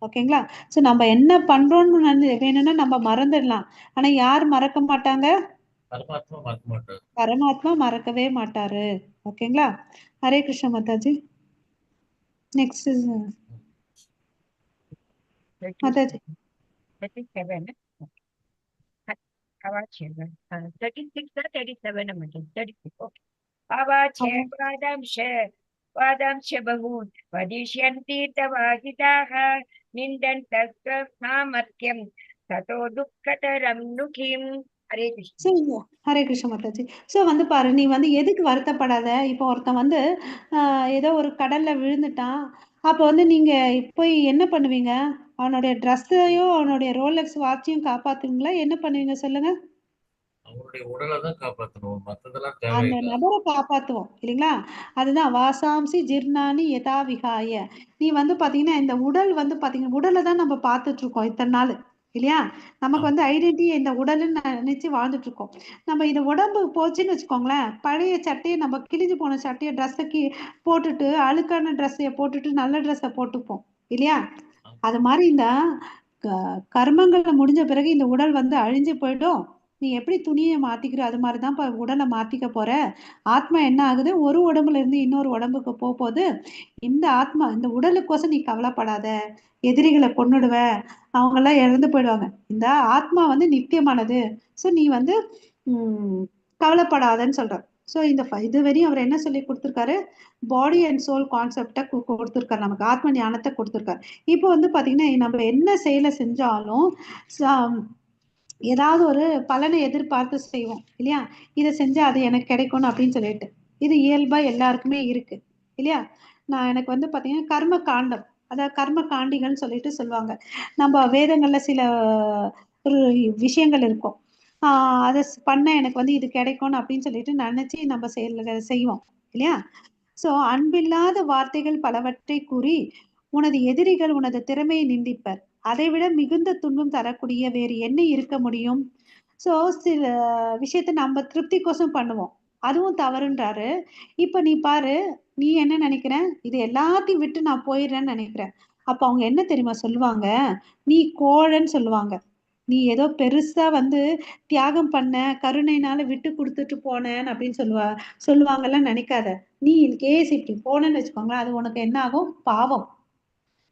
B: ஓகேங்களா? ஸோ நம்ம என்ன பண்றோம்னு வேணும்னா நம்ம மறந்துடலாம். ஆனா யார் மறக்க மாட்டாங்க?
E: பரமாத்மா மறக்க மாட்டார்.
B: பரமாத்மா மறக்கவே மாட்டாரு. ஓகேங்களா? Hare Krishna Mataji. Next Mataji.
C: 37. Avacheva. 36 or 37 amateur. 36. Okay. वादांश बहून् वदिष्यन्ति तवाहिताः निन्दन्तः सामर्थ्यं ततो दुःखतरं दुःखिम्. हरे कृष्ण।
B: ஹரே கிருஷ்ண மாதாஜி. ஸோ வந்து பாரு, நீ வந்து எதுக்கு வருத்தப்படாத. இப்போ ஒருத்தன் வந்து ஏதோ ஒரு கடல்ல விழுந்துட்டான். அப்போ வந்து நீங்க போய் என்ன பண்ணுவீங்க? அவனுடைய ட்ரெஸ்ஸையும் அவனுடைய ரோலெக்ஸ் வாட்சையும் காப்பாத்துவீங்களா? என்ன பண்ணுவீங்க சொல்லுங்க?
E: அவருடைய உடலை தான் காப்பாற்றணும், மற்றதெல்லாம்
B: அந்த
E: தேவையில்லை.
B: நபரை காப்பாத்துவோம் இல்லைங்களா? அதுதான் வாசாம்சி ஜிர்னானி யதா விகாய. நீ வந்து பாத்தீங்கன்னா இந்த உடல் வந்து பாத்தீங்கன்னா உடலை தான் நம்ம பார்த்துட்டு இருக்கோம் இத்தனை நாள், இல்லையா? நமக்கு வந்து ஐடென்டிட்டி இந்த உடல்னு நினைச்சு வாழ்ந்துட்டு இருக்கோம். நம்ம இந்த உடம்பு போச்சுன்னு வச்சுக்கோங்களேன், பழைய சட்டையை, நம்ம கிழிஞ்சு போன சட்டையை, ட்ரெஸ்ஸை போட்டுட்டு அழுக்கான ட்ரெஸ்ஸைய போட்டுட்டு நல்ல ட்ரெஸ்ஸை போட்டுப்போம், இல்லையா? அது மாதிரி இந்த கர்மங்களை முடிஞ்ச பிறகு இந்த உடல் வந்து அழிஞ்சு போயிடும். நீ எப்படி துணியை மாத்திக்கிற அது மாதிரிதான் உடலை மாத்திக்க போற. ஆத்மா என்ன ஆகுது, ஒரு உடம்புல இருந்து இன்னொரு உடம்புக்கு போகுது. இந்த ஆத்மா இந்த உடலுக்கோசம் நீ கவலைப்படாத, எதிரிகளை கொன்னுடுவ, அவங்க எல்லாம் இறந்து போயிடுவாங்க. இந்த ஆத்மா வந்து நித்தியமானது. சோ நீ வந்து கவலைப்படாதன்னு சொல்றாரு. ஸோ இந்த இது வரையும் அவர் என்ன சொல்லி கொடுத்துருக்காரு, பாடி அண்ட் சோல் கான்செப்டை கொடுத்துருக்காரு, நமக்கு ஆத்ம ஞானத்தை கொடுத்துருக்காரு. இப்போ வந்து பாத்தீங்கன்னா நம்ம என்ன செயலை செஞ்சாலும் ஏதாவது ஒரு பலனை எதிர்பார்த்து செய்வோம் இல்லையா. இதை செஞ்சா அது எனக்கு கிடைக்கணும் அப்படின்னு சொல்லிட்டு இது இயல்பா எல்லாருக்குமே இருக்கு இல்லையா. நான் எனக்கு வந்து பாத்தீங்கன்னா கர்ம காண்டம், அதாவது கர்ம காண்டிகள்னு சொல்லிட்டு சொல்லுவாங்க. நம்ம வேதங்கள்ல சில ஒரு விஷயங்கள் இருக்கும். அதை பண்ண எனக்கு வந்து இது கிடைக்கணும் அப்படின்னு சொல்லிட்டு நினைச்சு நம்ம செய்வோம் இல்லையா. சோ அன்பில்லாத வார்த்தைகள் பலவற்றை கூறி உனது எதிரிகள் உனது திறமையை நிந்திப்பர். அதை விட மிகுந்த துன்பம் தரக்கூடிய வேறு என்ன இருக்க முடியும். சோ சில விஷயத்த நம்ம திருப்திக்கோசம் பண்ணுவோம், அதுவும் தவறுன்றாரு. இப்ப நீ பாரு, நீ என்ன நினைக்கிற, இது எல்லாத்தையும் விட்டு நான் போயிடுறேன்னு நினைக்கிறேன். அப்ப அவங்க என்ன தெரியுமா சொல்லுவாங்க, நீ கோழன்னு சொல்லுவாங்க. நீ ஏதோ பெருசா வந்து தியாகம் பண்ண, கருணைனால விட்டு கொடுத்துட்டு போனேன் அப்படின்னு சொல்லுவாங்கல்ல நினைக்காத. நீ கேஸ் இப்படி போனேன்னு வச்சுக்கோங்களேன், அது உனக்கு என்ன ஆகும், பாவம்.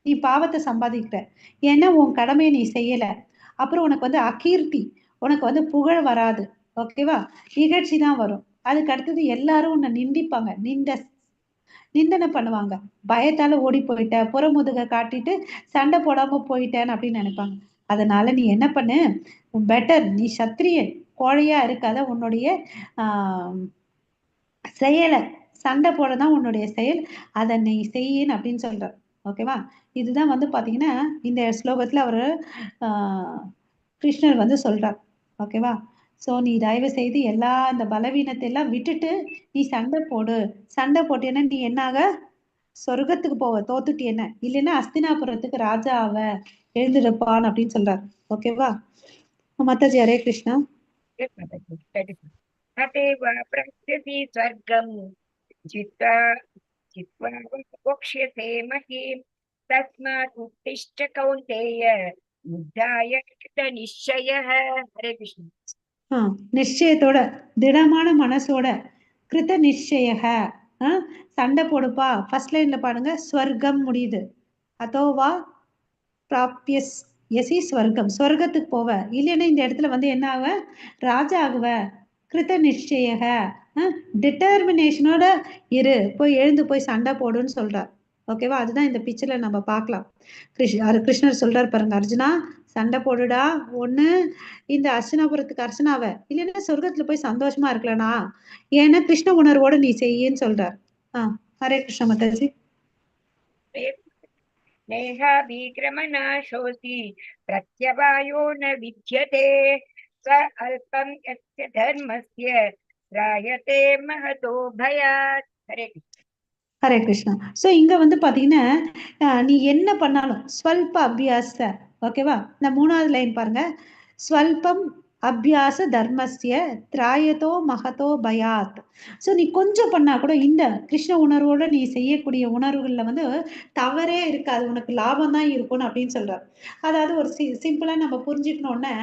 B: நீ பாவத்தை சம்பாதிக்கிற. ஏன்னா உன் கடமையை நீ செய்யல. அப்புறம் உனக்கு வந்து அகீர்த்தி, உனக்கு வந்து புகழ் வராது. ஓகேவா, இகழ்ச்சி தான் வரும். அதுக்கு அடுத்தது எல்லாரும் உன்னை நிந்திப்பாங்க, நிந்தனை பண்ணுவாங்க. பயத்தால ஓடி போயிட்ட, புறமுதுக காட்டிட்டு சண்டை போடாம போயிட்டேன்னு அப்படின்னு நினைப்பாங்க. அதனால நீ என்ன பண்ணு, பெட்டர் நீ சத்திரியன், கோழையா இருக்காத. உன்னுடைய செயலை, சண்டை போடதான் உன்னுடைய செயல், அதை நீ செய்யின்னு அப்படின்னு சொல்ற. ஓகேவா. இதுதான் வந்து பாத்தீங்கன்னா இந்த ஸ்லோகத்துல அவரு கிருஷ்ணர் வந்து சொல்றார். ஓகேவா. சோ நீ தயவு செய்து எல்லா இந்த பலவீனத்தை எல்லாம் விட்டுட்டு நீ சண்டை போடு. சண்டை போட்டேன்னா நீ என்னாக, சொர்க்கத்துக்கு போவ, தோத்துட்டியன, இல்லைன்னா அஸ்தினாபுரத்துக்கு ராஜா ஆவ, எழுந்திருப்பான் அப்படின்னு சொல்றாரு. ஓகேவா. மாதாஜி, ஹரே கிருஷ்ணா.
C: ஸ்வர்க்கம் ஜித்வா ஜித்வா வக்ஷ்யசே மஹீம் தஸ்மாத் உத்திஷ்ட கௌந்தேய யுத்தாய கிருத நிச்சயः. ஹரே கிருஷ்ணா.
B: நிச்சயத்தோட, திடமான மனசோட, கிருத நிச்சயக, சண்டை போடுப்பா. ஃபர்ஸ்ட் லைன்ல பாருங்க, ஸ்வர்க்கம் முடியுது. அதோவா பிராப்யஸ் எசி ஸ்வர்க்கம், ஸ்வர்க்கத்துக்கு போவ, இல்லைன்னா இந்த இடத்துல வந்து என்ன ஆக, ராஜா ஆகுவ. கிருத நிச்சயக, டிட்டர்மினேஷனோட இரு, போய் எழுந்து போய் சண்டை போடுன்னு சொல்றார். ஓகேவா. அதுதான் இந்த பிக்சர்ல நம்ம பார்க்கலாம். கிருஷ்ணர் சொல்றாரு பாருங்க, அர்ஜுனா சண்டை போடுடா, ஒண்ணு இந்த அர்ச்சனாபுரத்துக்கு அர்ச்சனாவ, இல்லைன்னா சொர்க்கத்துல போய் சந்தோஷமா இருக்கலனா, ஏன்னா கிருஷ்ண உணர்வோட நீ செய்யன்னு சொல்றார். ஹரே கிருஷ்ண மாதாஜி.
C: நேஹா விக்ரமநாசோசி பிரத்யவாயோ ந வித்யதே ஸ்வ அல்பம் யஸ்ய தர்மஸ்ய ராயதே மஹதோ பயாத். ஹரே கிருஷ்ணா.
B: ஹரே கிருஷ்ணா. சோ இங்க வந்து பாத்தீங்கன்னா நீ என்ன பண்ணாலும் ஸ்வல்ப அபியாச. ஓகேவா. இந்த 3வது லைன் பாருங்க, ஸ்வல்பம் அபியாச தர்மஸ்ய திராயதோ மகதோ பயாத். சோ நீ கொஞ்சம் பண்ணா கூட இந்த கிருஷ்ண உணர்வோட நீ செய்யக்கூடிய உணர்வுகள்ல வந்து தவறே இருக்காது, உனக்கு லாபம் தான் இருக்கும்னு அப்படின்னு சொல்றாரு. அதாவது ஒரு சிம்பிளா நம்ம புரிஞ்சுக்கணும்னா,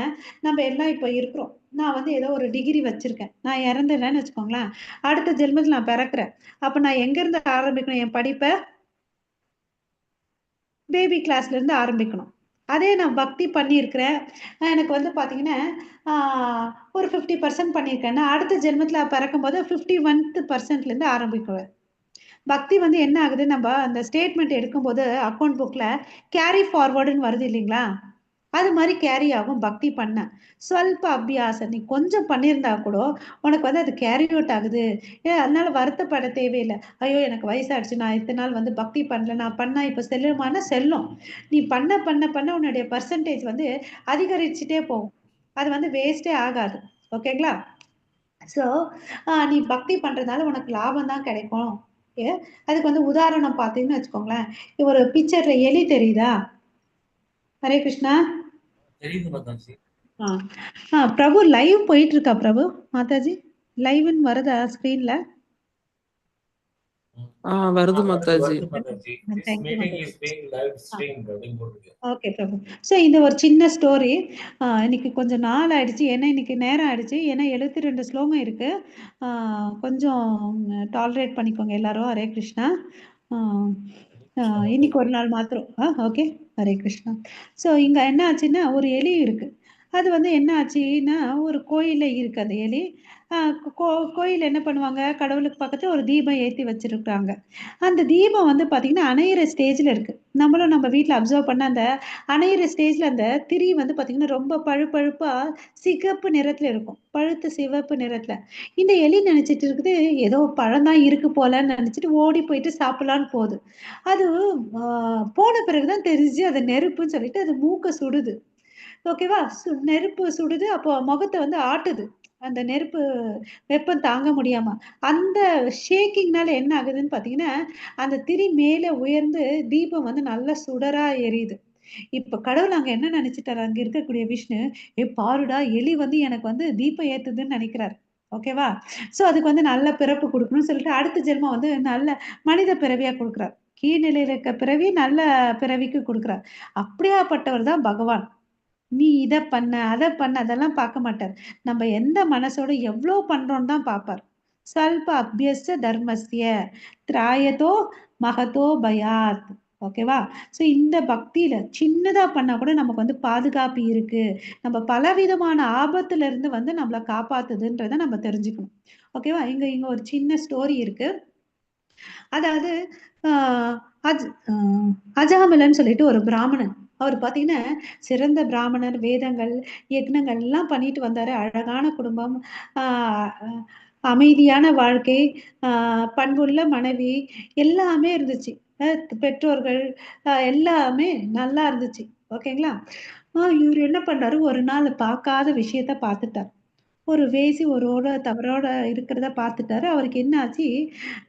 B: நம்ம எல்லாம் இப்ப இருக்கிறோம். நான் வந்து ஏதோ ஒரு டிகிரி வச்சிருக்கேன், நான் இறந்துடுறேன்னு வச்சுக்கோங்களேன், அடுத்த ஜென்மத்தில் நான் பிறக்கிறேன். அப்ப நான் எங்க இருந்து ஆரம்பிக்கணும், என் படிப்பை பேபி கிளாஸ்ல இருந்து ஆரம்பிக்கணும். அதே நான் பக்தி பண்ணியிருக்கிறேன், எனக்கு வந்து பாத்தீங்கன்னா ஒரு 50% பண்ணியிருக்கேன்னா, அடுத்த ஜென்மத்துல பிறக்கும் போது 51% இருந்து ஆரம்பிக்குவேன். பக்தி வந்து என்ன ஆகுது, நம்ம அந்த ஸ்டேட்மெண்ட் எடுக்கும்போது அக்கௌண்ட் புக்ல கேரி ஃபார்வர்டுன்னு வருது இல்லைங்களா, அது மாதிரி கேரி ஆகும் பக்தி பண்ண. ஸ்வல்ப அபியாசம், நீ கொஞ்சம் பண்ணியிருந்தா கூட உனக்கு வந்து அது கேரி அவுட் ஆகுது. அதனால வருத்தப்பட தேவையில்லை. ஐயோ எனக்கு வயசாயிடுச்சு, நான் இத்தனை நாள் வந்து பக்தி பண்ணல, நான் பண்ணா இப்ப செல்லுமான செல்லும். நீ பண்ண பண்ண பண்ண உன்னுடைய பர்சன்டேஜ் வந்து அதிகரிச்சுட்டே போகும், அது வந்து வேஸ்டே ஆகாது. ஓகேங்களா. ஸோ நீ பக்தி பண்றதுனால உனக்கு லாபம் தான் கிடைக்கும். அதுக்கு வந்து உதாரணம் பார்த்தீங்கன்னு வச்சுக்கோங்களேன், ஒரு பிக்சர்ல எலி தெரியுதா. ஹரே கிருஷ்ணா.
E: தெரியுது மாதாஜி.
B: பிரபு லைவ் போயிட்டு இருக்கா பிரபு மாதாஜி, லைவ்னு வருதா ஸ்கிரீன்ல.
D: வருது
E: வருது
D: Mataji.
E: Mataji. This
B: thank you
E: meeting
B: Mataji.
E: is being live streamed அப்படின்னு போட்டுருக்கு.
B: ஓகே பிரபு. ஸோ இது ஒரு சின்ன ஸ்டோரி. இன்னைக்கு கொஞ்சம் நாள் ஆயிடுச்சு, ஏன்னா இன்னைக்கு நேரம் ஆயிடுச்சு, ஏன்னா 72 ஸ்லோகம் இருக்கு. கொஞ்சம் டாலரேட் பண்ணிக்கோங்க எல்லாரும். ஹரே கிருஷ்ணா. இன்னைக்கு ஒரு நாள் மாத்திரம். ஓகே, ஹரே கிருஷ்ணா. ஸோ இங்க என்ன ஆச்சுன்னா, ஒரு எலி இருக்கு. அது வந்து என்ன ஆச்சுன்னா, ஒரு கோயில்ல இருக்கு அந்த எலி. கோயில் என்ன பண்ணுவாங்க, கடவுளுக்கு பக்கத்துல ஒரு தீபம் ஏத்தி வச்சிருக்காங்க. அந்த தீபம் வந்து பாத்தீங்கன்னா அணையிற ஸ்டேஜ்ல இருக்கு. நம்மளும் நம்ம வீட்ல அப்சர்வ் பண்ண அந்த அணையிற ஸ்டேஜ்ல அந்த திரி வந்து பாத்தீங்கன்னா ரொம்ப பழுப்பழுப்பா சிகப்பு நிறத்துல இருக்கும், பழுத்த சிவப்பு நிறத்துல. இந்த எலி நினைச்சிட்டு இருக்குது ஏதோ பழம் தான் இருக்கு போலன்னு நினைச்சிட்டு ஓடி போயிட்டு சாப்பிடலான்னு போகுது. அது போன பிறகுதான் தெரிஞ்சு அது நெருப்புன்னு சொல்லிட்டு அது மூக்க சுடுது. ஓகேவா? நெருப்பு சுடுது. அப்போ முகத்த வந்து ஆட்டுது. அந்த நெருப்பு வெப்பம் தாங்க முடியாம. அந்த ஷேக்கிங்னால என்ன ஆகுதுன்னு பார்த்தீங்கன்னா, அந்த திரி மேல உயர்ந்து தீபம் வந்து நல்லா சுடரா எரியுது. இப்ப கடவுள் அங்க என்ன நெனச்சுட்டாரு, அங்க இருக்கக்கூடிய விஷ்ணு, பாருடா எலி வந்து எனக்கு வந்து தீபம் ஏத்துதுன்னு நெனைக்கிறாரு. ஓகேவா? சோ அதுக்கு வந்து நல்ல பிறப்பு குடுக்கணும்னு சொல்லிட்டு அடுத்த ஜென்மம் வந்து நல்ல மனித பிறவியா குடுக்குறார். கீழ்நிலையில இருக்க பிறவி நல்ல பிறவிக்கு குடுக்குறார். அப்படியாப்பட்டவர் தான் பகவான். நீ இத பண்ண, அத பண்ண அதெல்லாம் பார்க்க மாட்டார். நம்ம எந்த மனசோட எவ்ளோ பண்றோம்னு தான் பார்ப்பார். "ஸ்வல்ப அப்யஸ்ய தர்மஸ்ய திராயதோ மகதோ பயாத்." ஓகேவா? ஸோ இந்த பக்தியில சின்னதா பண்ணா கூட நமக்கு வந்து பாதுகாப்பு இருக்கு. நம்ம பலவிதமான ஆபத்துல இருந்து வந்து நம்மள காப்பாத்துதுன்றத நம்ம தெரிஞ்சுக்கணும். ஓகேவா? இங்க இங்க ஒரு சின்ன ஸ்டோரி இருக்கு. அதாவது ஆ அஜ் அ அஜாமிலன்னு சொல்லிட்டு ஒரு பிராமணன். அவர் பார்த்தீங்கன்னா, சிறந்த பிராமணர், வேதங்கள், யக்னங்கள் எல்லாம் பண்ணிட்டு வந்தாரு. அழகான குடும்பம், ஆ அ அமைதியான வாழ்க்கை, ஆ பண்புள்ள மனைவி, எல்லாமே இருந்துச்சு. அ பெற்றோர்கள் எல்லாமே நல்லா இருந்துச்சு. ஓகேங்களா? இவரு என்ன பண்றாரு, ஒரு நாள் பார்க்காத விஷயத்த பார்த்துட்டார். ஒரு வேசி ஒரோட தவறோட இருக்கிறத பார்த்துட்டாரு. அவருக்கு என்ன ஆச்சு,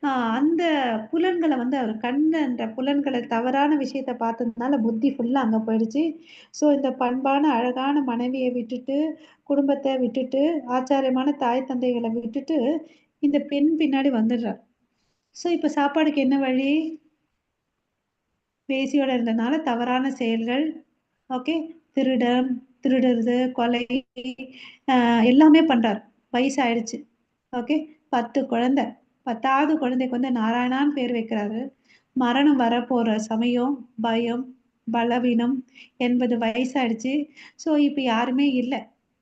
B: அ அந்த புலன்கள வந்து அவர் கண்ணுன்ற புலன்கள தவறான விஷயத்த பார்த்ததுனால புத்தி ஃபுல்லா அங்க போயிடுச்சு. ஸோ இந்த பண்பான, அழகான மனைவிய விட்டுட்டு, குடும்பத்த விட்டுட்டு, ஆச்சாரியமான தாய் தந்தைகள விட்டுட்டு, இந்த பெண் பின்னாடி வந்துடுறார். ஸோ இப்ப சாப்பாடுக்கு என்ன வழி? வேசியோட இருந்தனால தவறான செயல்கள். ஓகே. திருடுறது, கொலை, அ எல்லாமே பண்றாரு. வயசாயிடுச்சு. ஓகே. 10 குழந்தை. 10வது குழந்தைக்கு வந்து நாராயணான்னு பேர் வைக்கிறாரு. மரணம் வரப்போற சமயம், பயம், பலவீனம், 80 வயசாயிடுச்சு. ஸோ இப்ப யாருமே இல்ல.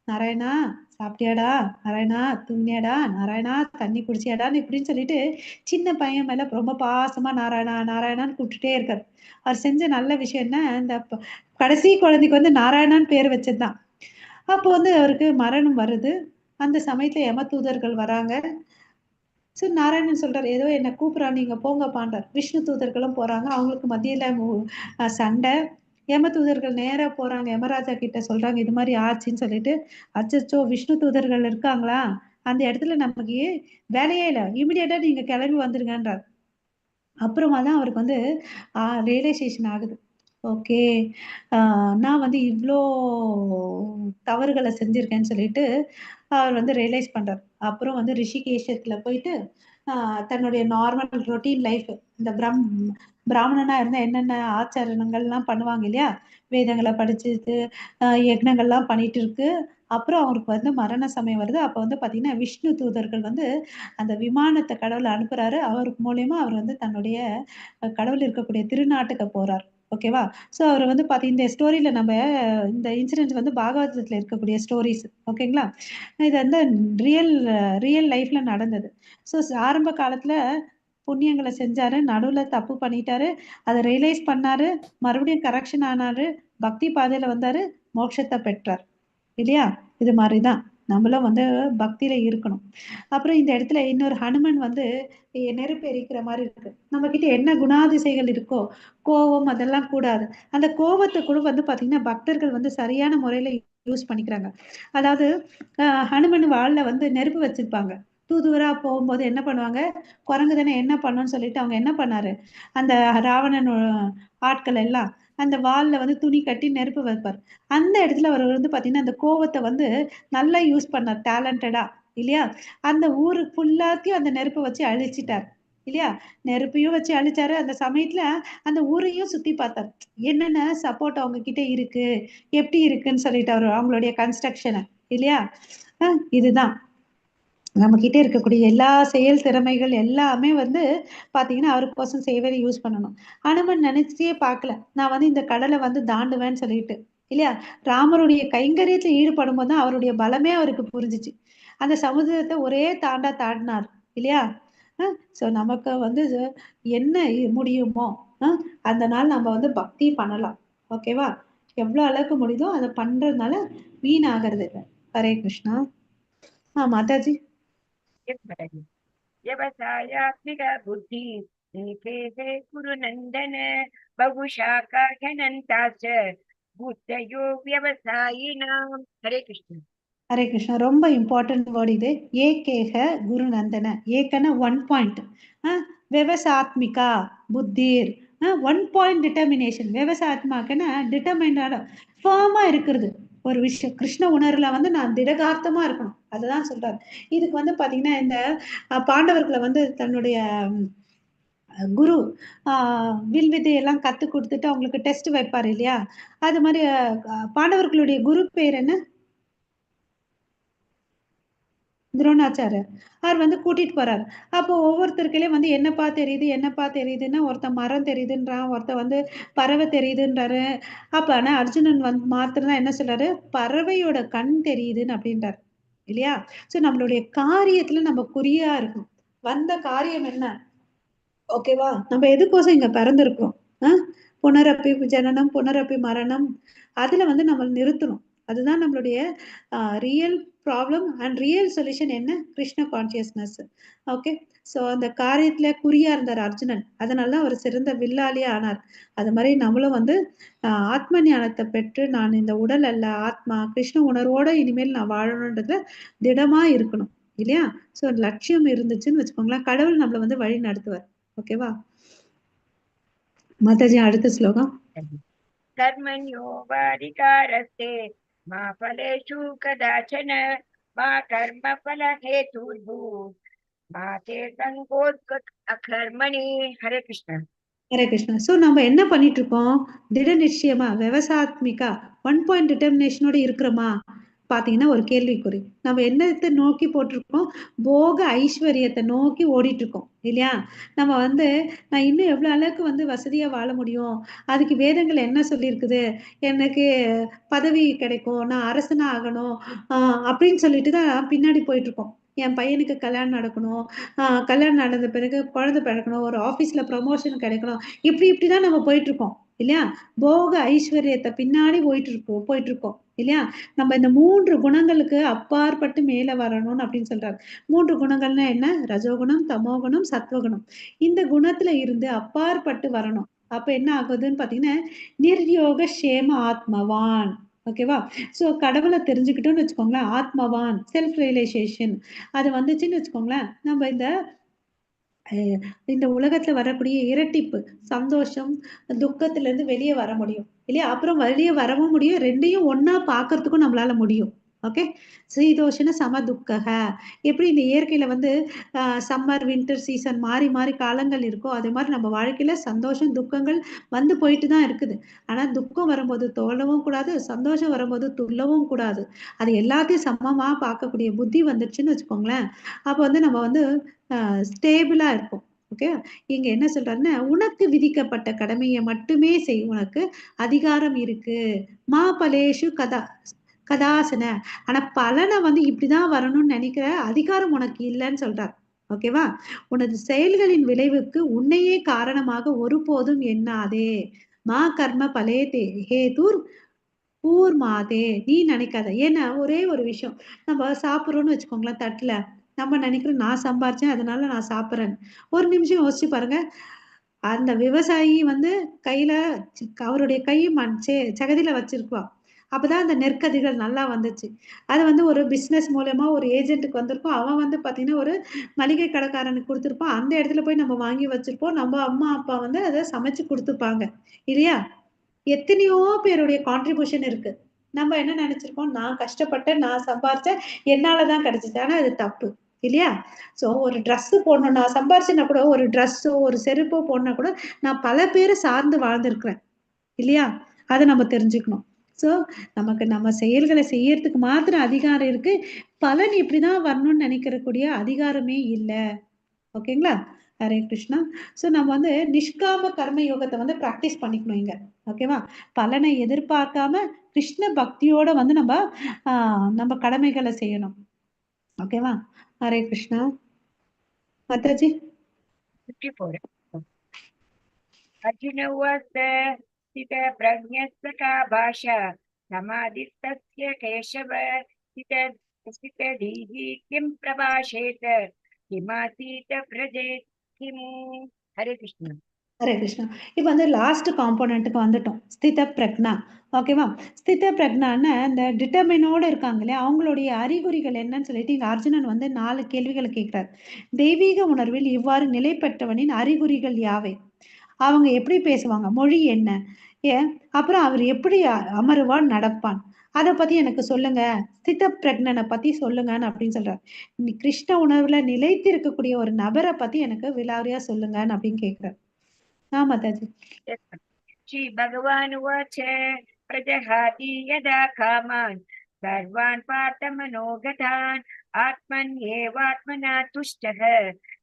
B: நாராயணா சாப்பிட்டியாடா? நாராயணா தூங்கினியாடா? நாராயணா தண்ணி குடிச்சியாடான்னு இப்படின்னு சொல்லிட்டு சின்ன பையன் மேல ரொம்ப பாசமா நாராயணா, நாராயணான்னு கூப்பிட்டுட்டே இருக்காரு. அவர் செஞ்ச நல்ல விஷயம் என்ன, இந்த கடைசி குழந்தைக்கு வந்து நாராயணான்னு பேர் வச்சதுதான். அப்போ வந்து அவருக்கு மரணம் வருது. அந்த சமயத்துல யமதூதர்கள் வராங்க. நாராயணன் சொல்றாரு, "ஏதோ என்ன கூப்பிடுறான், நீங்க போங்கப்பான்றார்." விஷ்ணு தூதர்களும் போறாங்க. அவங்களுக்கு மத்தியில சண்டை. யமதூதர்கள் நேரா போறாங்க. யமராஜா கிட்ட சொல்றாங்க, "இது மாரி ஆச்சுன்னு" சொல்லிட்டு. "அச்சச்சோ! விஷ்ணு தூதர்கள் இருக்காங்களா? அந்த இடத்துல நமக்கு வேலையே இல்ல. இமிடியேட்டா நீங்க கிளம்பி வந்துருங்கன்றார்." அப்புறமா தான் அவருக்கு வந்து ரியலைசேஷன் ஆகுது. ஓகே. அ நான் வந்து இவ்ளோ தவறுகள செஞ்சிருக்கேன்னு சொல்லிட்டு, அவர் வந்து ரியலைஸ் பண்றார். அப்புறம் வந்து ரிஷிகேஷத்துல போயிட்டு, அ தன்னுடைய நார்மல் ரொட்டீன் லைஃப் இந்த பிராமணனா இருந்தா என்னென்ன ஆச்சாரங்கள்லாம் பண்ணுவாங்க இல்லையா? வேதங்கள படிச்சுட்டு, யக்னங்கள்லாம் பண்ணிட்டு இருக்கு. அப்புறம் அவருக்கு வந்து மரண சமயம் வருது. அப்ப வந்து பார்த்தீங்கன்னா, விஷ்ணு தூதர்கள் வந்து அந்த விமானத்த கடவுள் அனுப்புறாரு. அவர் மூலியமா அவர் வந்து தன்னுடைய கடவுள் இருக்கக்கூடிய திருநாட்டுக்கு போறார். ஓகேவா? ஸோ அவரு வந்து இந்த ஸ்டோரியில நம்ம இந்த இன்சிடென்ட் வந்து பாகவதத்துல இருக்கக்கூடிய ஸ்டோரீஸ். ஓகேங்களா? இது வந்து ரியல் ரியல் லைஃப்ல நடந்தது. ஸோ ஆரம்ப காலத்துல புண்ணியங்கள செஞ்சாரு. நடுவுல தப்பு பண்ணிட்டாரு. அத ரியலைஸ் பண்ணாரு. மறுபடியும் கரெக்ஷன் ஆனாரு. பக்தி பாதையில வந்தாரு. மோட்சத்த பெற்றார். இல்லையா? இது மாரி தான். நம்மளும் வந்து பக்தியில இருக்கணும். அப்புறம் இந்த இடத்துல இன்னொரு ஹனுமன் வந்து நெருப்பு எரிக்கிற மாரி இருக்கு. நம்மகிட்ட என்ன குணாதிசைகள் இருக்கோ, கோவம் அதெல்லாம் கூடாது. அந்த கோவத்த கூட வந்து பார்த்தீங்கன்னா, பக்தர்கள் வந்து சரியான முறையில யூஸ் பண்ணிக்கிறாங்க. அதாவது ஹனுமன் வால்ல வந்து நெருப்பு வச்சிருப்பாங்க. தூதுவரா போகும்போது என்ன பண்ணுவாங்க, குரங்கு தானே என்ன பண்ணும்னு சொல்லிட்டு அவங்க என்ன பண்ணாரு, அந்த ராவணன் ஆட்கள் எல்லாம் அந்த வால்ல வந்து துணி கட்டி நெருப்பு வைப்பார். அந்த இடத்துல அவர் வந்து பார்த்தீங்கன்னா, அந்த கோவத்த வந்து நல்லா யூஸ் பண்ணார் டேலண்டடா இல்லையா? அந்த ஊரு ஃபுல்லாத்தையும் அந்த நெருப்ப வச்சு அழிச்சிட்டார். இல்லையா? நெருப்பையும் வச்சு அழிச்சாரு. அந்த சமயத்துல அந்த ஊரையும் சுத்தி பார்த்தாரு. என்னென்ன சப்போர்ட் அவங்க கிட்ட இருக்கு, எப்படி இருக்குன்னு சொல்லிட்டு அவங்களுடைய கன்ஸ்ட்ரக்ஷன இல்லையா? இதுதான் நம்ம கிட்ட இருக்கக்கூடிய எல்லா செயல் திறமைகள் எல்லாமே வந்து பாத்தீங்கன்னா அவருக்கோசம் சேவையில யூஸ் பண்ணணும். அனுமன் நினைச்சே பார்க்கல நான் வந்து இந்த கடலை வந்து தாண்டுவேன்னு சொல்லிட்டு இல்லையா? ராமருடைய கைங்கரியத்துல ஈடுபடும் போது தான் அவருடைய பலமே அவருக்கு புரிஞ்சிச்சு. அந்த சமுதிரத்தை ஒரே தாண்டினார் இல்லையா? சோ நமக்கு வந்து என்ன முடியுமோ அந்த நாள் நம்ம வந்து பக்தி பண்ணலாம். ஓகேவா? எவ்வளவு அளவுக்கு முடியுதோ அதை பண்றதுனால வீணாகிறது இல்லை. ஹரே கிருஷ்ணா. மாதாஜி.
C: व्यवसायात्मिक बुद्धि निषेधे कुरु नन्दन बहुशाखा ह्यनन्ताश्च बुद्धयो व्यवसायिनां. हरे कृष्ण.
B: ஹரே கிருஷ்ணா. ரொம்ப இம்பார்ட்டன்ட் வேர்ட் இது. ஏகேக குரு நந்தன. ஏகன 1 பாயிண்ட். விவசாத்மிகா புத்திர் 1 பாயிண்ட் டிட்டர்மினேஷன். விவசாத்மாக்கன டிட்டர்மைண்டான ஃபார்மா இருக்கிறது ஒரு விஷயம். கிருஷ்ண உணர்வுல வந்து நான் திடகார்த்தமா இருக்கணும். அதுதான் சொல்றாரு. இதுக்கு வந்து பாத்தீங்கன்னா இந்த பாண்டவர்களை வந்து தன்னுடைய குரு வில் வித்தையெல்லாம் கத்து கொடுத்துட்டு அவங்களுக்கு டெஸ்ட் வைப்பாரு இல்லையா? அது மாதிரி பாண்டவர்களுடைய குரு பேர் என்ன? துரோணாச்சாரியர். அவர் வந்து கூட்டிட்டு போறாரு. அப்போ ஒவ்வொருத்தருக்கையிலயும் வந்து என்னப்பா தெரியுதுன்னா ஒருத்தன் மரம் தெரியுதுன்றான், ஒருத்தன் வந்து பறவை தெரியுதுன்றாரு. அப்ப ஆனா அர்ஜுனன் வந்து மாத்திரம் தான் என்ன சொல்றாரு? பறவையோட கண் தெரியுதுன்னு அப்படின்றாரு இல்லையா? சோ நம்மளுடைய காரியத்துல நம்ம குறியா இருக்கணும். வந்த காரியம் என்ன? ஓகேவா? நம்ம எதுக்கோசம் இங்க பிறந்திருக்கோம்? புனரப்பி ஜனனம், புனரப்பி மரணம். அதுல வந்து நம்ம நிறுத்தணும். அதுதான் நம்மளுடைய real problem and real solution என்ன? கிருஷ்ண கான்சியஸ்னஸ். ஓகே. ஸோ அந்த காரியத்துல குறியா இருந்தார் அர்ஜுனன். அதனால அவர் சிறந்த வில்லாளியா ஆனார். அது மாதிரி நம்மளும் வந்து ஆத்ம ஞானத்தை பெற்று நான் இந்த உடல் அல்ல ஆத்மா கிருஷ்ண உணர்வோட இனிமேல் நான் வாழணுன்றதுல திடமா இருக்கணும் இல்லையா? ஸோ லட்சியம் இருந்துச்சுன்னு வச்சுக்கோங்களேன், கடவுள் நம்மளை வந்து வழி நடத்துவார். ஓகேவா? மாதாஜி அடுத்த ஸ்லோகம்.
C: कर्मण्यो वाधिकारस्ते मा फलेषु कदाचन मा कर्मफल हेतुर्भूः मा ते सङ्गोऽस्त्वत् अकर्मणि. हरे कृष्ण.
B: ஹரே கிருஷ்ணா. ஸோ நம்ம என்ன பண்ணிட்டு இருக்கோம்? திட நிச்சயமா விவசாத்மிகா 1 பாயிண்ட் டிட்டர்மினேஷனோட இருக்கிறோமா? பாத்தீங்கன்னா ஒரு கேள்விக்குறி. நம்ம என்னத்தை நோக்கி போட்டிருக்கோம்? போக ஐஸ்வர்யத்தை நோக்கி ஓடிட்டு இருக்கோம் இல்லையா? நம்ம வந்து நான் இன்னும் எவ்வளவு அளவுக்கு வந்து வசதியா வாழ முடியும், அதுக்கு வேதங்கள் என்ன சொல்லியிருக்குது, எனக்கு பதவி கிடைக்கும், நான் அரசனா ஆகணும் அப்படின்னு சொல்லிட்டு தான் பின்னாடி போயிட்டு இருக்கோம். என் பையனுக்கு கல்யாணம் நடக்கணும், கல்யாணம் நடந்த பிறகு குழந்தை பிறக்கணும், ஒரு ஆபீஸ்ல ப்ரமோஷன் கிடைக்கணும், இப்படிதான் நம்ம போயிட்டு இருக்கோம் இல்லையா? போக ஐஸ்வர்யத்தை பின்னாடி போயிட்டு இருக்கோம் இல்லையா? நம்ம இந்த 3 குணங்களுக்கு அப்பாற்பட்டு மேல வரணும்னு அப்படின்னு சொல்றாரு. 3 குணங்கள்னா என்ன? ரஜோகுணம், தமோகுணம், சத்வகுணம். இந்த குணத்துல இருந்து அப்பாற்பட்டு வரணும். அப்ப என்ன ஆகுதுன்னு பாத்தீங்கன்னா நிர்யோக சேம ஆத்மவான். ஓகேவா? சோ கடவுளை தெரிஞ்சுக்கிட்டோம்னு வச்சுக்கோங்களேன், ஆத்மவான் செல்ஃப் ரியலைசேஷன் அது வந்துச்சுன்னு வச்சுக்கோங்களேன், நம்ம இந்த உலகத்துல வரக்கூடிய இரட்டிப்பு சந்தோஷம் துக்கத்துல இருந்து வெளியே வர முடியும் இல்லையா? அப்புறம் வெளியே வரவும் முடியும், ரெண்டையும் ஒன்னா பாக்குறதுக்கும் நம்மளால முடியும். ஓகே. சீதோஷன சம துக்கக. எப்படி இந்த இயற்கையில வந்து சம்மர் வின்டர் சீசன் மாறி மாறி காலங்கள் இருக்கோ அதே மாதிரி நம்ம வாழ்க்கையில சந்தோஷம் துக்கங்கள் வந்து போயிட்டு தான் இருக்குது. ஆனா துக்கம் வரும்போது தோழவும் கூடாது, சந்தோஷம் வரும்போது துள்ளவும் கூடாது. அது எல்லாத்தையும் சமமா பார்க்கக்கூடிய புத்தி வந்துருச்சுன்னு வச்சுக்கோங்களேன், அப்ப வந்து நம்ம வந்து ஸ்டேபிளா இருக்கும். ஓகே. இங்க என்ன சொல்றாருன்னா, உனக்கு விதிக்கப்பட்ட கடமையை மட்டுமே செய், உனக்கு அதிகாரம் இருக்கு. மா பலேஷு கதாசன. ஆனா பலனை வந்து இப்படிதான் வரணும்னு நினைக்கிற அதிகாரம் உனக்கு இல்லைன்னு சொல்றார். ஓகேவா? உனது செயல்களின் விளைவுக்கு உன்னையே காரணமாக ஒருபோதும் எண்ணாதே. மா கர்ம பலே ஹேதுர் கூர்மாதே. நீ நினைக்காத. ஏன்னா ஒரே ஒரு விஷயம், நம்ம சாப்பிடுறோம்னு வச்சுக்கோங்களேன் தட்டுல, நம்ம நினைக்கிறோம் நான் சம்பாரிச்சேன் அதனால நான் சாப்பிடுறேன்னு. ஒரு நிமிஷம் யோசிச்சு பாருங்க, அந்த விவசாயி வந்து கையில அவருடைய கை சகதியில வச்சிருப்பா. அப்பதான் அந்த நெற்கதிர்கள் நல்லா வந்துச்சு. அது வந்து ஒரு பிசினஸ் மூலமா ஒரு ஏஜென்ட்டுக்கு வந்திருக்கும். அவன் வந்து பாத்தீங்கன்னா ஒரு மளிகை கடைக்காரனுக்கு கொடுத்திருப்பான். அந்த இடத்துல போய் நம்ம வாங்கி வச்சிருப்போம். நம்ம அம்மா அப்பா வந்து அதை சமைச்சு கொடுத்துப்பாங்க இல்லையா? எத்தனையோ பேருடைய கான்ட்ரிபியூஷன் இருக்கு. நம்ம என்ன நினைச்சிருக்கோம்? நான் கஷ்டப்பட்டேன், நான் சம்பாரிச்சேன், என்னாலதான் கிடைச்சிச்சு. ஆனா அது தப்பு. இல்லையா? ஸோ ஒரு ட்ரெஸ் போடணும், நான் சம்பாரிச்சேன்னா கூட ஒரு ட்ரெஸ்ஸோ ஒரு செருப்போ போடனா கூட நான் பல பேரை சார்ந்து வாழ்ந்திருக்கிறேன் இல்லையா? அதை நம்ம தெரிஞ்சுக்கணும். ஸோ நமக்கு நம்ம செயல்களை செய்யறதுக்கு மாத்திரம் அதிகாரம் இருக்கு, பலன் இப்படிதான் வரணும்னு நினைக்கிறக்கூடிய அதிகாரமே இல்லை. ஓகேங்களா? ஹரே கிருஷ்ணா. ஸோ நம்ம வந்து நிஷ்காம கர்ம யோகத்தை வந்து ப்ராக்டிஸ் பண்ணிக்கணும் இங்க. ஓகேவா? பலனை எதிர்பார்க்காம கிருஷ்ண பக்தியோட வந்து நம்ம கடமைகளை செய்யணும். ஓகேவா? ஹரே கிருஷ்ணா. மாதாஜி
C: 54. अर्जुन उवाच स्थितप्रज्ञस्य का भाषा समाधिस्तस्य केशव स्थितधीः किं प्रभाषेत किमासीत व्रजेत् किम्. हरे कृष्ण.
B: ஹரே கிருஷ்ணா. இப்ப வந்து லாஸ்ட் காம்போனன்ட்டுக்கு வந்துட்டோம். ஸ்தித பிரக்னா. ஓகேவா? ஸ்தித பிரக்னான்னு இந்த டிட்டர்மினோட இருக்காங்க இல்லையா, அவங்களுடைய அறிகுறிகள் என்னன்னு சொல்லிட்டு இங்க அர்ஜுனன் வந்து 4 கேள்விகளை கேட்கிறார். தெய்வீக உணர்வில் இவ்வாறு நிலை பெற்றவனின் அறிகுறிகள் யாவை? அவங்க எப்படி பேசுவாங்க? மொழி என்ன? ஏன் அப்புறம் அவர் எப்படி அமருவான் நடப்பான்? அதை பத்தி எனக்கு சொல்லுங்க. ஸ்தித பிரக்னனை பத்தி சொல்லுங்கன்னு அப்படின்னு சொல்றாரு. கிருஷ்ண உணர்வுல நிலைத்து இருக்கக்கூடிய ஒரு நபரை பத்தி எனக்கு விலாவரியா சொல்லுங்கன்னு அப்படின்னு கேட்கிறார். மாதாஜி.
C: श्री भगवान उवाच प्रजहाति यदा कामान् सर्वान् पार्थ मनोगतान् आत्मन्येवात्मना तुष्टः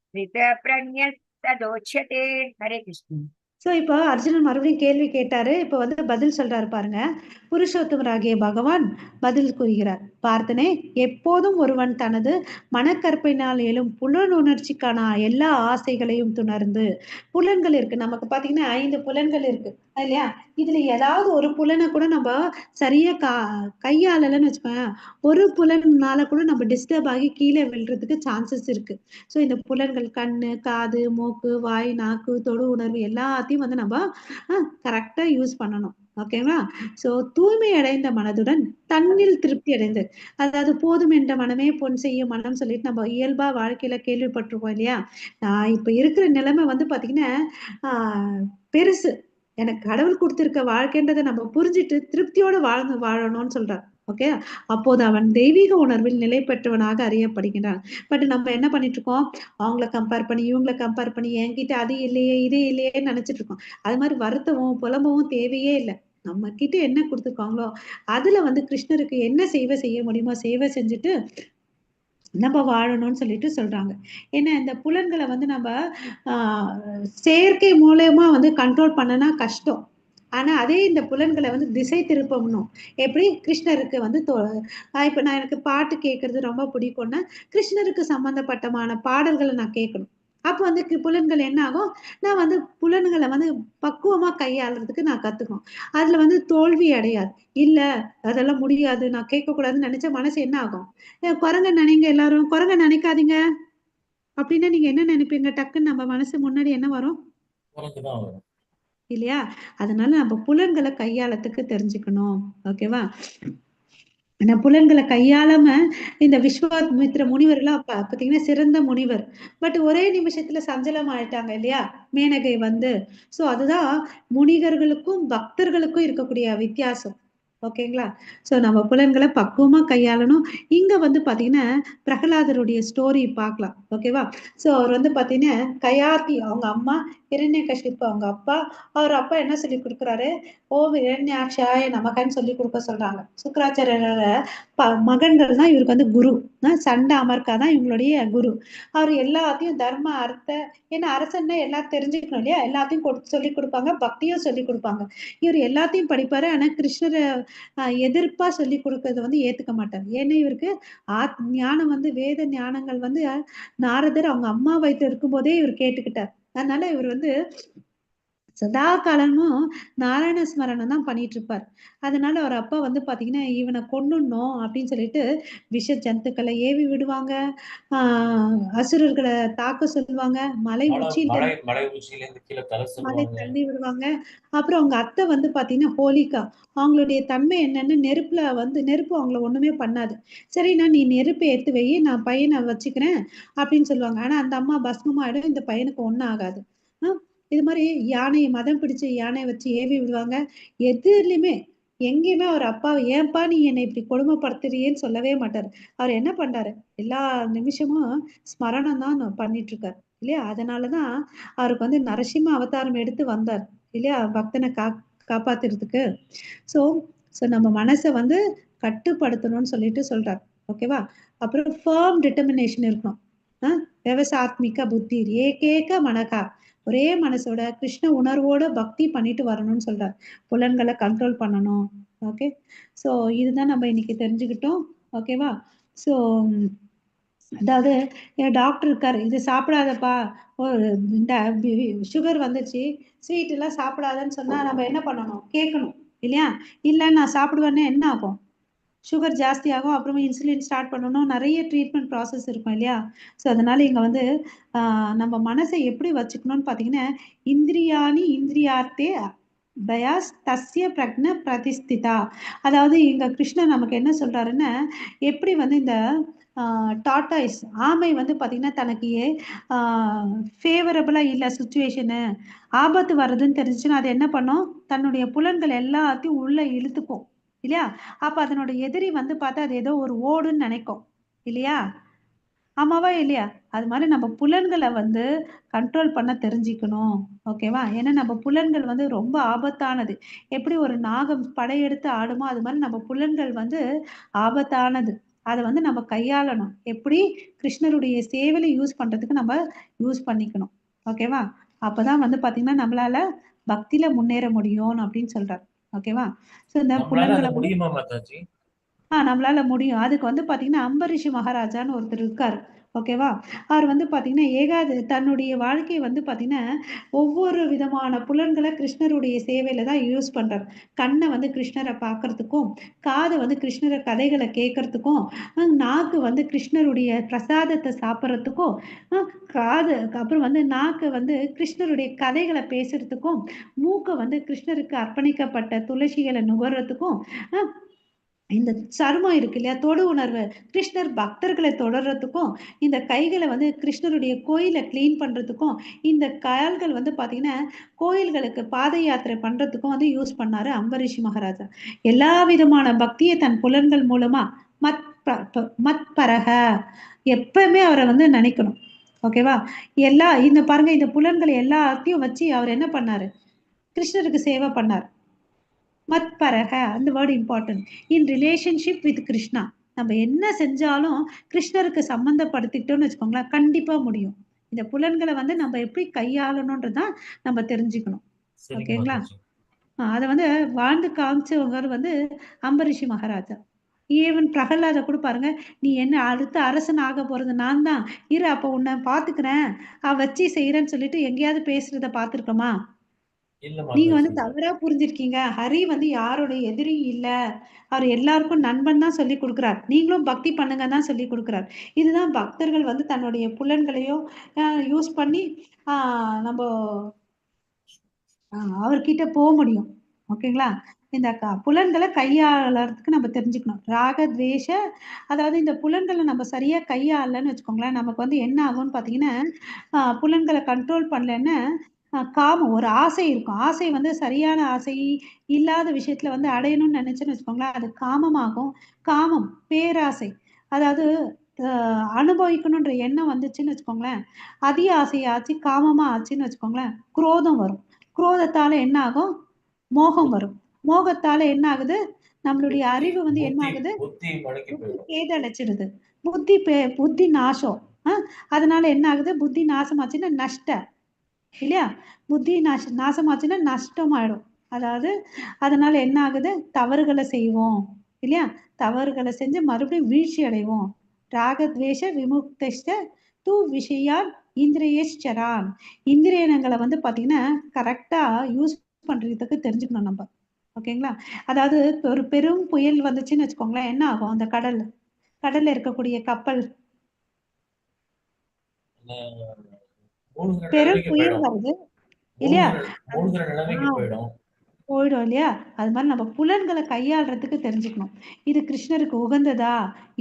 C: स्थितप्रज्ञः तदोच्यते. हरे कृष्ण.
B: ஸோ இப்போ அர்ஜுனன் மறுபடியும் கேள்வி கேட்டாரு. இப்போ வந்து பதில் சொல்றாரு பாருங்க. புருஷோத்தமராகிய பகவான் பதில் கூறுகிறார். பார்த்தனே, எப்போதும் ஒருவன் தனது மனக்கற்பினால் எழும் புலன் உணர்ச்சிக்கான எல்லா ஆசைகளையும் துணர்ந்து, புலன்கள் இருக்கு நமக்கு பாத்தீங்கன்னா 5 புலன்கள் இருக்கு இல்லையா? இதுல ஏதாவது ஒரு புலனை கூட நம்ம சரியா கையாளலன்னு வச்சுக்கோங்க, ஒரு புலனால கூட நம்ம டிஸ்டர்ப் ஆகி கீழே விழுறதுக்கு சான்சஸ் இருக்கு. ஸோ இந்த புலன்கள் கண்ணு, காது, மூக்கு, வாய், நாக்கு, தொடு உணர்வு எல்லாத்தையும் வந்து நம்ம கரெக்டா யூஸ் பண்ணணும். ஓகேவா? சோ தூய்மை அடைந்த மனதுடன் தன்னில் திருப்தி அடைந்து, அதாவது போதும் என்ற மனமே பொன் செய்யும் மனம் சொல்லிட்டு நம்ம இயல்பா வாழ்க்கையில கேள்விப்பட்டிருக்கோம் இல்லையா? இப்ப இருக்கிற நிலைமை வந்து பாத்தீங்கன்னா பெருசு. எனக்கு கடவுள் கொடுத்திருக்க வாழ்க்கைன்றதை நம்ம புரிஞ்சுட்டு திருப்தியோட வாழணும்னு சொல்றார். ஓகே, அப்போது அவன் தெய்வீக உணர்வில் நிலை பெற்றவனாக அறியப்படுகிறான். பட் நம்ம என்ன பண்ணிட்டு இருக்கோம்? அவங்கள கம்பேர் பண்ணி இவங்களை கம்பேர் பண்ணி என்கிட்ட அது இல்லையே இது இல்லையே நினைச்சிட்டு இருக்கோம். அது மாதிரி வருத்தமும் புலம்பவும் தேவையே இல்லை. நம்ம கிட்ட என்ன கொடுத்துருக்காங்களோ அதுல வந்து கிருஷ்ணருக்கு என்ன செய்ய முடியுமோ சேவை செஞ்சுட்டு நம்ம வாழணும்னு சொல்லிட்டு சொல்றாங்க. ஏன்னா இந்த புலன்களை வந்து நம்ம செயற்கை மூலமா வந்து கண்ட்ரோல் பண்ணனா கஷ்டம். ஆனா அதே இந்த புலன்களை வந்து திசை திருப்பணும். எப்படி? கிருஷ்ணருக்கு வந்து இப்ப நான் எனக்கு பாட்டு கேட்கறது ரொம்ப பிடிக்கும்னா கிருஷ்ணருக்கு சம்பந்தப்பட்டமான பாடல்களை நான் கேட்கணும். அப்ப வந்து புலன்கள் என்ன ஆகும்? நான் வந்து புலன்களை வந்து பக்குவமா கையாளுறதுக்கு நான் கத்துக்கணும். அதுல வந்து தோல்வி அடையாது. இல்ல அதெல்லாம் முடியாது, நான் கேட்கக்கூடாதுன்னு நினைச்ச மனசு என்ன ஆகும்? குரங்க நினைங்க எல்லாரும். குரங்க நினைக்காதீங்க அப்படின்னா நீங்க என்ன நினைப்பீங்க? டக்குன்னு நம்ம மனசு முன்னாடி என்ன வரும்? இல்லையா? அதனால நம்ம புலன்களை கையாளத்துக்கு தெரிஞ்சுக்கணும். ஓகேவா? புலன்களை கையாளாம இந்த விஸ்வாமித்திர முனிவர்லாம் பாத்தீங்கன்னா சிறந்த முனிவர். பட் ஒரே நிமிஷத்துல சஞ்சலம் ஆயிட்டாங்க இல்லையா மேனகை வந்து. சோ அதுதான் முனிவர்களுக்கும் பக்தர்களுக்கும் இருக்கக்கூடிய வித்தியாசம். ஓகேங்களா? சோ நம்ம புலன்களை பக்குவமா கையாளணும். இங்க வந்து பாத்தீங்கன்னா பிரகலாதருடைய ஸ்டோரி பார்க்கலாம். ஓகேவா? சோ அவர் வந்து பாத்தீங்கன்னா கயாதி அவங்க அம்மா, ஹிரண்யகசிப்பு அவங்க அப்பா. அவர் அப்பா என்ன சொல்லி கொடுக்குறாரு? ஓம் இரண்யாட்சாய நமகன்னு சொல்லி கொடுக்க சொல்றாங்க. சுக்கராச்சாரியரோட மகன்கள் தான் இவருக்கு வந்து குரு. சண்ட அமர்க்கா தான் இவங்களுடைய குரு. அவர் எல்லாத்தையும் தர்ம அர்த்த, ஏன்னா அரசன்னா எல்லாம் தெரிஞ்சுக்கணும் இல்லையா? எல்லாத்தையும் சொல்லி கொடுப்பாங்க, பக்தியும் சொல்லி கொடுப்பாங்க. இவர் எல்லாத்தையும் படிப்பாரு. ஆனா கிருஷ்ணரை எதிர்ப்பா சொல்லி கொடுக்கறத வந்து ஏத்துக்க மாட்டார். ஏன்னா இவருக்கு ஞானம் வந்து வேத ஞானங்கள் வந்து நாரதர் அவங்க அம்மா வயித்துல இருக்கும் போதே இவர் கேட்டுக்கிட்டார். அதனால இவர் வந்து சதா காலமும் நாராயண ஸ்மரணம் தான் பண்ணிட்டு இருப்பார். அதனால அவர் அப்பா வந்து பாத்தீங்கன்னா இவனை கொன்னுடணும் அப்படின்னு சொல்லிட்டு விஷ ஜந்துக்களை ஏவி விடுவாங்க. அசுரர்களை தாக்க சொல்லுவாங்க. மலை உச்சியில மலை தள்ளி விடுவாங்க. அப்புறம் அவங்க அத்தை வந்து பாத்தீங்கன்னா ஹோலிகா, அவங்களுடைய தன்மை என்னன்னு நெருப்பு அவங்கள ஒண்ணுமே பண்ணாது. சரிண்ணா நீ நெருப்பை எடுத்து வை, நான் பையனை வச்சுக்கிறேன் அப்படின்னு சொல்லுவாங்க. ஆனா அந்த அம்மா பஸ்மமாயிடும், இந்த பையனுக்கு ஒண்ணும் ஆகாது. இது மாதிரி யானையை மதம் பிடிச்சு யானையை வச்சு ஏவி விடுவாங்க. எதுலயுமே எங்கேயுமே அவர் அப்பாவை ஏன்பா நீ என்னை இப்படி கொடுமைப்படுத்துறியேன்னு சொல்லவே மாட்டார். அவர் என்ன பண்றாரு, எல்லா நிமிஷமும் ஸ்மரணம் தான் பண்ணிட்டு இருக்காரு இல்லையா? அதனாலதான் அவருக்கு வந்து நரசிம்ம அவதாரம் எடுத்து வந்தார் இல்லையா? பக்தனை காப்பாத்துறதுக்கு. சோ சோ நம்ம மனசை வந்து கட்டுப்படுத்தணும்னு சொல்லிட்டு சொல்றார். ஓகேவா? அப்புறம் ஃபர்ம் டிட்டர்மினேஷன் இருக்கணும். விவசாத்மிக புத்தி ஏகேக மனகா, ஒரே மனசோட கிருஷ்ண உணர்வோட பக்தி பண்ணிட்டு வரணும்னு சொல்றார். புலன்களை கண்ட்ரோல் பண்ணணும். ஓகே, ஸோ இதுதான் நம்ம இன்னைக்கு தெரிஞ்சுக்கிட்டோம். ஓகேவா? ஸோ அதாவது டாக்டர் இருக்காரு, இது சாப்பிடாதப்பா, இந்த சுகர் வந்துச்சு, ஸ்வீட் எல்லாம் சாப்பிடாதன்னு சொன்னா நம்ம என்ன பண்ணணும்? கேட்கணும் இல்லையா? இல்லை நான் சாப்பிடுவேன்னா என்ன ஆகும்? சுகர் ஜாஸ்தி ஆகும், அப்புறமா இன்சுலின் ஸ்டார்ட் பண்ணணும், நிறைய ட்ரீட்மெண்ட் ப்ராசஸ் இருக்கும் இல்லையா? ஸோ அதனால இங்க வந்து நம்ம மனசை எப்படி வச்சுக்கணும்னு பார்த்தீங்கன்னா, இந்திரியாணி இந்திரியார்த்தே பயாஸ் தஸ்ய பிரக்ன பிரதிஷ்டிதா. அதாவது இங்க கிருஷ்ணன் நமக்கு என்ன சொல்றாருன்னா, எப்படி வந்து இந்த டாட்டாய்ஸ் ஆமை வந்து பார்த்தீங்கன்னா தனக்கு ஃபேவரபிளா இல்லை சுச்சுவேஷனு, ஆபத்து வர்றதுன்னு தெரிஞ்சுச்சுன்னா அது என்ன பண்ணும்? தன்னுடைய புலன்கள் எல்லாத்தையும் உள்ள இழுத்துக்கும் இல்லையா? அப்ப அதனோட எதிரி வந்து பார்த்தா அது ஏதோ ஒரு ஓடுன்னு நினைக்கும் இல்லையா? ஆமாவா இல்லையா? அது மாதிரி நம்ம புலன்களை வந்து கண்ட்ரோல் பண்ண தெரிஞ்சுக்கணும். ஓகேவா? ஏன்னா நம்ம புலன்கள் வந்து ரொம்ப ஆபத்தானது. எப்படி ஒரு நாகம் படையெடுத்து ஆடுமோ அது மாதிரி நம்ம புலன்கள் வந்து ஆபத்தானது. அதை வந்து நம்ம கையாளணும். எப்படி? கிருஷ்ணருடைய சேவையில யூஸ் பண்றதுக்கு நம்ம யூஸ் பண்ணிக்கணும். ஓகேவா? அப்பதான் வந்து பாத்தீங்கன்னா நம்மளால பக்தியில முன்னேற முடியும் அப்படின்னு சொல்றாரு. ஓகேவா? ஸோ இந்த
E: நம்மளால அது
B: புலன்களை
E: முடியுமா மாதாஜி?
B: நம்மளால முடியும். அதுக்கு வந்து பாத்தீங்கன்னா அம்பரீஷ் மகாராஜான்னு ஒருத்தர் இருக்காரு. ஓகேவா? அவர் வந்து பாத்தீங்கன்னா தன்னுடைய வாழ்க்கையை வந்து பாத்தீங்கன்னா ஒவ்வொரு விதமான புலன்களை கிருஷ்ணருடைய சேவையில தான் யூஸ் பண்றாரு. கண்ணை வந்து கிருஷ்ணரை பார்க்கறதுக்கும், காதை வந்து கிருஷ்ணர கதைகளை கேட்கறதுக்கும், நாக்கு வந்து கிருஷ்ணருடைய பிரசாதத்தை சாப்பிட்றதுக்கும், காது அப்புறம் வந்து நாக்கு வந்து கிருஷ்ணருடைய கதைகளை பேசுறதுக்கும், மூக்கை வந்து கிருஷ்ணருக்கு அர்ப்பணிக்கப்பட்ட துளசிகளை நுகர்றதுக்கும், இந்த சருமம் இருக்கு இல்லையா? தொடு உணர்வு கிருஷ்ணர் பக்தர்களை தொடர்றதுக்கும், இந்த கைகளை வந்து கிருஷ்ணருடைய கோயிலை கிளீன் பண்றதுக்கும், இந்த கால்கள் வந்து பாத்தீங்கன்னா கோயில்களுக்கு பாத யாத்திரை பண்றதுக்கும் வந்து யூஸ் பண்ணாரு அம்பரீஷ் மகாராஜா. எல்லா விதமான பக்தியை தன் புலன்கள் மூலமா மத்பரக எப்பவுமே அவரை வந்து நினைக்கணும். ஓகேவா? இந்த பாருங்க, இந்த புலன்கள் எல்லாத்தையும் வச்சு அவர் என்ன பண்ணாரு? கிருஷ்ணருக்கு சேவை பண்ணார். மத்பரக, அந்த word important. In relationship with Krishna. நம்ம என்ன செஞ்சாலும் கிருஷ்ணருக்கு சம்பந்தப்படுத்திட்டோம்னு வச்சுக்கோங்களேன், கண்டிப்பா முடியும். இந்த புலன்களை வந்து நம்ம எப்படி கையாளணும்ன்றதான் நம்ம தெரிஞ்சுக்கணும். ஓகேங்களா? அதை வந்து வாழ்ந்து காமிச்சவங்க வந்து அம்பரீஷி மகாராஜா. ஈவன் பிரகலாத கூட பாருங்க, நீ என்ன அடுத்த அரசன் ஆக போறது நான் தான், இரு அப்ப உன்னை பாத்துக்கிறேன், வச்சு செய்யறேன்னு சொல்லிட்டு எங்கேயாவது பேசுறத பாத்துருக்கோமா? நீங்க வந்து தவறா புரிஞ்சிருக்கீங்க. ஹரி வந்து யாருடைய எதிரியும் இல்ல, அவர் எல்லாருக்கும் நண்பன் தான் சொல்லி கொடுக்கிறார். நீங்களும் பக்தி பண்ணுங்க தான் சொல்லி கொடுக்கிறார். இதுதான் பக்தர்கள் வந்து தன்னுடைய புலன்களையும் யூஸ் பண்ணி நம்ம அவர்கிட்ட போக முடியும். ஓகேங்களா? இந்த புலன்களை கையாளறதுக்கு நம்ம தெரிஞ்சுக்கணும். ராக துவேஷ, அதாவது இந்த புலன்களை நம்ம சரியா கையாளலன்னு வச்சுக்கோங்களேன், நமக்கு வந்து என்ன ஆகும்னு பாத்தீங்கன்னா, புலன்களை கண்ட்ரோல் பண்ணலன்னு காமம் ஒரு ஆசை இருக்கும். ஆசை வந்து சரியான ஆசை இல்லாத விஷயத்துல வந்து அடையணும்னு நினைச்சேன்னு வச்சுக்கோங்களேன், அது காமமாகும். காமம் பேராசை, அதாவது அனுபவிக்கணுன்ற எண்ணம் வந்துச்சுன்னு வச்சுக்கோங்களேன், அதிக ஆசையாச்சு காமமா ஆச்சுன்னு வச்சுக்கோங்களேன், குரோதம் வரும். குரோதத்தால என்ன ஆகும்? மோகம் வரும். மோகத்தால என்ன ஆகுது? நம்மளுடைய அறிவு வந்து என்ன ஆகுது? கேதடைச்சிடுது. புத்தி நாசம். அதனால என்ன ஆகுது? புத்தி நாசமாச்சுன்னா நஷ்ட இல்லையா? புத்தி நாசமாச்சுன்னா நஷ்டம் ஆயிடும். அதாவது அதனால என்ன ஆகுது? தவறுகளை செய்வோம் இல்லையா? தவறுகளை செஞ்சு மறுபடியும் வீழ்ச்சி அடைவோம். ராகத்வேஷ விமுக்த தூ விஷயான் இந்திரியேஸ்வரான். இந்திரியங்களை வந்து பாத்தீங்கன்னா கரெக்டா யூஸ் பண்றதுக்கு தெரிஞ்சுக்கணும் நம்ம. ஓகேங்களா? அதாவது ஒரு பெரும் புயல் வந்துச்சுன்னு வச்சுக்கோங்களேன், என்ன ஆகும்? அந்த கடல்ல இருக்கக்கூடிய கப்பல் பெரும் புயல் வருது இல்லையா? போயிடும் இல்லையா? அது மாதிரி நம்ம புலன்களை கையாளுறதுக்கு தெரிஞ்சுக்கணும். இது கிருஷ்ணருக்கு உகந்ததா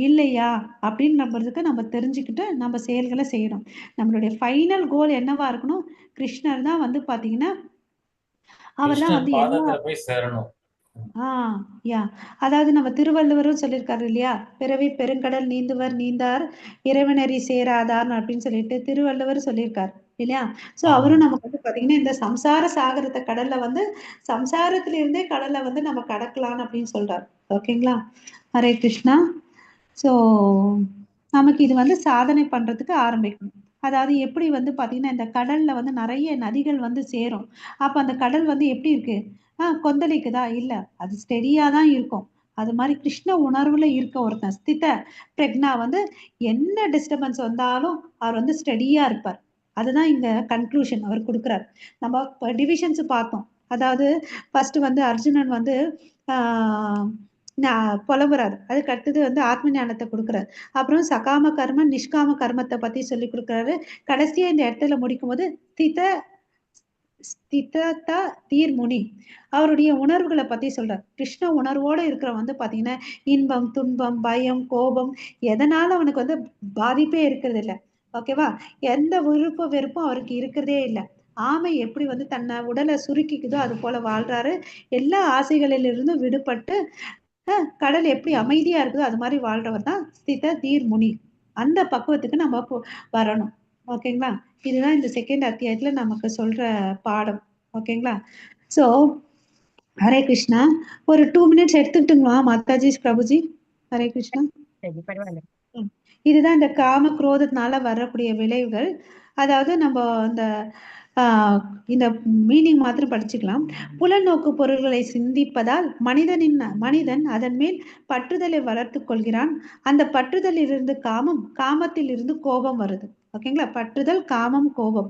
B: இல்லையா அப்படின்னு நம்புறதுக்கு நம்ம தெரிஞ்சுக்கிட்டு நம்ம செயல்களை செய்யணும். நம்மளுடைய ஃபைனல் கோல் என்னவா இருக்கணும்? கிருஷ்ணர் தான் வந்து பாத்தீங்கன்னா அவர் தான் வந்து யா அதாவது நம்ம திருவள்ளுவரும் சொல்லியிருக்காரு இல்லையா, பிறவி பெருங்கடல் நீந்துவர் நீந்தார் இறைவனரி சேராதார் அப்படின்னு சொல்லிட்டு திருவள்ளுவர் சொல்லியிருக்காரு இல்லையா. ஸோ அவரும் நமக்கு வந்து பாத்தீங்கன்னா இந்த சம்சார சாகரத்தை கடல்ல வந்து சம்சாரத்துல இருந்தே கடல்ல வந்து நம்ம கடக்கலாம் அப்படின்னு சொல்றாரு. ஓகேங்களா. ஹரே கிருஷ்ணா. ஸோ நமக்கு இது வந்து சாதனை பண்றதுக்கு ஆரம்பிக்கணும். அதாவது எப்படி வந்து பாத்தீங்கன்னா இந்த கடல்ல வந்து நிறைய நதிகள் வந்து சேரும். அப்ப அந்த கடல் வந்து எப்படி இருக்கு? கொந்தளிக்குதா? இல்ல. அது ஸ்டெடியா தான் இருக்கும். அது மாரி கிருஷ்ண உணர்வுல இருக்க ஒருத்தன் ஸ்தித பிரக்ஞா வந்து என்ன டிஸ்டர்பன்ஸ் வந்தாலும் அவர் வந்து ஸ்டெடியா இருப்பார். அதுதான் இங்க கன்க்ளூஷன் அவர் குடுக்குறார். நம்ம டிவிஷன்ஸ் பார்த்தோம். அதாவது ஃபர்ஸ்ட் வந்து அர்ஜுனன் வந்து ஆ புலம்புறாரு. அதுக்கு அடுத்தது வந்து ஆத்ம ஞானத்த குடுக்குறாரு. அப்புறம் சகாம கர்ம, நிஷ்காம கர்மத்த பத்தி சொல்லிக் குடுக்குறாரு. கடைசியா இந்த இடத்துல முடிக்கும்போது ஸ்திததா தீர் முனி அவருடைய உணர்வுகளை பத்தி சொல்றார். கிருஷ்ண உணர்வோட இருக்கிறவன் வந்து பாத்தீங்கன்னா இன்பம், துன்பம், பயம், கோபம் எதனால அவனுக்கு வந்து பாதிப்பே இருக்கிறது இல்ல. ஓகேவா. எந்த விருப்ப வெறுப்பும் அவருக்கு இருக்கிறதே இல்ல. ஆமை எப்படி வந்து தன்னை உடலை சுருக்கிக்குதோ அது போல வாழ்றாரு. எல்லா ஆசைகளிலிருந்தும் விடுபட்டு கடல் எப்படி அமைதியா இருக்குதோ அது மாதிரி வாழ்றவர் தான் ஸ்தித தீர் முனி. அந்த பக்குவத்துக்கு நம்ம வரணும். ஓகேங்களா. இதுதான் இந்த செகண்ட் அத்தியாயத்துல நமக்கு சொல்ற பாடம். ஓகேங்களா. சோ ஹரே கிருஷ்ணா. ஒரு 2 மினிட்ஸ் எடுத்துக்கிட்டுங்களா மாதாஜி பிரபுஜி. ஹரே கிருஷ்ணா.
C: சரி, பரவாயில்ல.
B: இதுதான் இந்த காம குரோதத்தினால வரக்கூடிய விளைவுகள். அதாவது நம்ம இந்த இந்த மீனிங் மாத்திரம் படிச்சுக்கலாம். புலநோக்கு பொருள்களை சிந்திப்பதால் மனிதன் அதன் மேல் பற்றுதலை வளர்த்து கொள்கிறான். அந்த பற்றுதலில் இருந்து காமம், காமத்தில் இருந்து கோபம் வருது. ஓகேங்களா. பற்றுதல், காமம், கோபம்.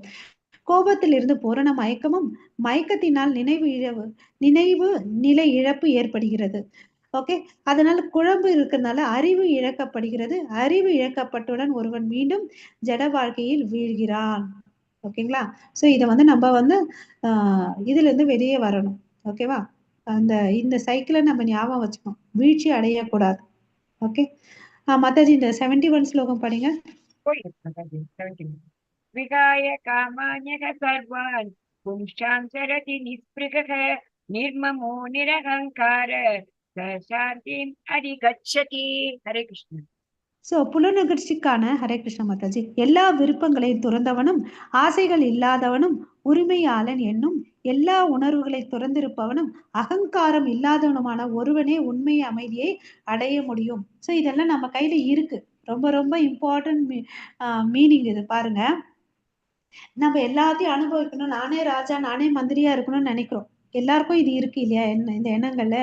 B: கோபத்தில் இருந்து பூரண மயக்கமும், மயக்கத்தினால் நினைவு நிலை இழப்பு ஏற்படுகிறது. ஓகே. அதனால குழம்பு இருக்கிறதுனால அறிவு இழக்கப்படுகிறது. அறிவு இழக்கப்பட்டவுடன் ஒருவன் மீண்டும் ஜட வாழ்க்கையில் வீழ்கிறான். ஓகேங்களா. சோ இத வந்து நம்ம வந்து இதுல இருந்து வெளியே வரணும். ஓகேவா. இந்த சைக்கிளை நம்ம ஞாபகம் வச்சுக்கணும். வீழ்ச்சி அடையக்கூடாது. ஓகே. மாதாஜி இந்த 71 ஸ்லோகம் படிங்க.
C: विहाय कामान्यः सर्वान् पुंसां सरति निःस्पृहः निर्ममो निरहङ्कार स शान्तिम् अधिगच्छति. हरे कृष्ण.
B: சோ புலநகர்ச்சிக்கான ஹரே கிருஷ்ண மாதாஜி எல்லா விருப்பங்களையும் துறந்தவனும் ஆசைகள் இல்லாதவனும் உரிமையாளன் என்னும் எல்லா உணர்வுகளை துறந்திருப்பவனும் அகங்காரம் இல்லாதவனுமான ஒருவனே உண்மை அமைதியை அடைய முடியும். சோ இதெல்லாம் நம்ம கையில இருக்கு. ரொம்ப ரொம்ப இம்பார்ட்டன்ட் மீனிங் இது பாருங்க. நம்ம எல்லாத்தையும் அனுபவிக்கணும், நானே ராஜா நானே மந்திரியா இருக்கணும்னு நினைக்கிறோம். எல்லாருக்கும் இது இருக்கு இல்லையா இந்த எண்ணங்கள்ல.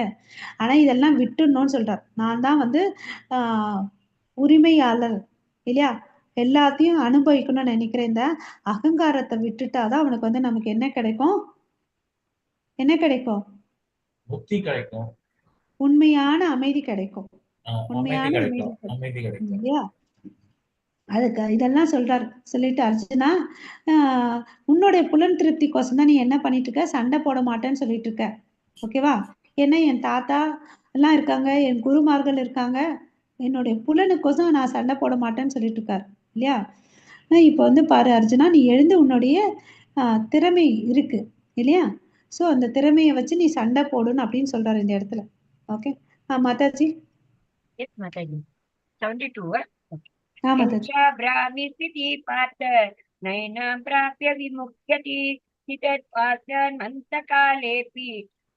B: ஆனா இதெல்லாம் விட்டுடணும்னு சொல்றார். நான் தான் வந்து உரிமையாளர் இல்லையா. எல்லாத்தையும் அனுபவிக்கணும்னு நினைக்கிற இந்த அகங்காரத்தை விட்டுட்டாதான் அவனுக்கு வந்து நமக்கு என்ன கிடைக்கும்? என்ன கிடைக்கும்?
E: முக்தி கிடைக்கும்.
B: உண்மையான அமைதி கிடைக்கும். உண்மையான
E: அமைதி கிடைக்கும்
B: இல்லையா. அதுக்கு இதெல்லாம் சொல்றாரு. சொல்லிட்டு அர்ஜுனா உன்னுடைய புலன் திருப்திக்கோசம் தான் நீ என்ன பண்ணிட்டு இருக்க? சண்டை போட மாட்டேன்னு சொல்லிட்டு இருக்க. ஓகேவா. ஏன்னா என் தாத்தா எல்லாம் இருக்காங்க, என் குருமார்கள் இருக்காங்க, என்னுடைய புலனுக்கோசம் நான் சண்டை போட மாட்டேன்னு சொல்லிட்டு இருக்காரு இல்லையா. இப்ப வந்து பாரு அர்ஜுனா, நீ எழுந்து உன்னுடைய திறமை இருக்கு இல்லையா. சோ அந்த திறமையை வச்சு நீ சண்டை போடுன்னு அப்படின்னு சொல்றாரு இந்த இடத்துல. Okay. Mataji.
C: Yes, Mataji. 72. Brahmi स्थिति पार्थ नैनां प्राप्य विमुच्यति चितत्वास्यान्मन्तकालेऽपि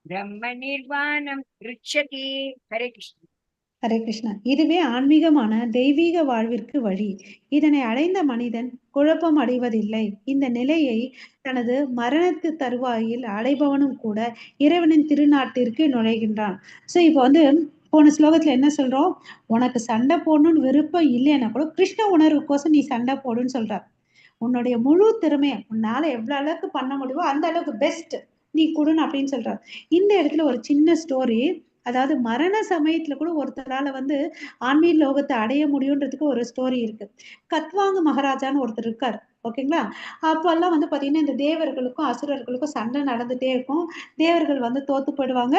C: ब्रह्म निर्वाणं ऋच्छति. हरे कृष्ण.
B: ஹரே கிருஷ்ணா. இதுவே ஆன்மீகமான தெய்வீக வாழ்விற்கு வழி. இதனை அடைந்த மனிதன் குழப்பம் அடைவதில்லை. இந்த நிலையை தனது மரணத்து தருவாயில் அடைபவனும் கூட இறைவனின் திருநாட்டிற்கு நுழைகின்றான். சோ இப்ப வந்து போன ஸ்லோகத்துல என்ன சொல்றோம்? உனக்கு சண்டை போடணும்னு விருப்பம் இல்லைன்னா கூட கிருஷ்ண உணர்வுக்கோசம் நீ சண்டை போடுன்னு சொல்றார். உன்னுடைய முழு திறமைய உன்னால எவ்வளவு அளவுக்கு பண்ண முடியுமோ அந்த அளவுக்கு பெஸ்ட் நீ கொடுன்னு அப்படின்னு சொல்றார். இந்த இடத்துல ஒரு சின்ன ஸ்டோரி. அதாவது மரண சமயத்துல கூட ஒருத்தரால வந்து ஆன்மீக லோகத்தை அடைய முடியுன்றதுக்கு ஒரு ஸ்டோரி இருக்கு. கத்வாங்க மகாராஜான்னு ஒருத்தர் இருக்காரு. ஓகேங்களா. அப்பெல்லாம் வந்து பாத்தீங்கன்னா இந்த தேவர்களுக்கும் அசுரர்களுக்கும் சண்டை நடந்துட்டே இருக்கும். தேவர்கள் வந்து தோத்து போயிடுவாங்க.